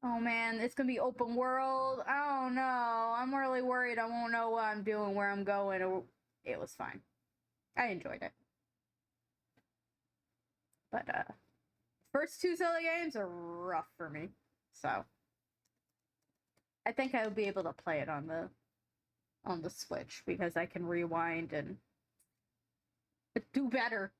oh man, it's gonna be open world. I don't know. I'm really worried I won't know what I'm doing, where I'm going. It was fine. I enjoyed it. But first two Zelda games are rough for me. So I think I would be able to play it on the Switch because I can rewind and do better.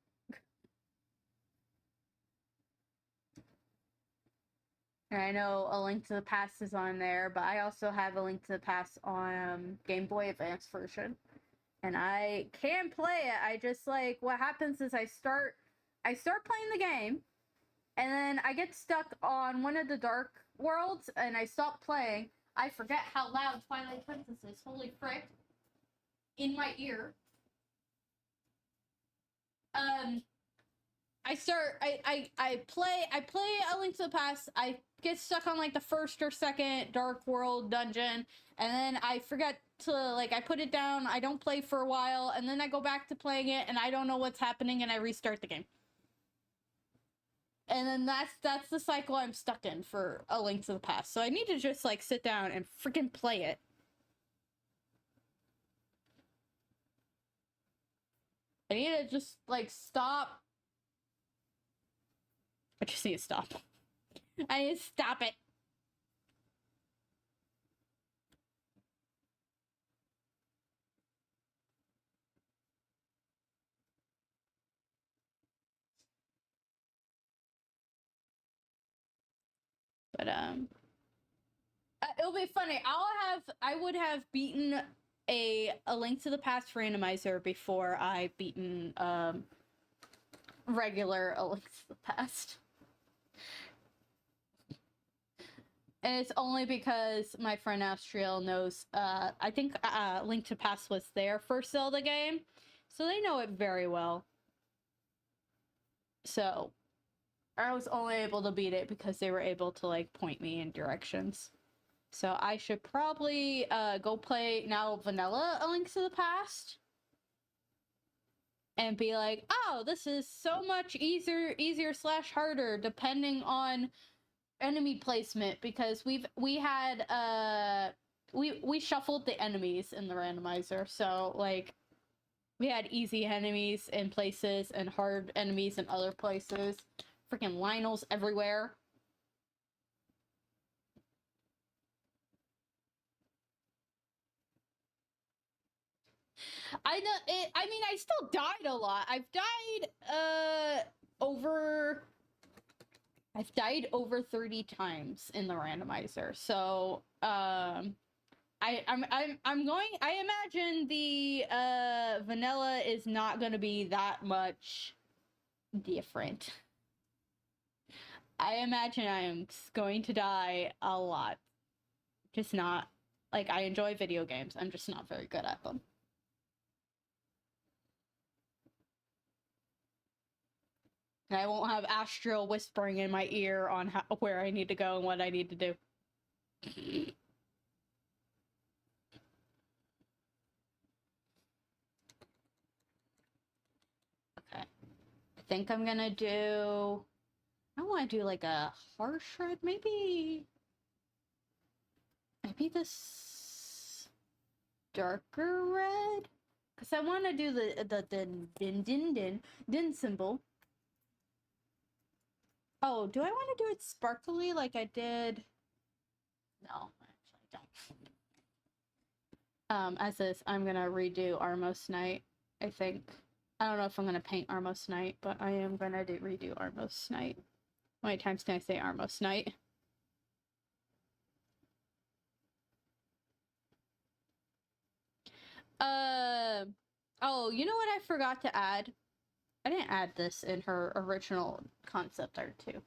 And I know A Link to the Past is on there, but I also have A Link to the Past on Game Boy Advance version. And I can play it. I just like, what happens is I start playing the game, and then I get stuck on one of the dark worlds and I stop playing. I forget how loud Twilight Princess is. Holy frick. In my ear. I play A Link to the Past. I get stuck on like the first or second dark world dungeon, and then I forget to, like, I put it down, I don't play for a while, and then I go back to playing it and I don't know what's happening and I restart the game. And then that's the cycle I'm stuck in for A Link to the Past. So I need to just like sit down and freaking play it. I need to just like stop. I just need to stop. I need to stop it. But it'll be funny. I would have beaten a Link to the Past randomizer before I beaten regular A Link to the Past. And it's only because my friend Astriel knows, I think Link to Past was their first Zelda game, so they know it very well. So I was only able to beat it because they were able to like point me in directions. So I should probably go play now vanilla A Link to the Past and be like, oh, this is so much easier / harder depending on enemy placement, because we shuffled the enemies in the randomizer. So like we had easy enemies in places and hard enemies in other places. Freaking Lionels everywhere. I know it. I mean, I still died a lot. I've died over 30 times in the randomizer. So, I'm going. I imagine the vanilla is not going to be that much different. I imagine I am going to die a lot. Just not, like, I enjoy video games. I'm just not very good at them. And I won't have Astral whispering in my ear on where I need to go and what I need to do. Okay. I think I'm gonna do... I want to do like a harsh red, maybe this darker red, because I want to do the din symbol. Oh, do I want to do it sparkly like I did? No, actually I don't. As this, I'm gonna redo Armos Night, I think. I don't know if I'm gonna paint Armos Night, but I am gonna redo Armos Night. How many times can I say Armos Night? Oh, you know what I forgot to add? I didn't add this in her original concept art too.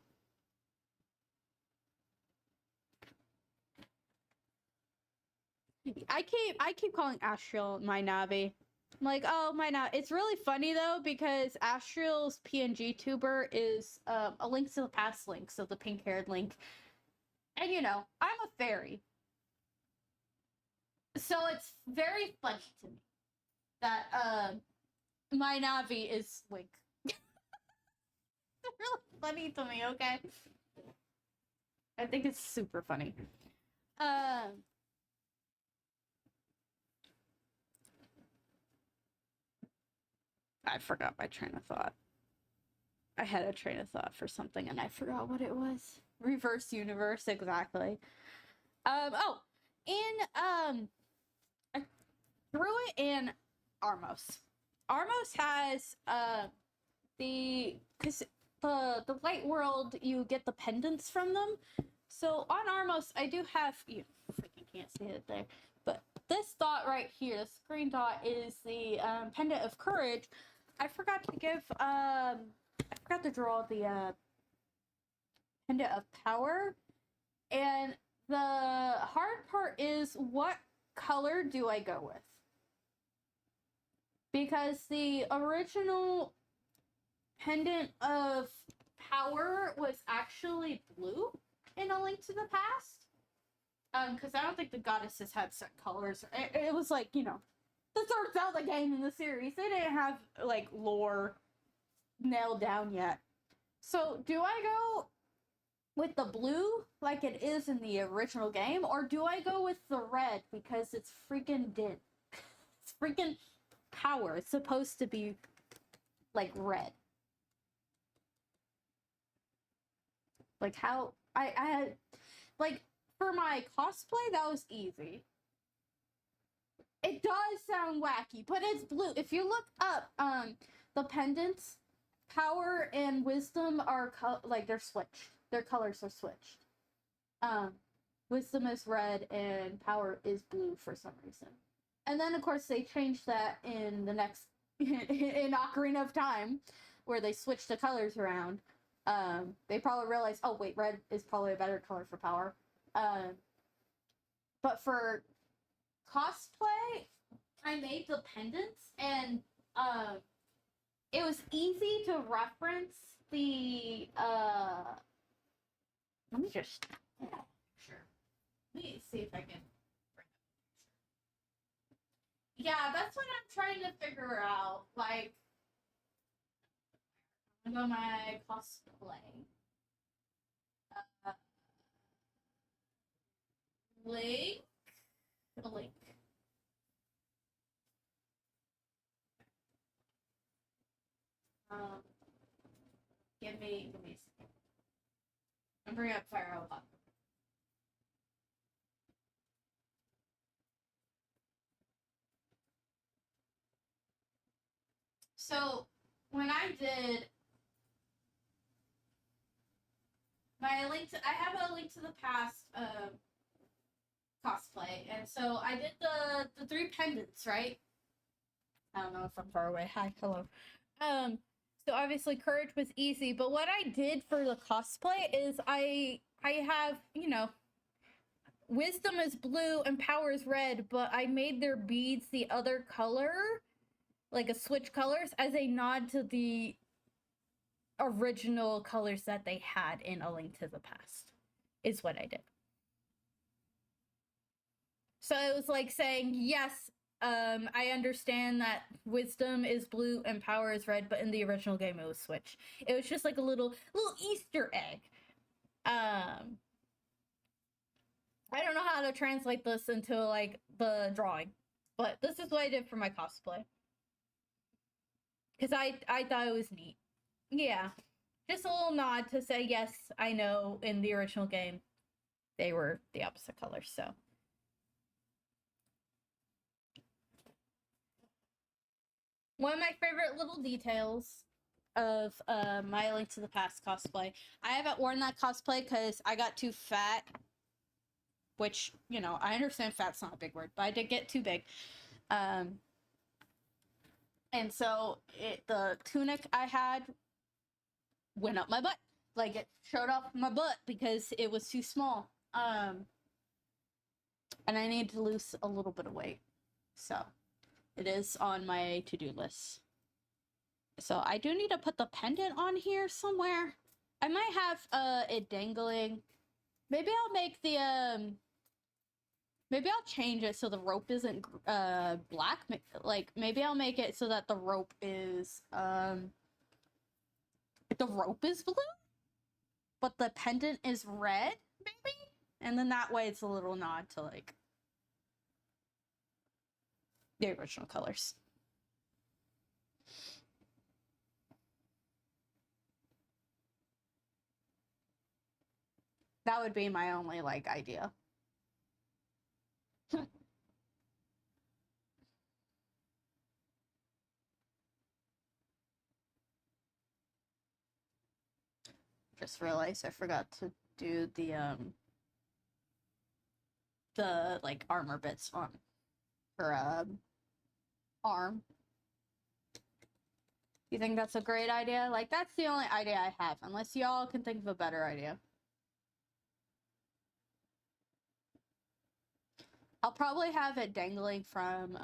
I keep calling Astral my Navi. I'm like, oh my Navi. It's really funny though because Astral's PNG tuber is a Link to the Past Link, so the pink-haired Link. And you know, I'm a fairy. So it's very funny to me that my Navi is Link. It's really funny to me, okay? I think it's super funny. I forgot my train of thought. I had a train of thought for something and I forgot what it was. Reverse universe, exactly. Oh, I threw it in Armos. Armos has because the light world, you get the pendants from them. So on Armos, I do have, you freaking can't see it there, but this dot right here, the green dot, is the pendant of courage. I forgot to draw the pendant of power, and the hard part is what color do I go with? Because the original pendant of power was actually blue in A Link to the Past. Because I don't think the goddesses had set colors. It was like, you know, the third Zelda game in the series. They didn't have, like, lore nailed down yet. So, do I go with the blue like it is in the original game? Or do I go with the red because it's freaking Din? It's freaking power. It's supposed to be, like, red. Like, how... I had... Like, for my cosplay, that was easy. It does sound wacky, but it's blue. If you look up the pendants, power and wisdom are like they're switched. Their colors are switched. Wisdom is red and power is blue for some reason. And then of course they changed that in the next in Ocarina of Time, where they switched the colors around. They probably realized, oh wait, red is probably a better color for power. But for cosplay, I made the pendants, and it was easy to reference the let me just sure. Let me see if I can bring up a picture. Yeah, that's what I'm trying to figure out. Like, I'm gonna go my cosplay. Link. Link. Give me a second. I'm bringing up Fire Robot. So when I did my I have a Link to the Past cosplay, and so I did the three pendants, right? I don't know if I'm far away. Hi, hello. So obviously courage was easy, but what I did for the cosplay is I have, you know, wisdom is blue and power is red, but I made their beads the other color, like a switch colors, as a nod to the original colors that they had in A Link to the Past, is what I did. So it was like saying, yes, I understand that wisdom is blue and power is red, but in the original game it was switched. It was just like a little Easter egg. I don't know how to translate this into like the drawing, but this is what I did for my cosplay. Because I thought it was neat. Yeah. Just a little nod to say, yes, I know in the original game they were the opposite colors, so. One of my favorite little details of my Link to the Past cosplay. I haven't worn that cosplay because I got too fat. Which, you know, I understand fat's not a big word, but I did get too big. And so the tunic I had went up my butt. Like, it showed off my butt because it was too small. And I need to lose a little bit of weight. So, it is on my to-do list. So, I do need to put the pendant on here somewhere. I might have it dangling. Maybe I'll make the maybe I'll change it so the rope isn't black. Like, maybe I'll make it so that the rope is blue, but the pendant is red, maybe? And then that way it's a little nod to, like, the original colors. That would be my only, like, idea. Just realized I forgot to do the like, armor bits on her, arm. You think that's a great idea? Like, that's the only idea I have, unless y'all can think of a better idea. I'll probably have it dangling from,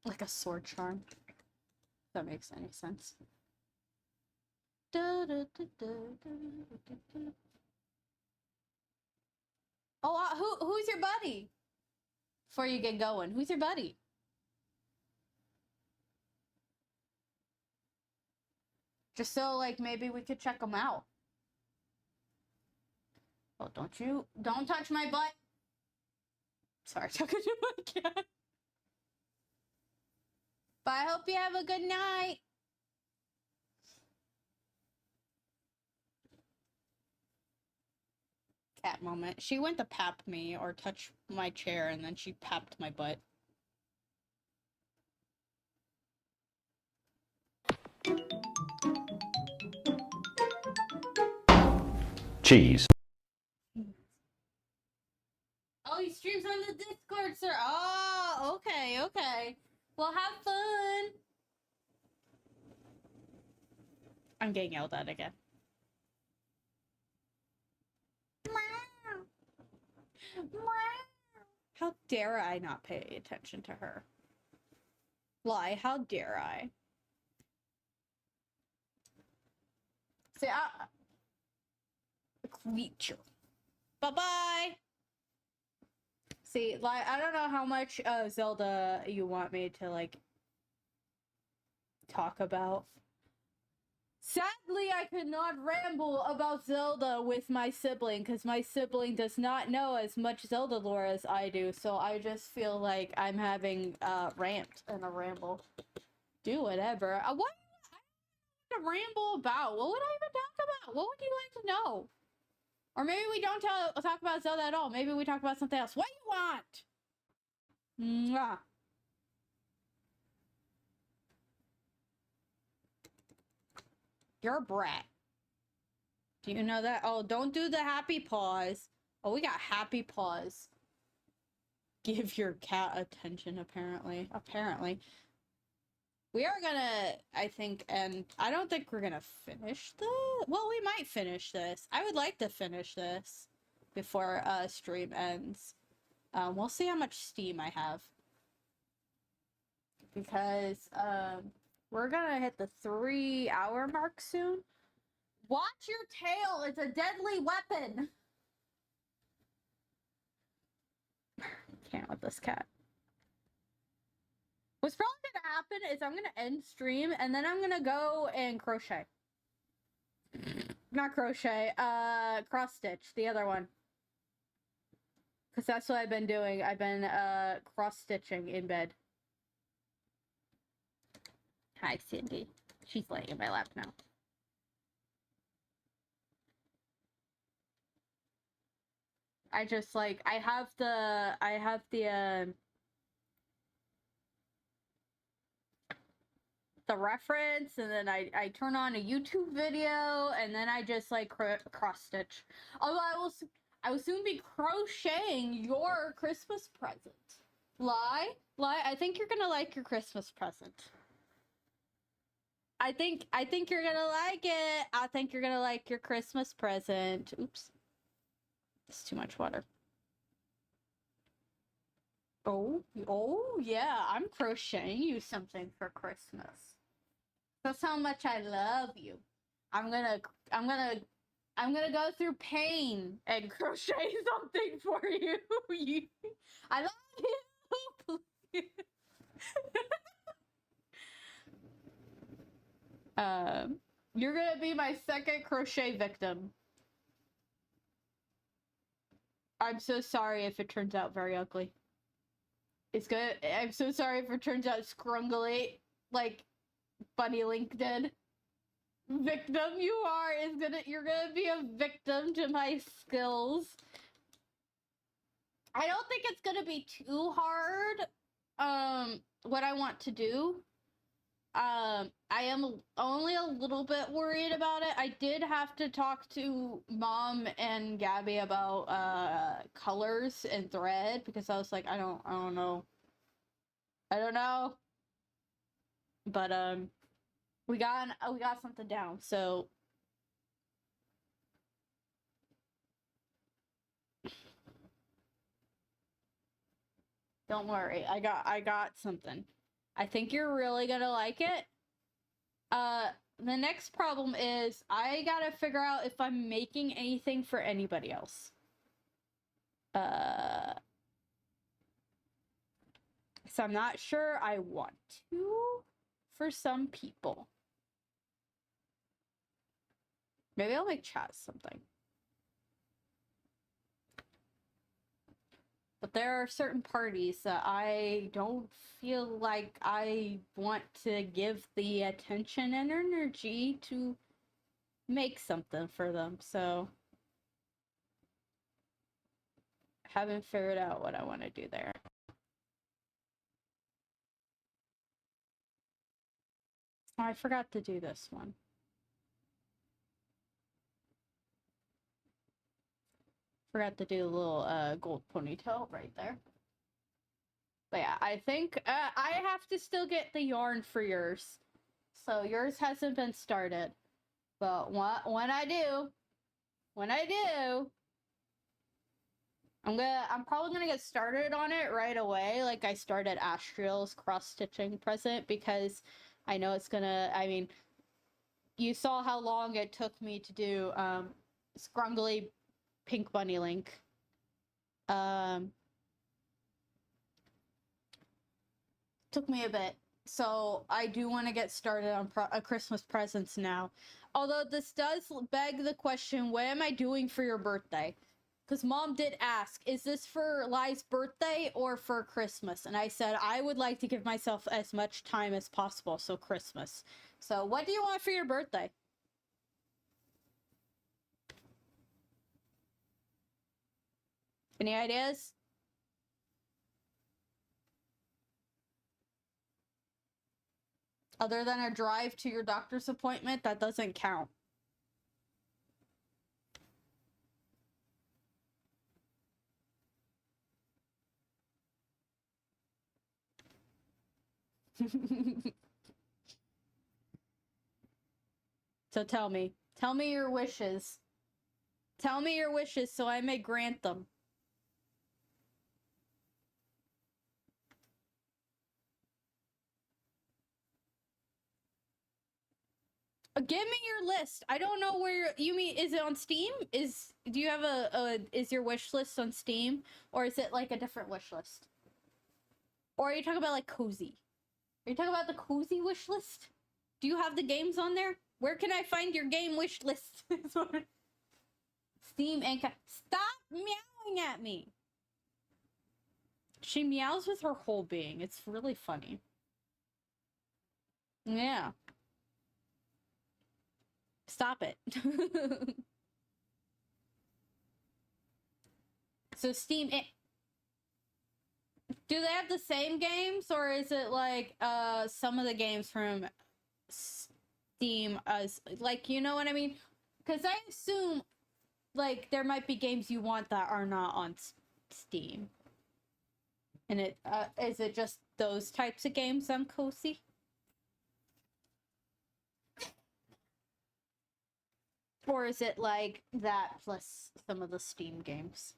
like a sword charm. If that makes any sense. Oh, who's your buddy? Before you get going, who's your buddy? Just so, like, maybe we could check them out. Oh, don't touch my butt. Sorry, talking to my cat. But I hope you have a good night. Cat moment. She went to pap me or touch my chair, and then she papped my butt. Cheese. Oh, he streams on the Discord, sir. Oh, okay, okay. Well, have fun. I'm getting yelled at again. How dare I not pay attention to her? Lie, how dare I? See, creature. Bye-bye! See, like, I don't know how much Zelda you want me to, like, talk about. Sadly, I could not ramble about Zelda with my sibling, because my sibling does not know as much Zelda lore as I do, so I just feel like I'm having a rant and a ramble. Do whatever. What to ramble about? What would I even talk about? What would you like to know? Or maybe we don't talk about Zelda at all. Maybe we talk about something else. What do you want? Mwah. You're a brat. Do you know that? Oh, don't do the happy paws. Oh, we got happy paws. Give your cat attention, apparently. Apparently. We are gonna, I think, and I don't think we're gonna finish well, we might finish this. I would like to finish this before stream ends. We'll see how much steam I have. Because, we're gonna hit the 3-hour mark soon. Watch your tail! It's a deadly weapon! Can't with this cat. What's probably gonna happen is I'm gonna end stream and then I'm gonna go and crochet. Not crochet, cross stitch, the other one. Because that's what I've been doing. I've been, cross stitching in bed. Hi, Cindy. She's laying in my lap now. I just, like, I have the reference, and then I turn on a YouTube video, and then I just, like, cross stitch. Although I will soon be crocheting your Christmas present. Lie, I think you're gonna like your Christmas present. I think you're gonna like it. I think you're gonna like your Christmas present. Oops. It's too much water. Oh yeah, I'm crocheting you something for Christmas. That's how much I love you. I'm gonna go through pain and crochet something for you. I love you. You're gonna be my second crochet victim. I'm so sorry if it turns out very ugly. It's good. I'm so sorry if it turns out scrungly, like Bunny Link did. Victim, you're gonna be a victim to my skills. I don't think it's gonna be too hard. What I want to do. I am only a little bit worried about it. I did have to talk to Mom and Gabby about colors and thread because I was like, I don't know. I don't know. But we got something down. So don't worry. I got something. I think you're really gonna like it. The next problem is I gotta figure out if I'm making anything for anybody else. So I'm not sure I want to for some people. Maybe I'll make Chaz something. But there are certain parties that I don't feel like I want to give the attention and energy to make something for them, so haven't figured out what I want to do there. Oh, I forgot to do this one. Forgot to do a little gold ponytail right there. But yeah, I think I have to still get the yarn for yours. So yours hasn't been started. But when I do, I'm probably gonna get started on it right away, like I started Astriel's cross-stitching present, because I know it's gonna, I mean, you saw how long it took me to do Scrungly Pink Bunny Link. Took me a bit. So I do want to get started on Christmas presents now. Although this does beg the question, what am I doing for your birthday? Because Mom did ask, is this for Lai's birthday or for Christmas? And I said, I would like to give myself as much time as possible, so Christmas. So what do you want for your birthday? Any ideas? Other than a drive to your doctor's appointment, that doesn't count. So tell me your wishes. Tell me your wishes so I may grant them. Give me your list. I don't know where you mean. Is it on Steam? Do you have is your wish list on Steam, or is it like a different wish list? Or are you talking about like Cozy? Are you talking about the Cozy wish list? Do you have the games on there? Where can I find your game wish list? Steam and stop meowing at me. She meows with her whole being. It's really funny. Yeah. Stop it. So Steam, do they have the same games, or is it like some of the games from Steam as like, you know what I mean? Because I assume like there might be games you want that are not on Steam. And is it just those types of games, Cozy? Or is it like that plus some of the Steam games?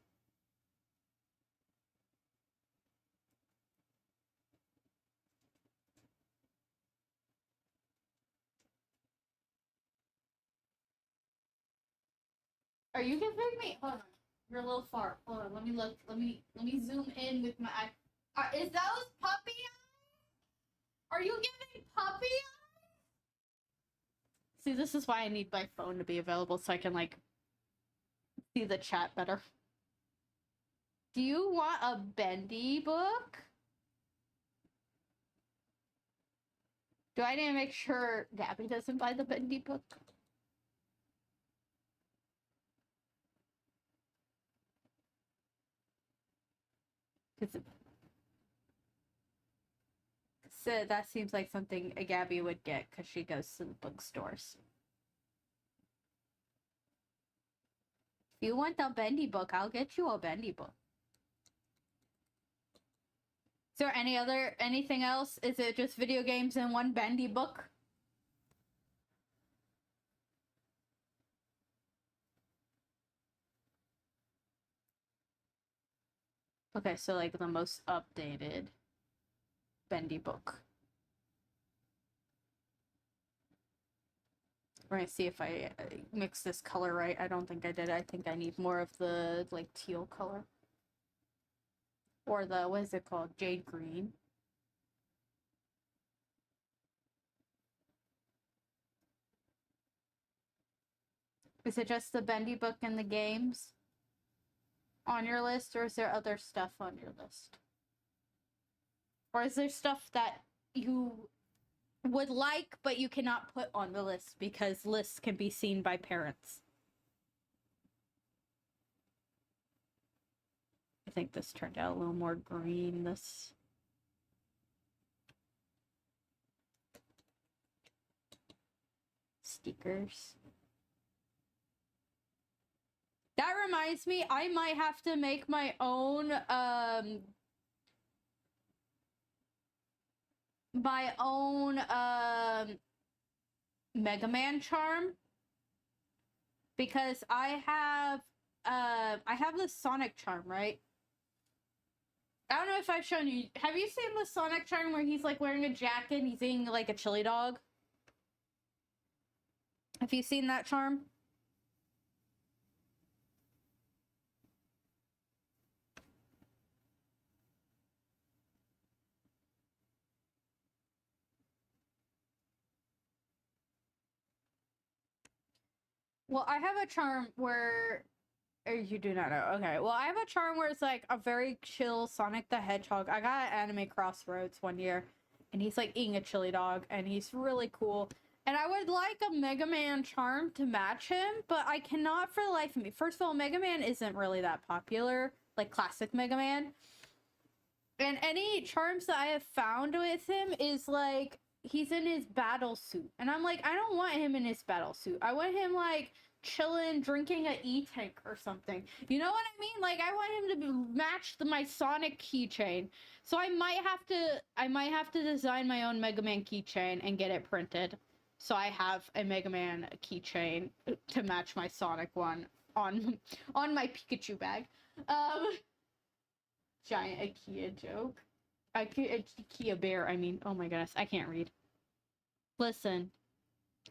Are you giving me? Hold on, you're a little far. Hold on, let me look. Let me zoom in with my eye. Is those puppy eyes? Are you giving puppy eyes? See, this is why I need my phone to be available so I can like see the chat better. Do you want a bendy book? Do I need to make sure Gabby doesn't buy the bendy book? So that seems like something a Gabby would get because she goes to the bookstores. If you want a bendy book, I'll get you a bendy book. Is there anything else? Is it just video games and one bendy book? Okay, so like the most updated bendy book. We're gonna see if I mix this color right. I don't think I did. I think I need more of the like teal color. Or the, what is it called? Jade green. Is it just the bendy book and the games on your list, or is there other stuff on your list? Or is there stuff that you would like, but you cannot put on the list because lists can be seen by parents? I think this turned out a little more green. This. Stickers. That reminds me, I might have to make my own, Mega Man charm. Because I have the Sonic charm, right? I don't know if I've shown you. Have you seen the Sonic charm where he's like wearing a jacket and he's eating like a chili dog? Have you seen that charm? Well, I have a charm where... You do not know. Okay. Well, I have a charm where it's like a very chill Sonic the Hedgehog. I got at Anime Crossroads one year, and he's like eating a chili dog, and he's really cool. And I would like a Mega Man charm to match him, but I cannot for the life of me. First of all, Mega Man isn't really that popular, like classic Mega Man. And any charms that I have found with him is like, he's in his battle suit. And I'm like, I don't want him in his battle suit. I want him like chilling, drinking a E-tank or something. You know what I mean? Like, I want him to match my Sonic keychain. So I might have to design my own Mega Man keychain and get it printed. So I have a Mega Man keychain to match my Sonic one on my Pikachu bag. Giant IKEA joke. IKEA bear, I mean. Oh my goodness, I can't read. Listen,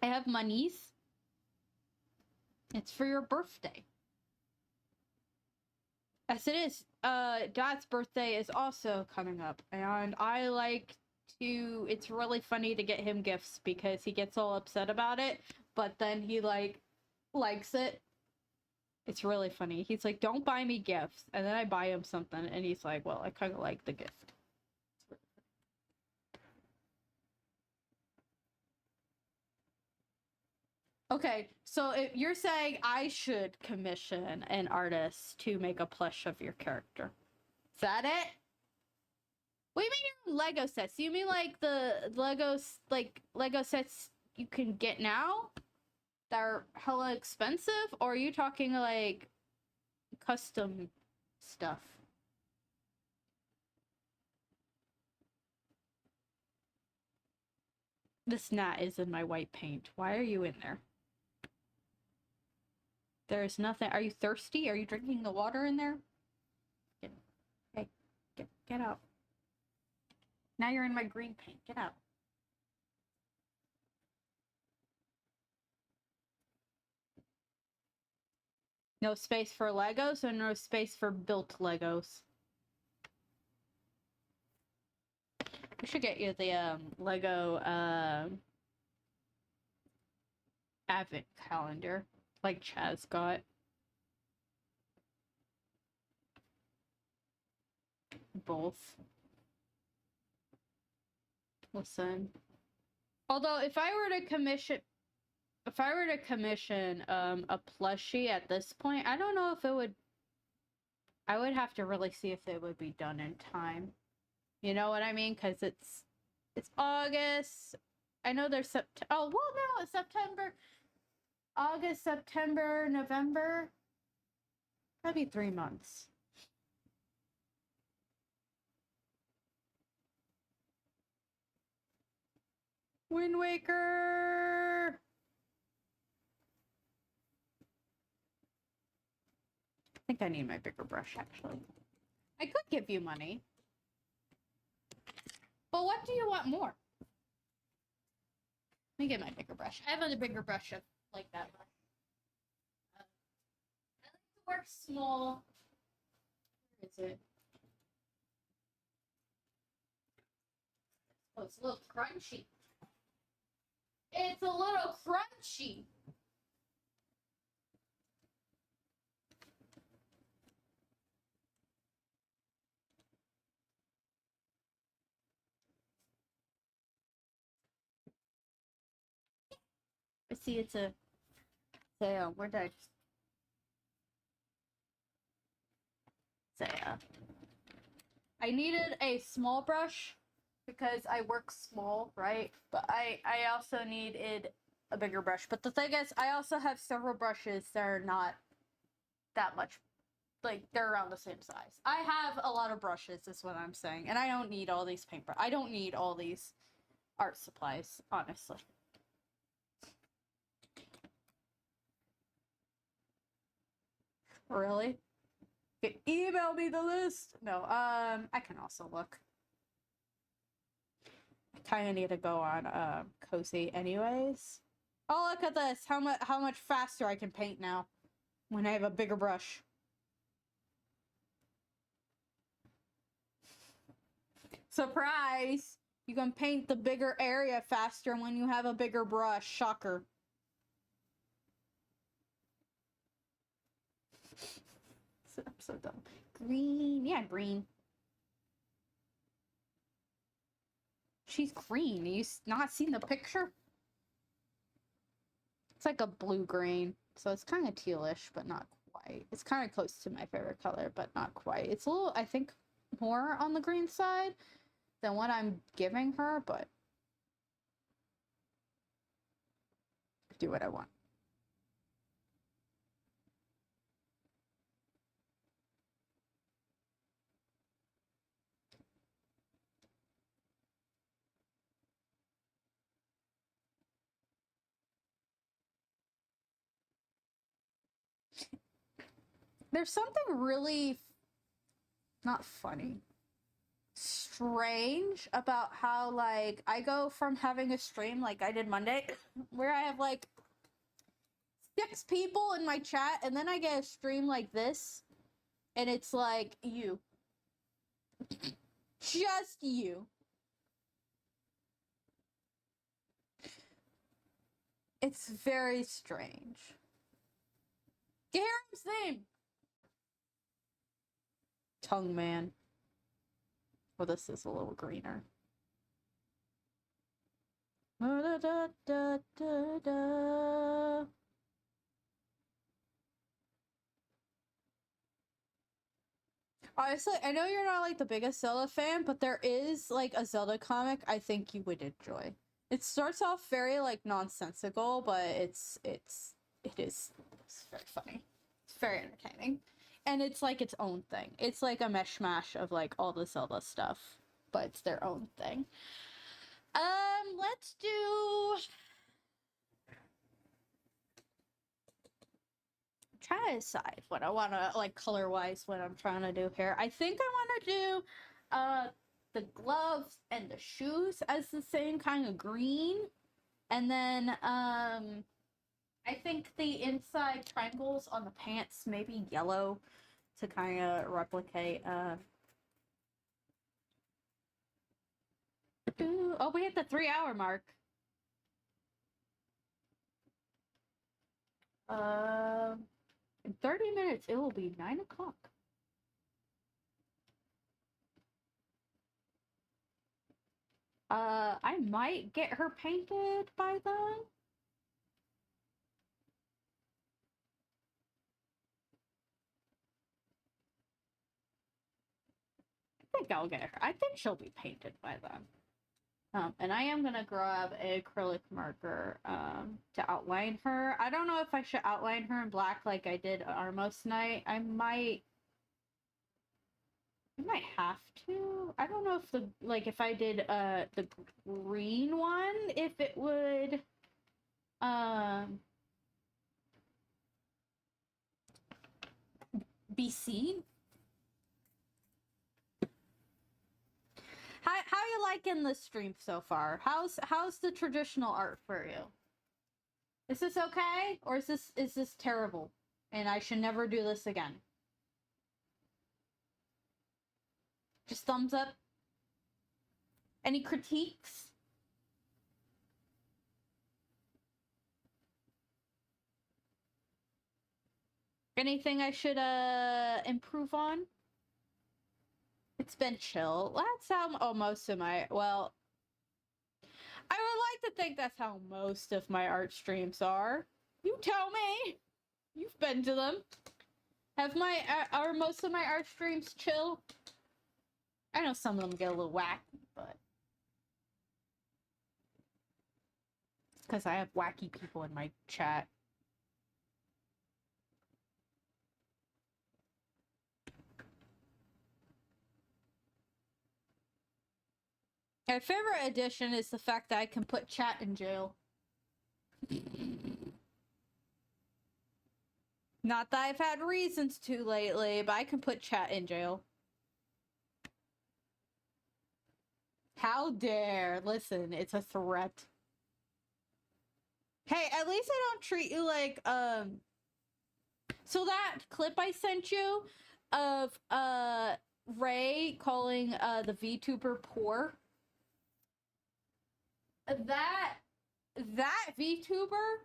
I have monies. It's for your birthday. As it is, Dad's birthday is also coming up, and I like to... It's really funny to get him gifts because he gets all upset about it, but then he likes it. It's really funny. He's like, don't buy me gifts. And then I buy him something, and he's like, well, I kind of like the gift. Okay, so if you're saying I should commission an artist to make a plush of your character. Is that it? What do you mean your Lego sets? Do you mean like the Lego sets you can get now? that are hella expensive, or are you talking like custom stuff? This gnat is in my white paint. Why are you in there? There's nothing. Are you thirsty? Are you drinking the water in there? Hey, get out. Now you're in my green paint. Get out. No space for Legos or no space for built Legos? We should get you the Lego advent calendar like Chaz got. Both. Listen. Although if I were to commission a plushie at this point, I don't know if it would. I would have to really see if it would be done in time. You know what I mean? Because it's August. I know there's oh well, no, it's September. August, September, November. That'd be 3 months. Wind Waker. I think I need my bigger brush, actually. I could give you money. But what do you want more? Let me get my bigger brush. I have a bigger brush like that brush. I like to work small. Where is it? Oh, it's a little crunchy. It's a little crunchy. I see it's a sale. Where did I say? I needed a small brush because I work small, right? But I also needed a bigger brush. But the thing is, I also have several brushes that are not that much, like, they're around the same size. I have a lot of brushes, is what I'm saying. And I don't need all these paintbrushes. I don't need all these art supplies, honestly. Really? Email me the list. No, I can also look. I kind of need to go on Cozy anyways. Oh, look at this. How much faster I can paint now when I have a bigger brush. Surprise! You can paint the bigger area faster when you have a bigger brush. Shocker. I'm so dumb. Green. Yeah, green. She's green. You not seen the picture? It's like a blue-green. So it's kind of tealish, but not quite. It's kind of close to my favorite color, but not quite. It's a little, I think, more on the green side than what I'm giving her, but I do what I want. There's something really not funny, strange about how, like, I go from having a stream like I did Monday where I have like 6 people in my chat, and then I get a stream like this and it's like you. Just you. It's very strange. Garam's name. Tongue man. Well, this is a little greener. Da, da, da, da, da. Honestly, I know you're not like the biggest Zelda fan, but there is like a Zelda comic I think you would enjoy. It starts off very like nonsensical, but it's very funny. It's very entertaining. And it's like its own thing. It's like a mishmash of like all the Zelda stuff, but it's their own thing. Let's do try to decide what I want to like color wise what I'm trying to do here. I think I want to do the gloves and the shoes as the same kind of green, and then I think the inside triangles on the pants maybe yellow to kind of replicate oh, we hit the 3-hour mark. In 30 minutes, it will be 9 o'clock. I might get her painted by then. I think I'll get her. I think she'll be painted by then. And I am gonna grab an acrylic marker to outline her. I don't know if I should outline her in black like I did Armos Night. I might have to. I don't know if the like if I did the green one, if it would be seen. How you liking the stream so far? How's the traditional art for you? Is this okay, or is this terrible, and I should never do this again? Just thumbs up. Any critiques? Anything I should improve on? It's been chill. That's how most of my, well, I would like to think that's how most of my art streams are. You tell me. You've been to them. Are most of my art streams chill? I know some of them get a little wacky, but it's because I have wacky people in my chat. My favorite addition is the fact that I can put chat in jail. Not that I've had reasons to lately, but I can put chat in jail. How dare. Listen, it's a threat. Hey, at least I don't treat you like, so that clip I sent you of, Ray calling, the VTuber poor. That VTuber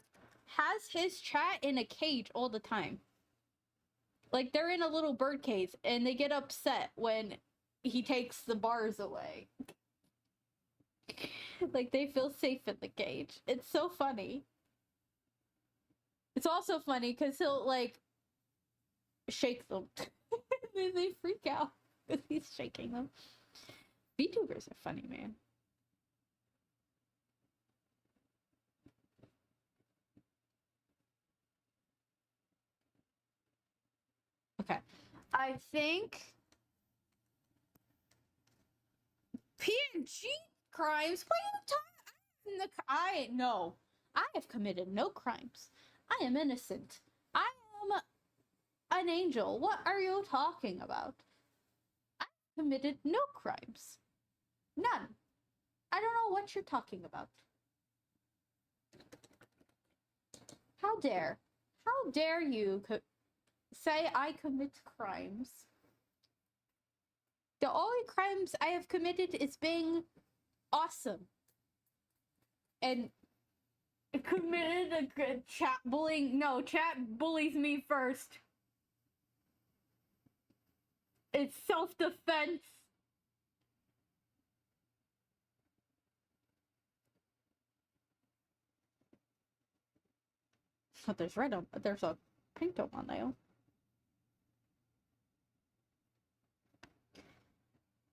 has his chat in a cage all the time. Like, they're in a little bird cage, and they get upset when he takes the bars away. Like, they feel safe in the cage. It's so funny. It's also funny because he'll, like, shake them. And they freak out because he's shaking them. VTubers are funny, man. Okay. I think PNG crimes. What are you talking? No. I have committed no crimes. I am innocent. I am an angel. What are you talking about? I committed no crimes. None. I don't know what you're talking about. How dare you say I commit crimes? The only crimes I have committed is being awesome. And committed a good chat bullying. No, chat bullies me first. It's self-defense. But there's a pink tone on there.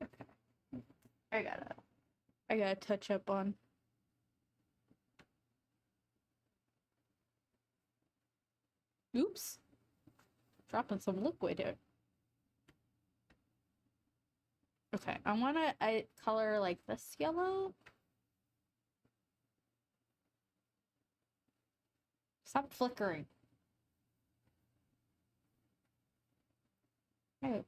Okay. I gotta touch up on Oops. Dropping some liquid here. Okay, I want to color like this yellow. Stop flickering.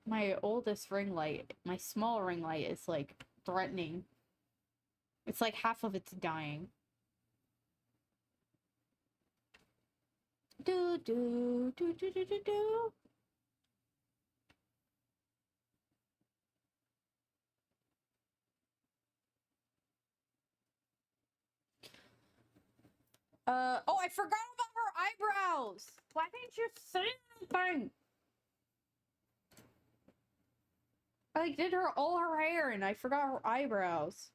My oldest ring light, my small ring light is like threatening. It's like half of it's dying. Do do do do do do do. Oh, I forgot about her eyebrows. Why didn't you say anything? I like, did all her hair and I forgot her eyebrows.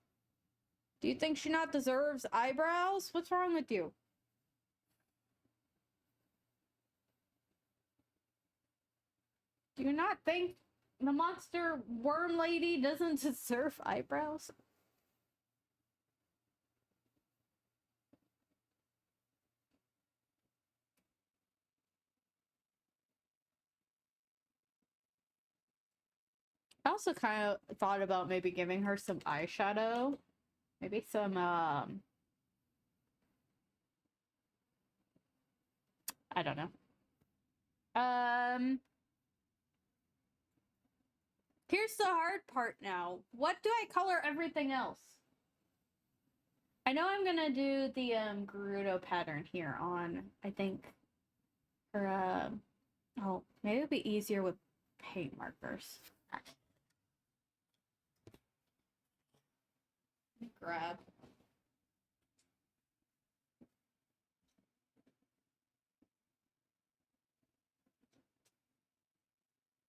Do you think she not deserves eyebrows? What's wrong with you? Do you not think the monster worm lady doesn't deserve eyebrows? I also kind of thought about maybe giving her some eyeshadow. Maybe some, I don't know. Here's the hard part now. What do I color everything else? I know I'm gonna do the, Gerudo pattern here on, I think, for, oh, maybe it'd be easier with paint markers. Let me grab.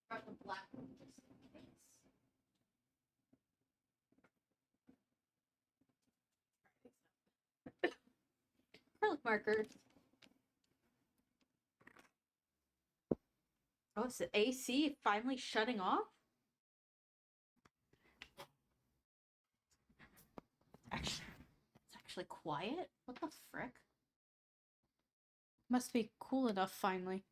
Grab the black one just in case. Acrylic markers. Oh, is the AC finally shutting off? Actually, it's actually quiet? What the frick? Must be cool enough finally.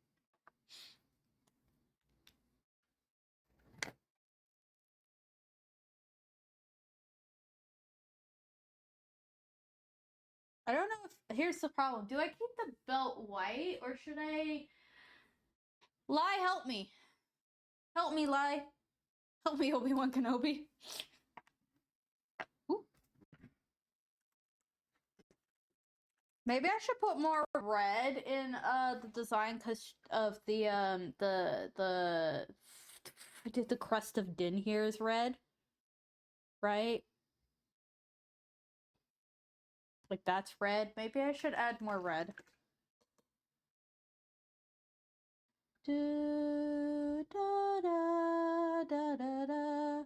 I don't know if... Here's the problem. Do I keep the belt white or should I... Lai, help me. Help me, Lai. Help me, Obi-Wan Kenobi. Ooh. Maybe I should put more red in the design because of the crest of Din here is red. Right? Like that's red. Maybe I should add more red. Do da da da da da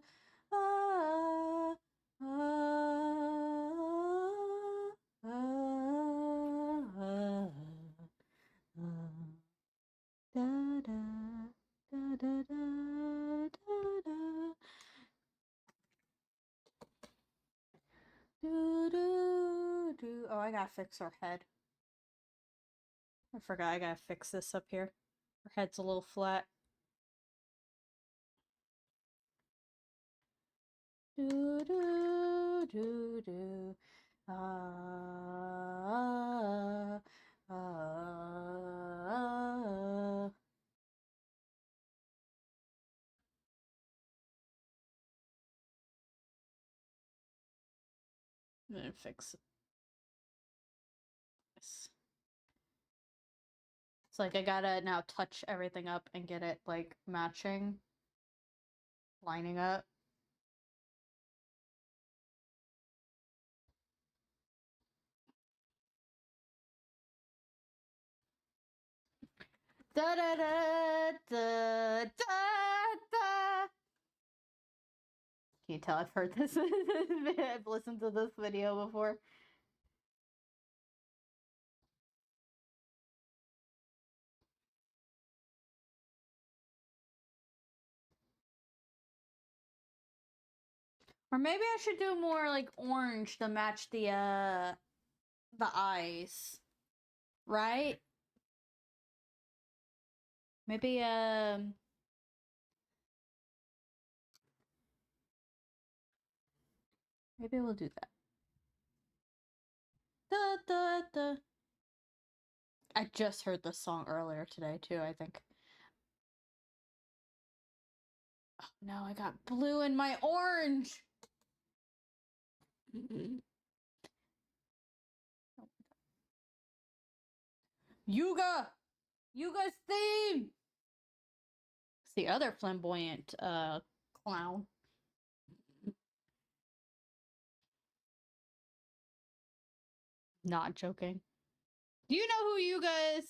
ah ah ah da da da da da da. Do do do. Oh, I gotta fix her head. I forgot I gotta fix this up here. Her head's a little flat. Do do do do. Ah ah ah. I'm gonna fix this. It's like I gotta now touch everything up and get it like matching, lining up. Da da da da da da. Can you tell I've heard this? I've listened to this video before. Or maybe I should do more like orange to match the eyes. Right? Maybe maybe we'll do that. Da, da, da. I just heard this song earlier today too, I think. Oh no, I got blue in my orange. Yuga! Yuga's theme! It's the other flamboyant clown. Not joking. Do you know who Yuga is?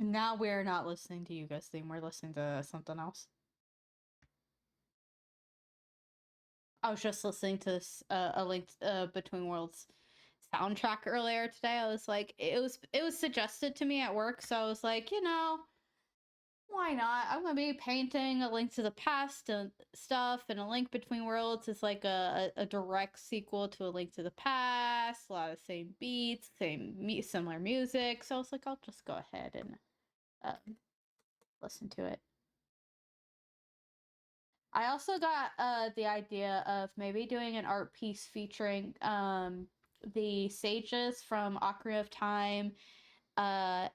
Now we're not listening to Yuga's theme, we're listening to something else. I was just listening to this A Link Between Worlds soundtrack earlier today. I was like, it was suggested to me at work, so I was like, you know, why not? I'm gonna be painting A Link to the Past and stuff, and A Link Between Worlds is like a direct sequel to A Link to the Past. A lot of same beats, similar music. So I was like, I'll just go ahead and listen to it. I also got the idea of maybe doing an art piece featuring the sages from Ocarina of Time, and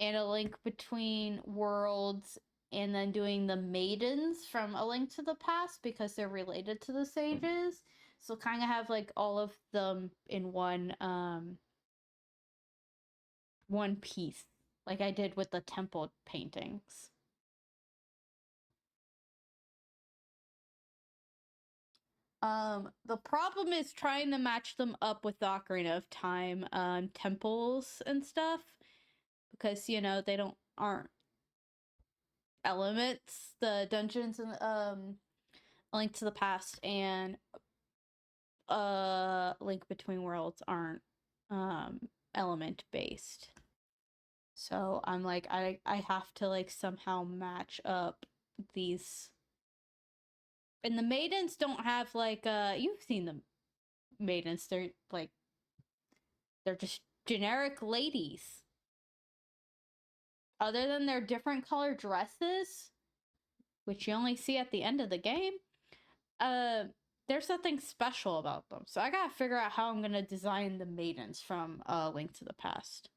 A Link Between Worlds, and then doing the maidens from A Link to the Past because they're related to the sages. So kind of have like all of them in one piece, like I did with the temple paintings. The problem is trying to match them up with the Ocarina of Time temples and stuff, because you know they aren't elements. The dungeons and A Link to the Past and Link Between Worlds aren't element based. So I'm like, I have to like somehow match up these. And the maidens don't have like you've seen the maidens, they're just generic ladies. Other than their different color dresses, which you only see at the end of the game, there's nothing special about them. So I gotta figure out how I'm gonna design the maidens from Link to the Past.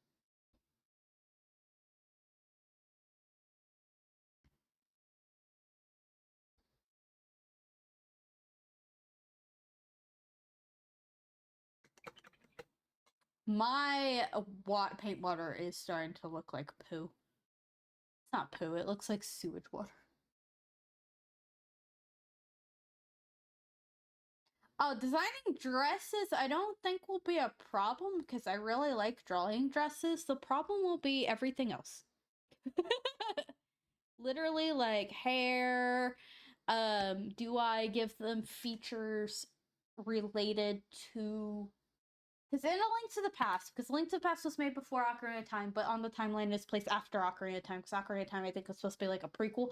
My paint water is starting to look like poo. It's not poo, it looks like sewage water. Oh, designing dresses I don't think will be a problem because I really like drawing dresses. The problem will be everything else. Literally like hair. Do I give them features related to, because in A Link to the Past, because Link to the Past was made before Ocarina of Time, but on the timeline is placed after Ocarina of Time, because Ocarina of Time I think was supposed to be like a prequel.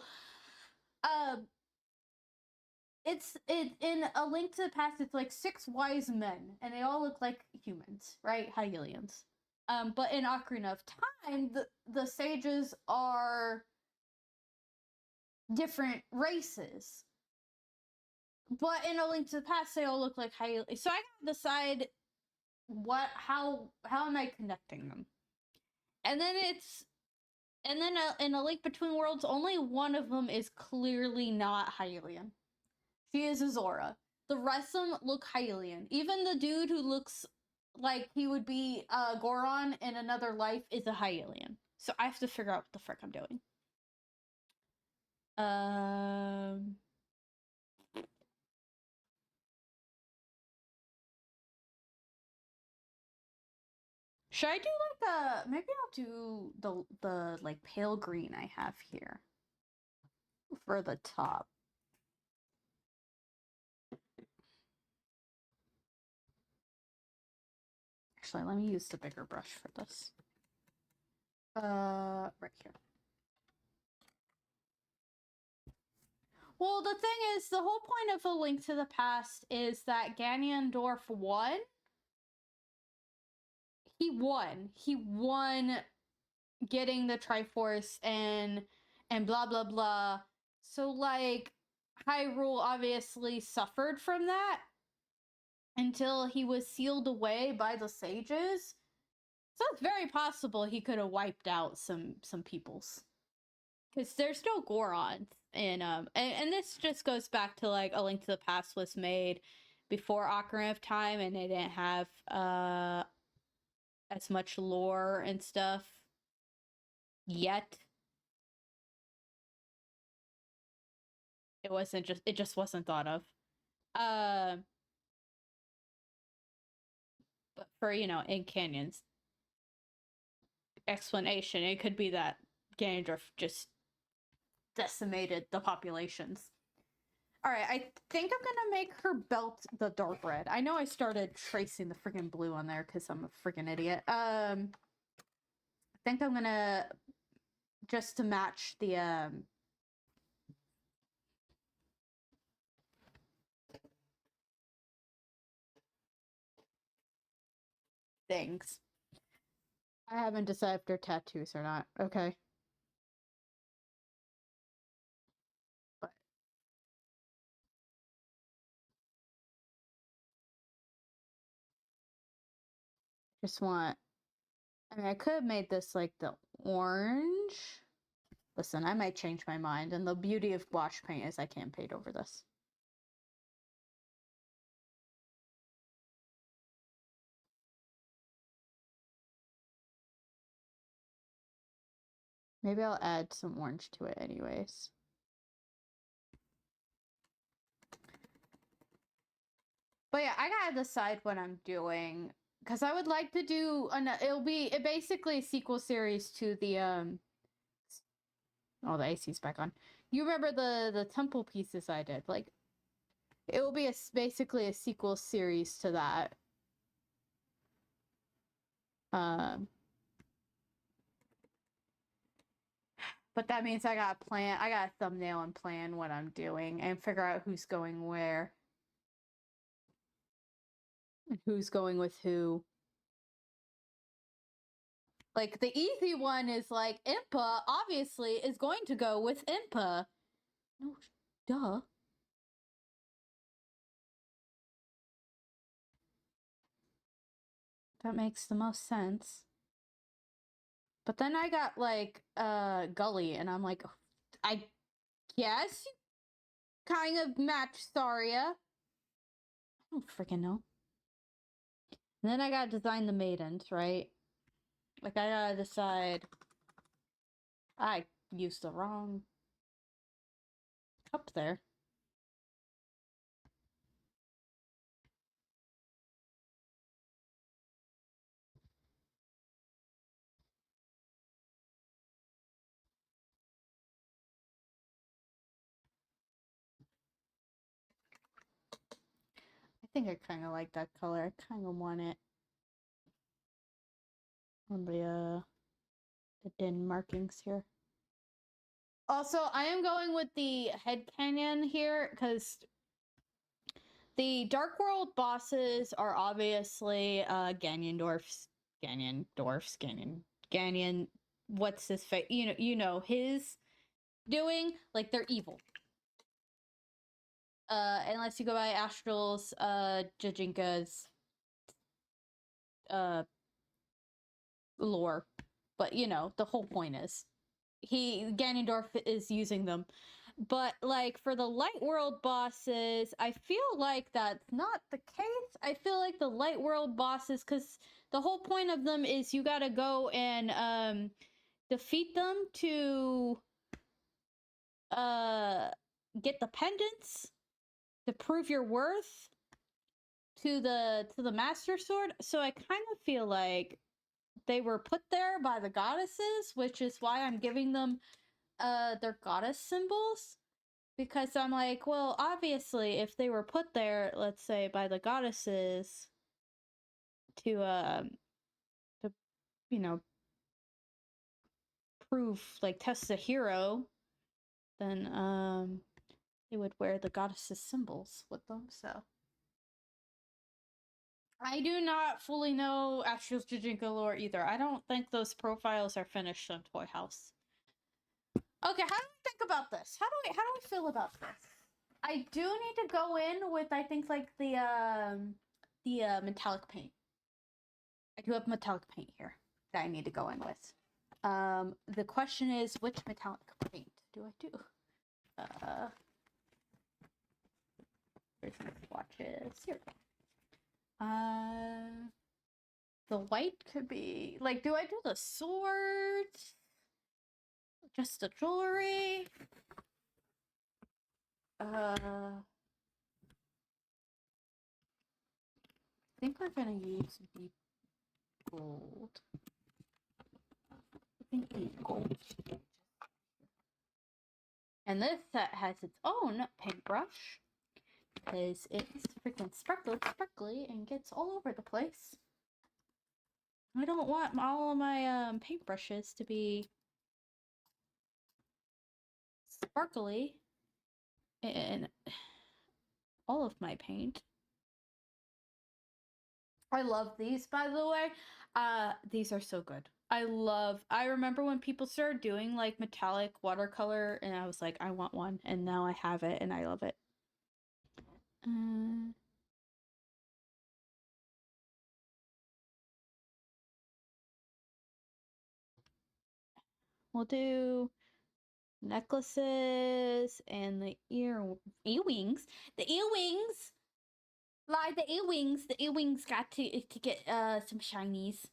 It's in A Link to the Past. It's like 6 wise men, and they all look like humans, right? Hylians. But in Ocarina of Time, the sages are different races. But in A Link to the Past, they all look like Hylians. So I gotta decide how am I connecting them, and then in A Link Between Worlds, only one of them is clearly not Hylian. She is Azora. The rest of them look Hylian. Even the dude who looks like he would be Goron in another life is a Hylian. So I have to figure out what the frick I'm doing. Should I do like maybe I'll do the like pale green I have here for the top. Actually, let me use the bigger brush for this. Right here. Well, the thing is, the whole point of A Link to the Past is that Ganondorf won. He won. He won getting the Triforce and blah blah blah. So like Hyrule obviously suffered from that until he was sealed away by the sages. So it's very possible he could have wiped out some peoples. Because there's no Gorons in and this just goes back to like A Link to the Past was made before Ocarina of Time and they didn't have as much lore and stuff yet. It just wasn't thought of. But for, you know, in Canyon's explanation, it could be that Ganondorf just decimated the populations. Alright, I think I'm gonna make her belt the dark red. I know I started tracing the freaking blue on there because I'm a freaking idiot. I think I'm gonna, just to match the, things. I haven't decided if they're tattoos or not. Okay. But just want, I mean, I could have made this like the orange. Listen, I might change my mind, and the beauty of wash paint is I can't paint over this. Maybe I'll add some orange to it anyways. But yeah, I gotta decide what I'm doing. Because I would like to do, it'll be basically a sequel series to the, oh, the AC's back on. You remember the temple pieces I did? Like, it will be basically a sequel series to that. But that means I gotta thumbnail and plan what I'm doing and figure out who's going where. And who's going with who. Like, the easy one is like, Impa obviously is going to go with Impa. No, duh. That makes the most sense. But then I got, like, Gully, and I'm like, I guess you kind of match Saria. I don't freaking know. And then I gotta design the maidens, right? Like, I gotta decide. I used the wrong cup there. I think I kind of like that color. I kind of want it on the din markings here. Also, I am going with the head canyon here because the Dark World bosses are obviously Ganondorf's, what's his face? You know his doing, like, they're evil. Unless you go by Astral's Gijinka's lore. But you know, the whole point is Ganondorf is using them. But like for the Light World bosses, I feel like that's not the case. I feel like the Light World bosses, because the whole point of them is you gotta go and defeat them to get the pendants to prove your worth to the Master Sword. So I kind of feel like they were put there by the goddesses, which is why I'm giving them their goddess symbols. Because I'm like, well, obviously, if they were put there, let's say, by the goddesses to you know, prove, like, test a hero, then they would wear the goddess's symbols with them. So I do not fully know Astro's Gijinka lore either. I don't think those profiles are finished on Toy House. Okay, how do we think about this? How do we feel about this? I do need to go in with, I think, like the metallic paint. I do have metallic paint here that I need to go in with. The question is, which metallic paint do I do? Where's my swatches? Here. The white could be, like, do I do the swords? Just the jewelry? I think we're gonna use deep gold. I think deep gold. And this set has its own paintbrush because it's freaking sparkly and gets all over the place. I don't want all of my paintbrushes to be sparkly in all of my paint. I love these, by the way. These are so good. I remember when people started doing like metallic watercolor and I was like, I want one, and now I have it and I love it. We'll do necklaces and the earwings. The earwings! Like the earwings. The earwings got to get some shinies.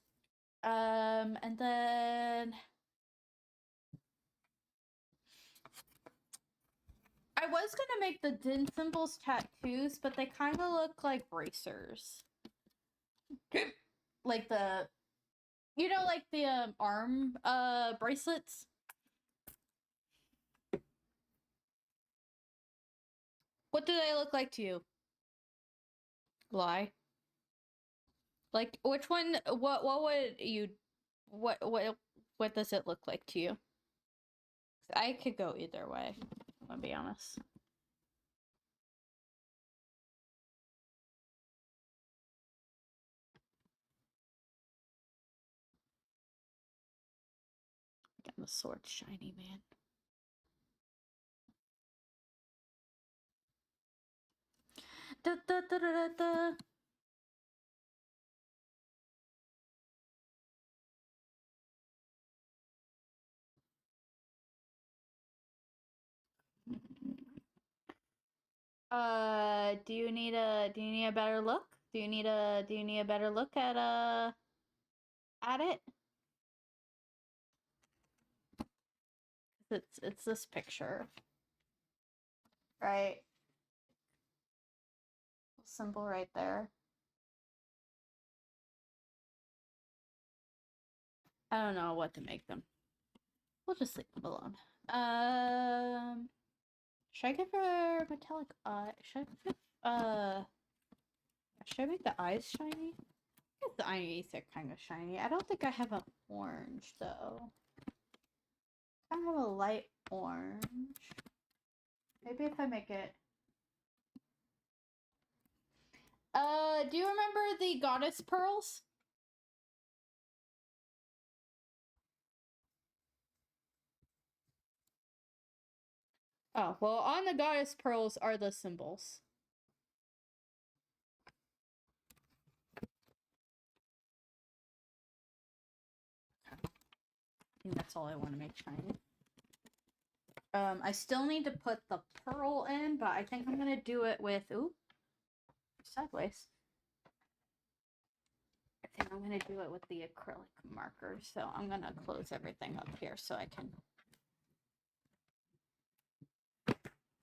And then I was gonna make the din symbols tattoos, but they kind of look like bracers. Like the, you know, like the arm bracelets. What do they look like to you? Lie. Like, which one? What would you? What does it look like to you? I could go either way. I'll be honest. Again, the sword's shiny, man. Da, da, da, da, da. Do you need a better look? Do you need a better look at it? It's this picture. Right? Symbol right there. I don't know what to make them. We'll just leave them alone. Should I give her metallic eye? Should I make the eyes shiny? I guess the eyes are kind of shiny. I don't think I have an orange though. I have a light orange. Maybe if I make it. Do you remember the goddess pearls? Oh, well, on the goddess pearls are the symbols. I think that's all I want to make shiny. I still need to put the pearl in, but I think I'm gonna do it with, ooh, sideways. I think I'm gonna do it with the acrylic marker, so I'm gonna close everything up here so I can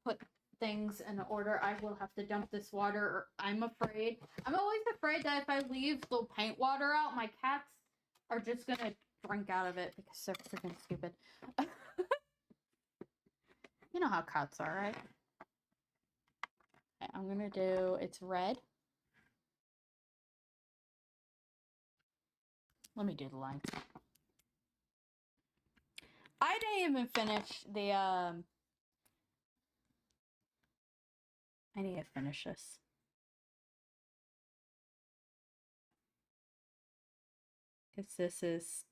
put things in order. I will have to dump this water, or I'm always afraid that if I leave the paint water out, my cats are just gonna drink out of it because they're freaking stupid. You know how cats are, right? Okay, I'm gonna do, it's red. Let me do the lines. I didn't even finish the I need to finish this. Because is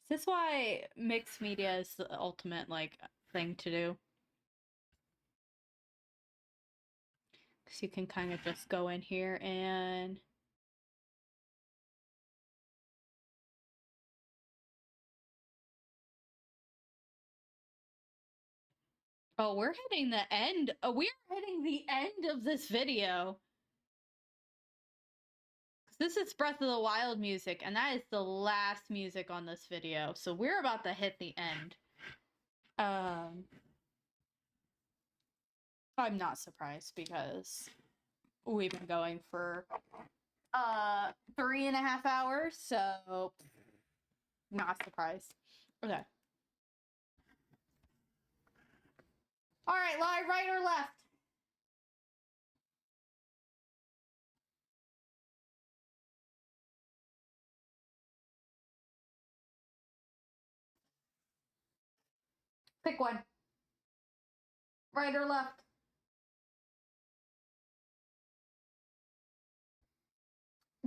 this why mixed media is the ultimate, like, thing to do? Because you can kind of just go in here and... Oh, we're hitting the end. We're hitting the end of this video. This is Breath of the Wild music, and that is the last music on this video. So we're about to hit the end. I'm not surprised because we've been going for 3.5 hours, so not surprised. Okay. All right, live, right or left? Pick one. Right or left?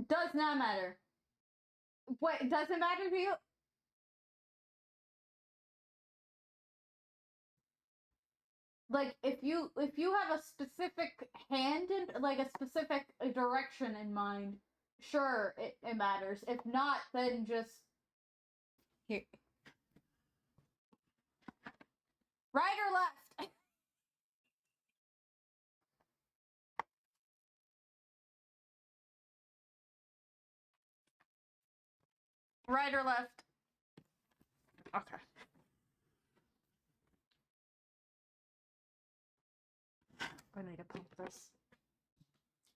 Does not matter. What, does it matter to you? Like, if you have a specific hand in, like, a specific direction in mind, sure, it matters. If not, then just here. Right or left? Right or left? Okay. I need to pump this.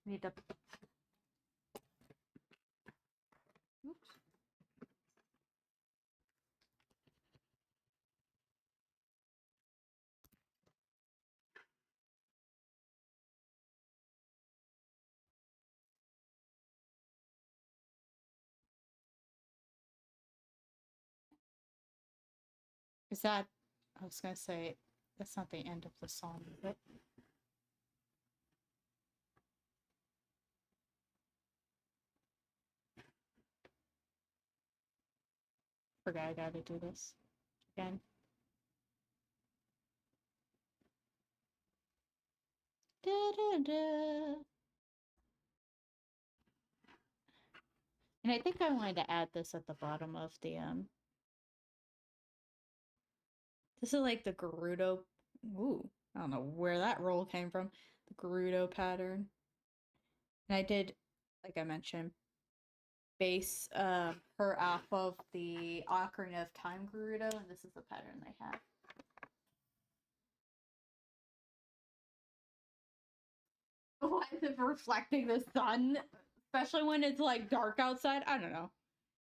Need to. Oops. Is that? I was gonna say that's not the end of the song, is it? Forgot I gotta do this again. Da, da, da. And I think I wanted to add this at the bottom of the This is like the Gerudo. Ooh, I don't know where that roll came from. The Gerudo pattern. And I did, like I mentioned, base her off of the Ocarina of Time Gerudo, and this is the pattern they have. Why is it reflecting the sun? Especially when it's like dark outside? I don't know.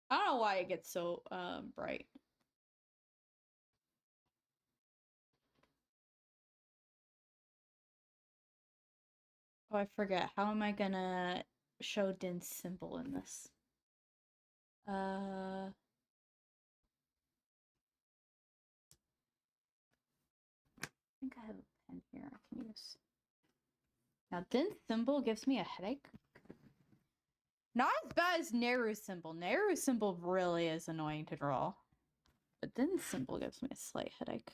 I don't know why it gets so bright. Oh, I forget. How am I gonna show Din's symbol in this? I think I have a pen here I can use. Now, Din's symbol gives me a headache. Not as bad as Neru's symbol. Neru's symbol really is annoying to draw. But Din's symbol gives me a slight headache.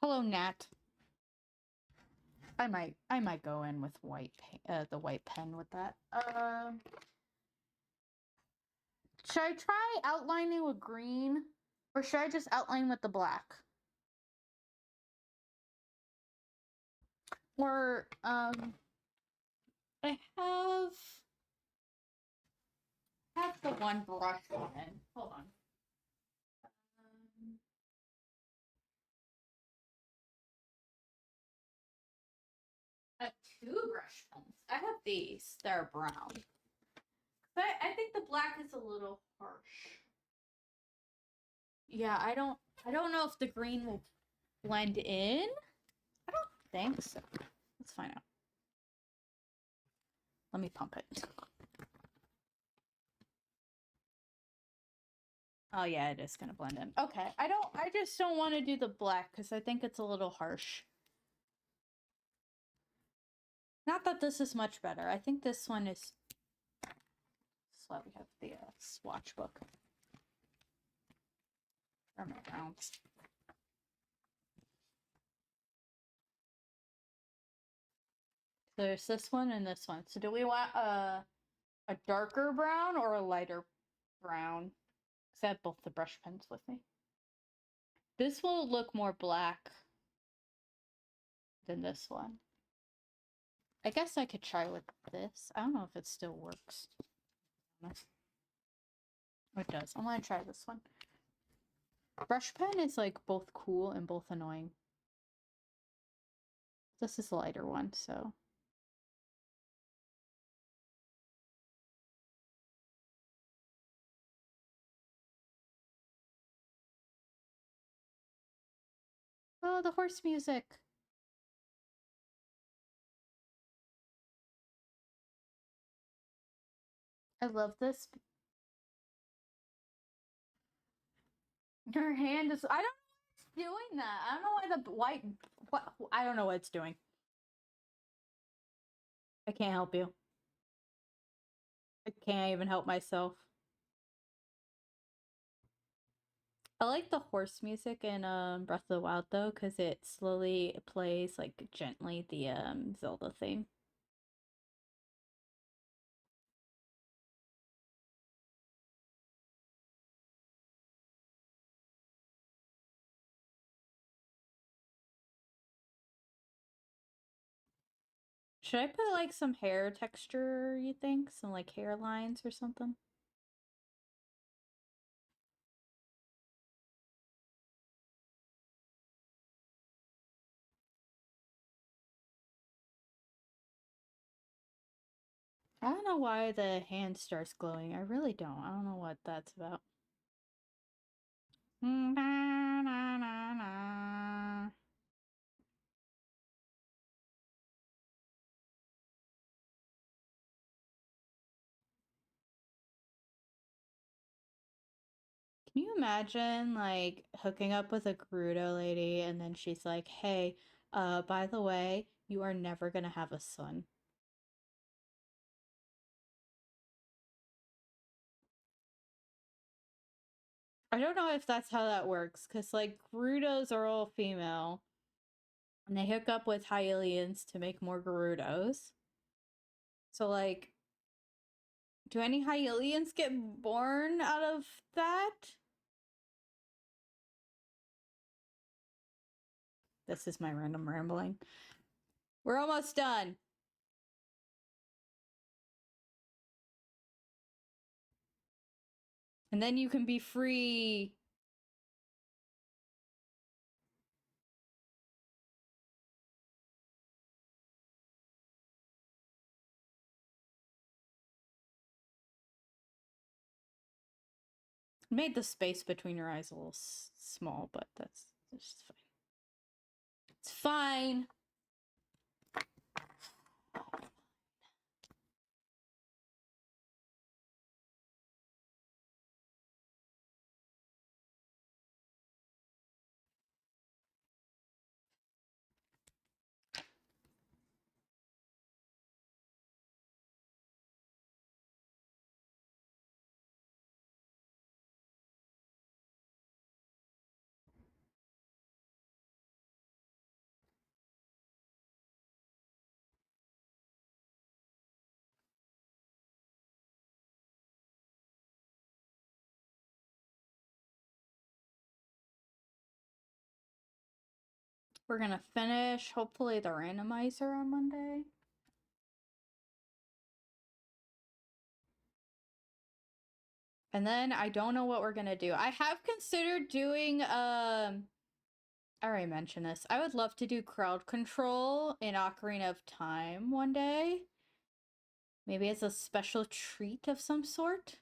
Hello, Nat. I might go in with the white pen with that. Should I try outlining with green, or should I just outline with the black? Or I have the one brush pen. Hold on. I have two brush pens. I have these. They're brown. But I think the black is a little harsh. Yeah, I don't know if the green will blend in? I don't think so. Let's find out. Let me pump it. Oh yeah, it is gonna blend in. Okay, I just don't want to do the black because I think it's a little harsh. Not that this is much better. I think this one is. That's why we have the swatch book. Around. There's this one and this one. So do we want a darker brown or a lighter brown? Because I have both the brush pens with me. This will look more black than this one. I guess I could try with this. I don't know if it still works. It does. I'm gonna try this one. Brush pen is like both cool and both annoying. This is a lighter one, so. Oh, the horse music. I love this. Your hand is. I don't know why it's doing that. I don't know why the white. What? I don't know what it's doing. I can't help you. I can't even help myself. I like the horse music in Breath of the Wild though, because it slowly plays like gently the Zelda theme. Should I put like some hair texture, you think? Some like hairlines or something? I don't know why the hand starts glowing. I really don't. I don't know what that's about. Can you imagine like hooking up with a Gerudo lady and then she's like, "Hey, by the way, you are never gonna have a son." I don't know if that's how that works, because like Gerudos are all female, and they hook up with Hylians to make more Gerudos. So like, do any Hylians get born out of that? This is my random rambling. We're almost done. And then you can be free. Made the space between your eyes a little small, but that's just fine. It's fine. We're gonna finish, hopefully, the randomizer on Monday. And then I don't know what we're gonna do. I have considered doing I already mentioned this. I would love to do crowd control in Ocarina of Time one day. Maybe as a special treat of some sort.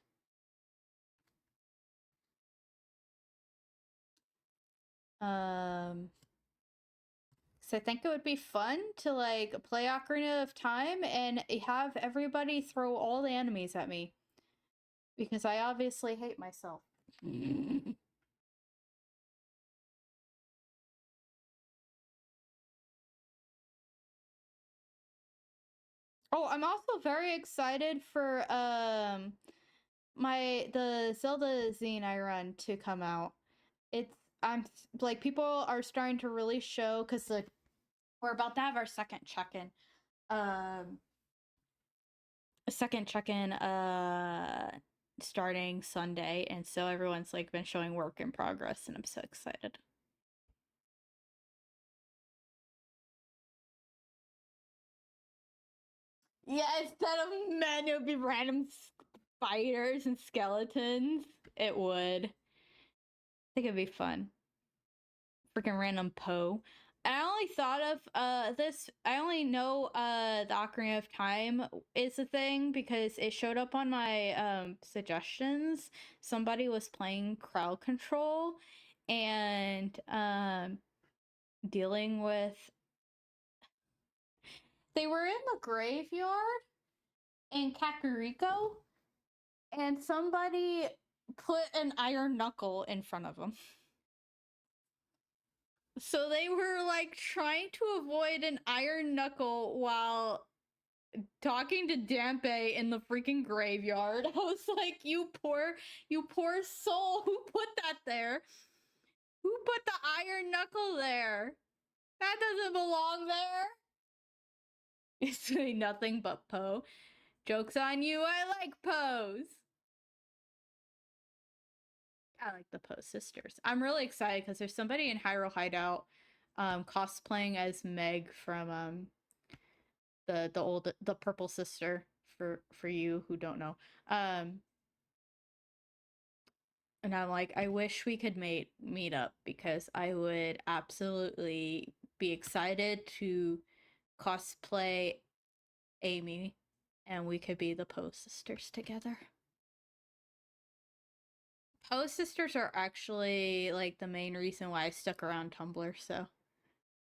So I think it would be fun to like play Ocarina of Time and have everybody throw all the enemies at me. Because I obviously hate myself. Oh, I'm also very excited for the Zelda zine I run to come out. I'm like, people are starting to really show, because like we're about to have our second check-in starting Sunday, and so everyone's like been showing work in progress, and I'm so excited. Yeah, instead of men, it would be random spiders and skeletons. It would. I think it'd be fun. Freaking random Poe. I only thought of this. I only know the Ocarina of Time is a thing because it showed up on my suggestions. Somebody was playing crowd control and dealing with. They were in the graveyard in Kakariko, and somebody put an iron knuckle in front of them. So they were like trying to avoid an iron knuckle while talking to Dampe in the freaking graveyard. I was like, you poor soul. Who put that there? Who put the iron knuckle there? That doesn't belong there. It's nothing but Poe. Joke's on you, I like Poes. I like the Poe sisters. I'm really excited because there's somebody in Hyrule Hideout cosplaying as Meg from the purple sister, for you who don't know. And I'm like, I wish we could meet up because I would absolutely be excited to cosplay Amy and we could be the Poe sisters together. Poe sisters are actually like the main reason why I stuck around Tumblr, so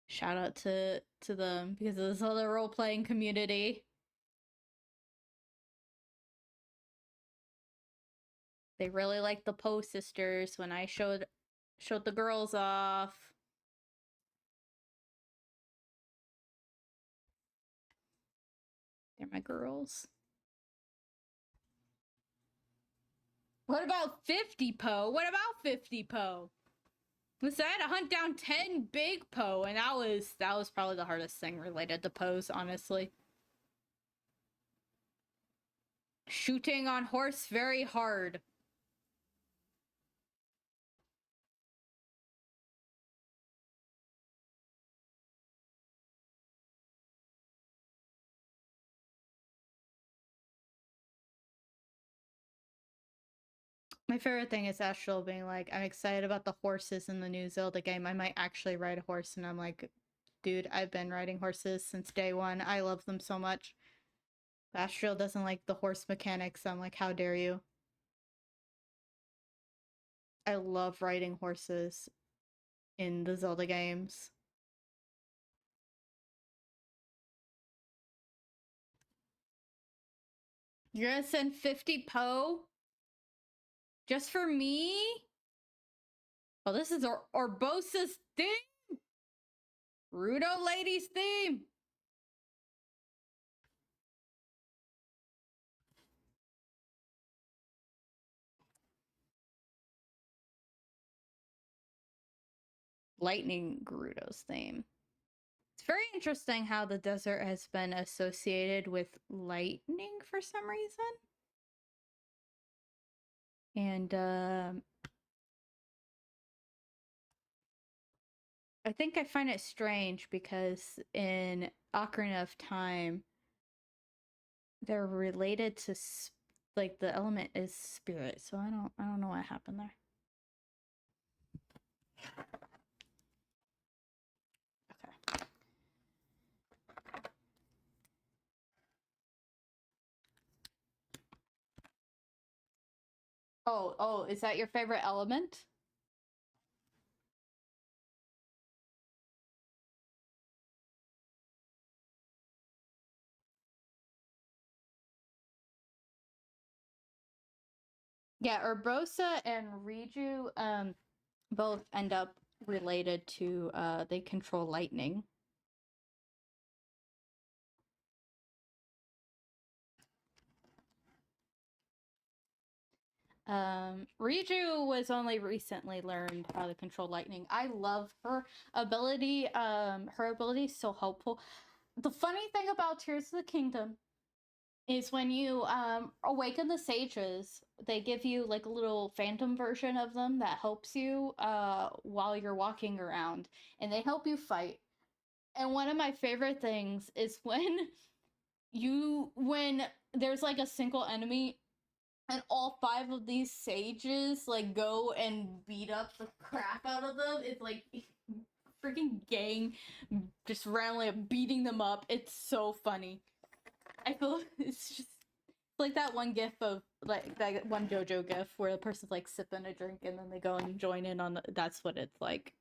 shout out to them because of this other role-playing community. They really liked the Poe sisters when I showed the girls off. They're my girls. What about 50 Poe? What about 50 Poe? Listen, I had to hunt down 10 big Poe, and that was probably the hardest thing related to Poes, honestly. Shooting on horse very hard. My favorite thing is Astral being like, I'm excited about the horses in the new Zelda game. I might actually ride a horse. And I'm like, dude, I've been riding horses since day one. I love them so much. Astral doesn't like the horse mechanics. I'm like, how dare you? I love riding horses in the Zelda games. You're gonna send 50 Poe? Just for me? Oh, this is Orbosa's theme? Rudo Lady's theme? Lightning Gerudo's theme. It's very interesting how the desert has been associated with lightning for some reason. And I think I find it strange because in Ocarina of Time, they're related to like the element is spirit. So I don't know what happened there. Okay. Oh, is that your favorite element? Yeah, Urbosa and Riju both end up related to they control lightning. Riju was only recently learned how to control lightning. I love her ability. Her ability is so helpful. The funny thing about Tears of the Kingdom is when you awaken the sages, they give you like a little phantom version of them that helps you while you're walking around, and they help you fight. And one of my favorite things is when there's like a single enemy and all 5 of these sages like go and beat up the crap out of them. It's like freaking gang just randomly beating them up. It's so funny. I feel it's just like that one gif of like that one JoJo gif where the person's like sipping a drink and then they go and join in on that's what it's like.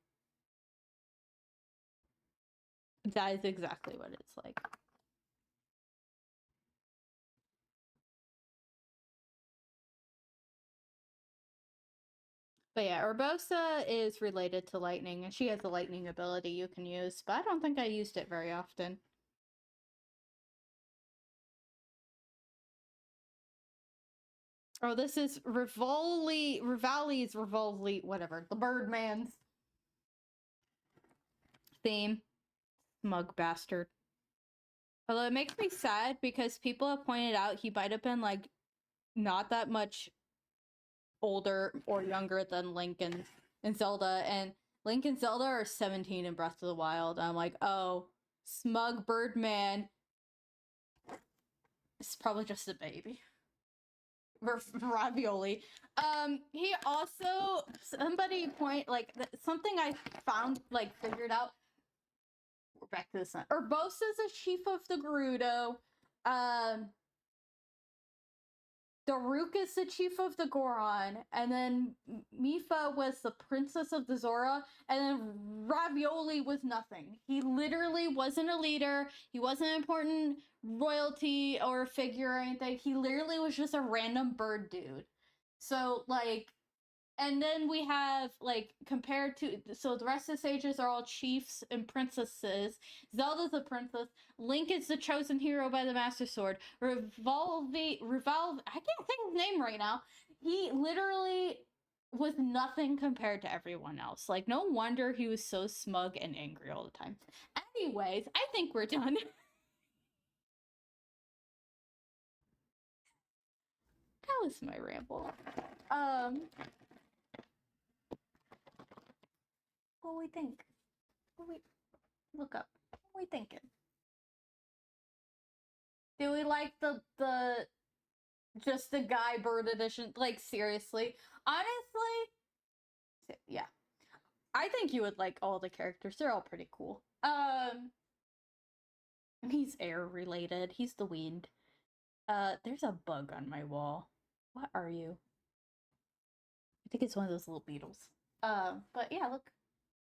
That is exactly what it's like. But yeah, Urbosa is related to lightning, and she has a lightning ability you can use, but I don't think I used it very often. Oh, this is Rivali's, whatever, the Birdman's theme. Smug bastard. Although it makes me sad because people have pointed out he might have been like not that much older or younger than Link and Zelda, and Link and Zelda are 17 in Breath of the Wild. I'm like, oh, smug Birdman is probably just a baby. Ravioli. He also somebody something I found figured out. We're back to the sun. Urbosa's a chief of the Gerudo. Daruk is the chief of the Goron, and then Mifa was the princess of the Zora, and then Ravioli was nothing. He literally wasn't a leader. He wasn't an important royalty or figure or anything. He literally was just a random bird dude. So, and then we have, compared to, so the rest of the sages are all chiefs and princesses. Zelda's a princess. Link is the chosen hero by the Master Sword. Revolve, I can't think of his name right now. He literally was nothing compared to everyone else. Like, no wonder he was so smug and angry all the time. Anyways, I think we're done. That was my ramble. What do we think? What we look up? What are we thinking? Do we like the just the guy bird edition? Like, seriously? Honestly, yeah. I think you would like all the characters. They're all pretty cool. He's air related. He's the wind. There's a bug on my wall. What are you? I think it's one of those little beetles. But yeah, look.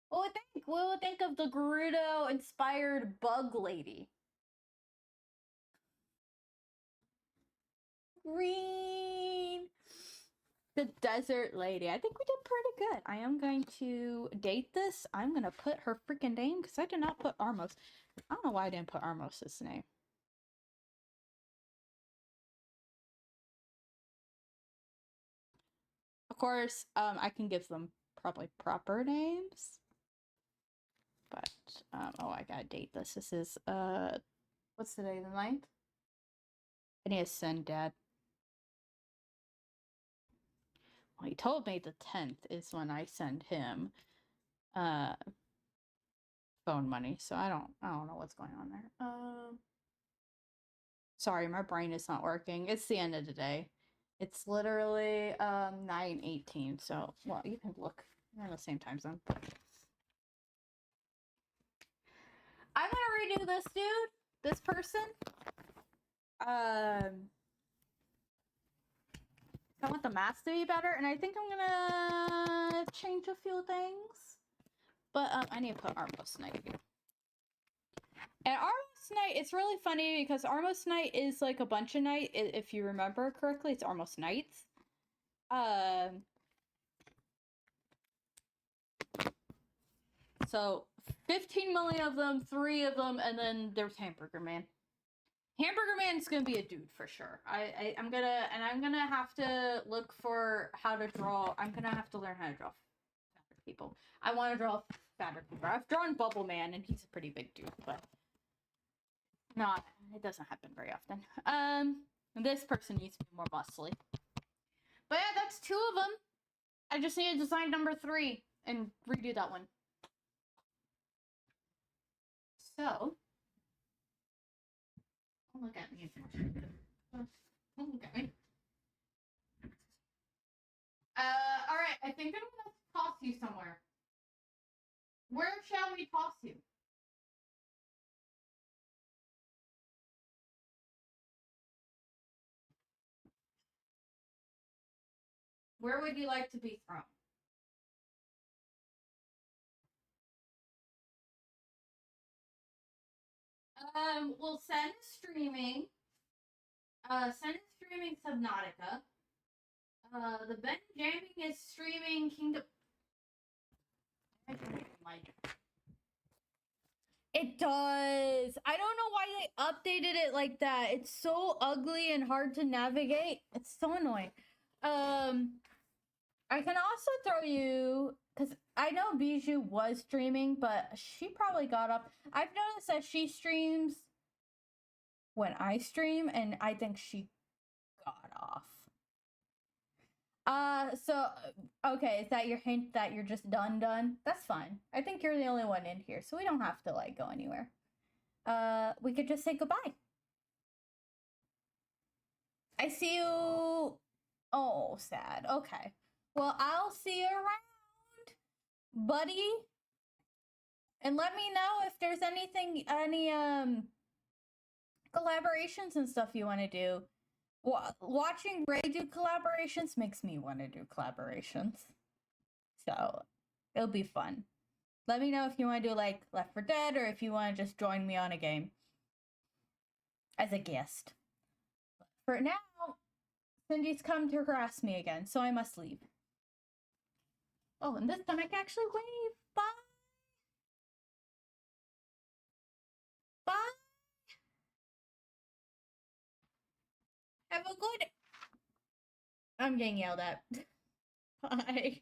What would think? What would think of the Gerudo inspired bug lady? Green. The desert lady. I think we did pretty good. I am going to date this. I'm going to put her freaking name because I did not put Armos. I don't know why I didn't put Armos' name. Of course, I can give them probably proper names. But, oh, I gotta date this. This is, what's today, the 9th? I need to send Dad. Well, he told me the 10th is when I send him, phone money, so I don't know what's going on there. Sorry, my brain is not working. It's the end of the day. It's literally 9:18, so well, you can look. We're in the same time zone. I'm gonna redo this dude, this person. I want the mask to be better, and I think I'm gonna change a few things. But I need to put Armos Knight here. And Armos Knight, it's really funny because Armos Knight is like a bunch of knight. If you remember correctly, it's Armos Knights. Um, so 15 million of them, 3 of them, and then there's Hamburger Man. Hamburger Man's gonna be a dude for sure. I'm gonna have to look for how to draw. I'm gonna have to learn how to draw fatter people. I want to draw fatter people. I've drawn Bubble Man, and he's a pretty big dude, but it doesn't happen very often. This person needs to be more muscly. But yeah, that's 2 of them. I just need to design number 3 and redo that one. So, don't look at me. Don't look at me. Alright, I think I'm gonna toss you somewhere. Where shall we toss you? Where would you like to be thrown? Well, Sen is streaming. Sen is streaming Subnautica. The Ben Jamming is streaming Kingdom. It does. I don't know why they updated it like that. It's so ugly and hard to navigate. It's so annoying. I can also throw you, because I know Bijou was streaming, but she probably got up. I've noticed that she streams when I stream, and I think she got off. Okay, is that your hint that you're just done? That's fine. I think you're the only one in here, so we don't have to, like, go anywhere. We could just say goodbye. I see you... Oh, sad. Okay. Well, I'll see you around, buddy. And let me know if there's any collaborations and stuff you want to do. Watching Ray do collaborations makes me want to do collaborations. So, it'll be fun. Let me know if you want to do, like, Left 4 Dead, or if you want to just join me on a game. As a guest. For now, Cindy's come to harass me again, so I must leave. Oh, and this time I can actually wave. Bye! Bye! Have a good... I'm getting yelled at. Bye.